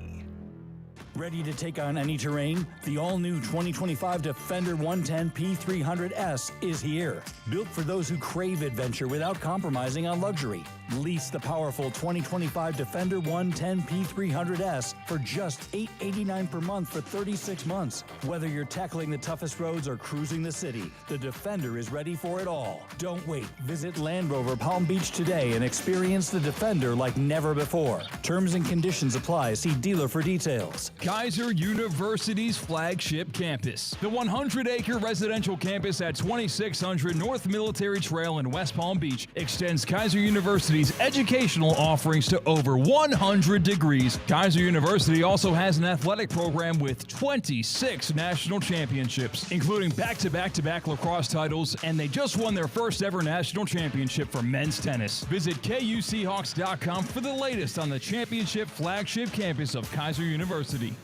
Ready to take on any terrain? The all-new 2025 Defender 110 P300S is here. Built for those who crave adventure without compromising on luxury. Lease the powerful 2025 Defender 110 P300S for just $889 per month for 36 months. Whether you're tackling the toughest roads or cruising the city, the Defender is ready for it all. Don't wait. Visit Land Rover Palm Beach today and experience the Defender like never before. Terms and conditions apply. See dealer for details. Kaiser University's flagship campus. The 100-acre residential campus at 2600 North Military Trail in West Palm Beach extends Kaiser University's educational offerings to over 100 degrees. Kaiser University also has an athletic program with 26 national championships, including back-to-back-to-back lacrosse titles, and they just won their first ever national championship for men's tennis. Visit KUSeahawks.com for the latest on the championship flagship campus of Kaiser University.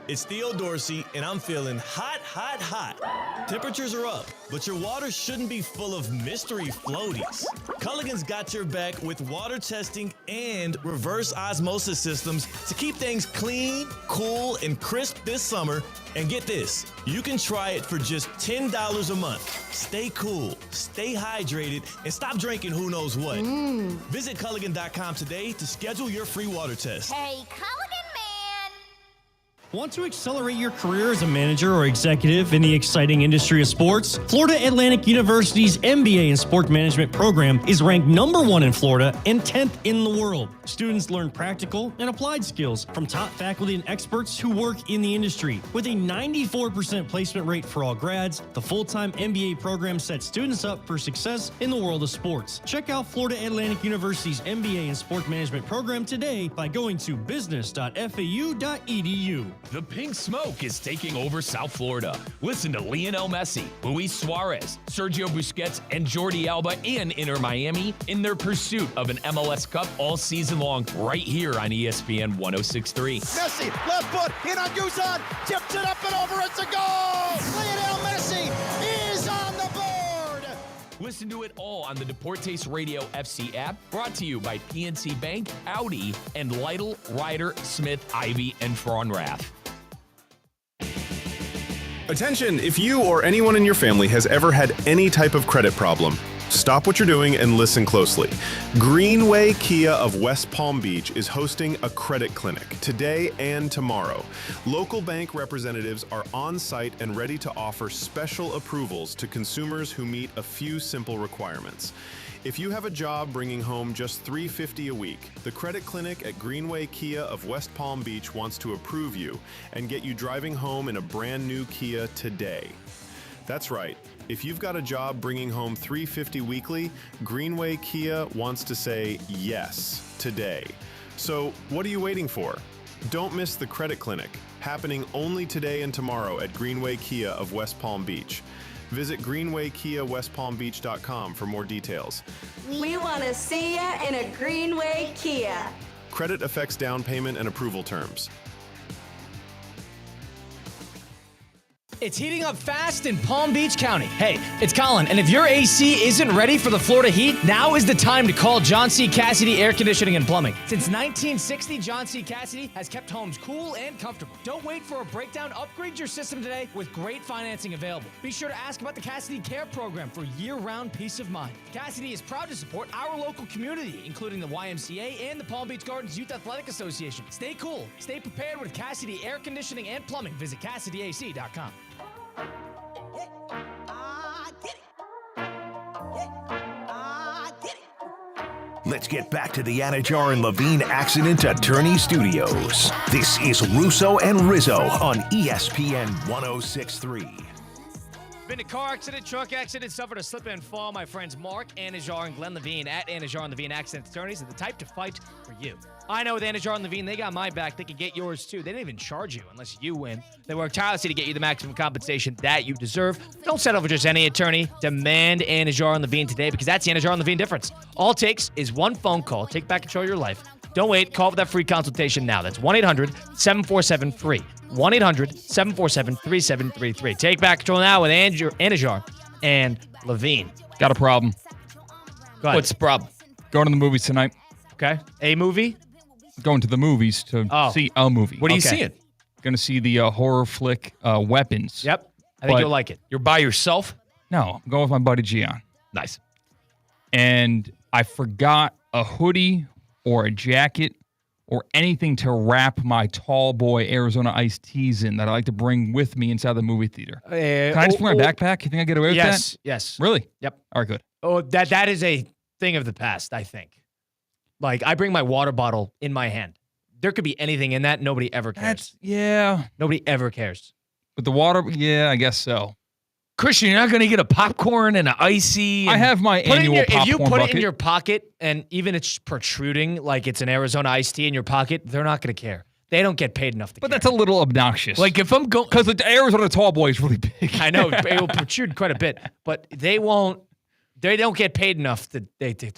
It's Theo Dorsey, and I'm feeling hot, hot, hot. Temperatures are up, but your water shouldn't be full of mystery floaties. Culligan's got your back with water testing and reverse osmosis systems to keep things clean, cool, and crisp this summer. And get this, you can try it for just $10 a month. Stay cool, stay hydrated, and stop drinking who knows what. Visit Culligan.com today to schedule your free water test. Hey, Culligan man! Want to accelerate your career as a manager or executive in the exciting industry of sports? Florida Atlantic University's MBA in Sport Management program is ranked #1 in Florida and 10th in the world. Students learn practical and applied skills from top faculty and experts who work in the industry. With a 94% placement rate for all grads, the full-time MBA program sets students up for success in the world of sports. Check out Florida Atlantic University's MBA in Sport Management program today by going to business.fau.edu. The pink smoke is taking over South Florida. Listen to Lionel Messi, Luis Suarez, Sergio Busquets, and Jordi Alba and Inter Miami in their pursuit of an MLS Cup all season long right here on ESPN 106.3. Messi, left foot, in on Guzan, tips it up and over, it's a goal! Lionel Messi is on the board! Listen to it all on the Deportes Radio FC app, brought to you by PNC Bank, Audi, and Lytle, Ryder, Smith, Ivy, and Frauenrath. Attention, if you or anyone in your family has ever had any type of credit problem, stop what you're doing and listen closely. Greenway Kia of West Palm Beach is hosting a credit clinic today and tomorrow. Local bank representatives are on site and ready to offer special approvals to consumers who meet a few simple requirements. If you have a job bringing home just $350 a week, the credit clinic at Greenway Kia of West Palm Beach wants to approve you and get you driving home in a brand new Kia today. That's right. If you've got a job bringing home $350 weekly, Greenway Kia wants to say yes today. So what are you waiting for? Don't miss the credit clinic, happening only today and tomorrow at Greenway Kia of West Palm Beach. Visit greenwaykiawestpalmbeach.com for more details. We want to see ya in a Greenway Kia. Credit affects down payment and approval terms. It's heating up fast in Palm Beach County. Hey, it's Colin, and if your AC isn't ready for the Florida heat, now is the time to call John C. Cassidy Air Conditioning and Plumbing. Since 1960, John C. Cassidy has kept homes cool and comfortable. Don't wait for a breakdown. Upgrade your system today with great financing available. Be sure to ask about the Cassidy Care Program for year-round peace of mind. Cassidy is proud to support our local community, including the YMCA and the Palm Beach Gardens Youth Athletic Association. Stay cool. Stay prepared with Cassidy Air Conditioning and Plumbing. Visit CassidyAC.com. Let's get back to the Anajar and Levine Accident Attorney Studios. This is Russo and Rizzo on ESPN 106.3. Been a car accident, truck accident, suffered a slip and fall. My friends Mark, Anajar, and Glenn Levine at Anajar and Levine Accident Attorneys are the type to fight for you. I know with Anajar and Levine, they got my back. They can get yours too. They don't even charge you unless you win. They work tirelessly to get you the maximum compensation that you deserve. Don't settle for just any attorney. Demand Anajar and Levine today because that's the Anajar and Levine difference. All it takes is one phone call. Take back control of your life. Don't wait. Call for that free consultation now. That's 1-800-747-FREE. 1-800-747-3733. Take back control now with Anajar and Levine. Got a problem. Go ahead. What's the problem? Going to the movies tonight. Okay. A movie? Going to the movies to see a movie. What are you seeing? Going to see the horror flick Weapons. Yep. I think you'll like it. You're by yourself? No, I'm going with my buddy Gian. Nice. And I forgot a hoodie or a jacket or anything to wrap my tall boy Arizona iced teas in that I like to bring with me inside the movie theater. Can I just wear a backpack? You think I get away with that? Yes. Really? Yep. All right, good. Oh, that is a thing of the past, I think. Like, I bring my water bottle in my hand. There could be anything in that. Nobody ever cares. Nobody ever cares. With the water, yeah, I guess so. Christian, you're not going to get a popcorn and an icy. I have my annual popcorn If you put bucket. it in your pocket and even it's protruding like it's an Arizona iced tea in your pocket, they're not going to care. They don't get paid enough to care. But that's a little obnoxious. Like if I'm going... Because the Arizona tall boy is really big. I know. It will protrude quite a bit. But they won't... They don't get paid enough to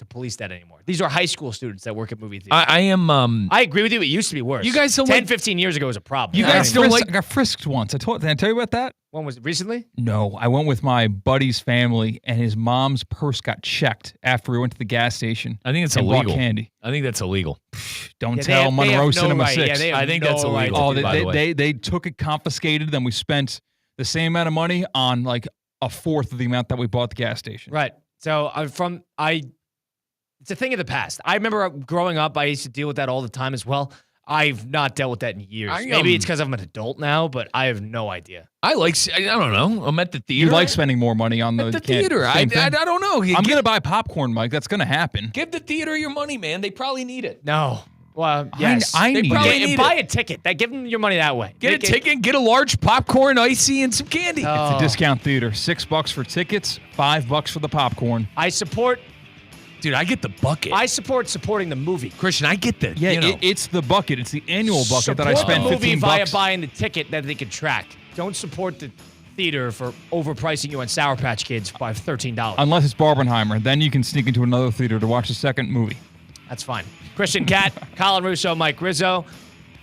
police that anymore. These are high school students that work at movie theaters. I am... I agree with you. It used to be worse. You guys don't 10, 15 years ago was a problem. You guys don't like... I got frisked once. Did I tell you about that? When was it? Recently? No. I went with my buddy's family, and his mom's purse got checked after we went to the gas station. I think it's and bought illegal. candy. I think that's illegal. Don't tell Monroe Cinema 6. Yeah, I think that's illegal. Oh, by the way. they took it confiscated, then we spent the same amount of money on like a fourth of the amount that we bought at the gas station. Right. So it's a thing of the past. I remember growing up, I used to deal with that all the time as well. I've not dealt with that in years. Maybe it's because I'm an adult now, but I have no idea. I don't know. I'm at the theater. You like spending more money on the theater. I don't know. I'm going to buy popcorn, Mike. That's going to happen. Give the theater your money, man. They probably need it. No. Well, yes. I need it. Buy a ticket. Give them your money that way. Get a ticket, get a large popcorn, icy, and some candy. It's a discount theater. $6 for tickets, $5 for the popcorn. I support... Dude, I get the bucket. I support supporting the movie. Christian, I get the... Yeah, it's the bucket. It's the annual bucket that I spent $15. Support the movie via buying the ticket that they can track. Don't support the theater for overpricing you on Sour Patch Kids by $13. Unless it's Barbenheimer. Then you can sneak into another theater to watch the second movie. That's fine. Christian Cat, Colin Russo, Mike Rizzo.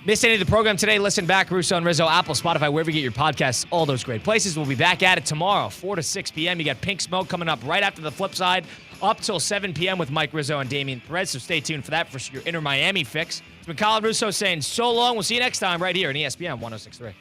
Missed any of the program today? Listen back, Russo and Rizzo, Apple, Spotify, wherever you get your podcasts, all those great places. We'll be back at it tomorrow, 4 to 6 p.m. You got Pink Smoke coming up right after the flip side, up till 7 p.m. with Mike Rizzo and Damian Perez, so stay tuned for that for your Inter Miami fix. It's been Colin Russo saying so long. We'll see you next time right here on ESPN 106.3.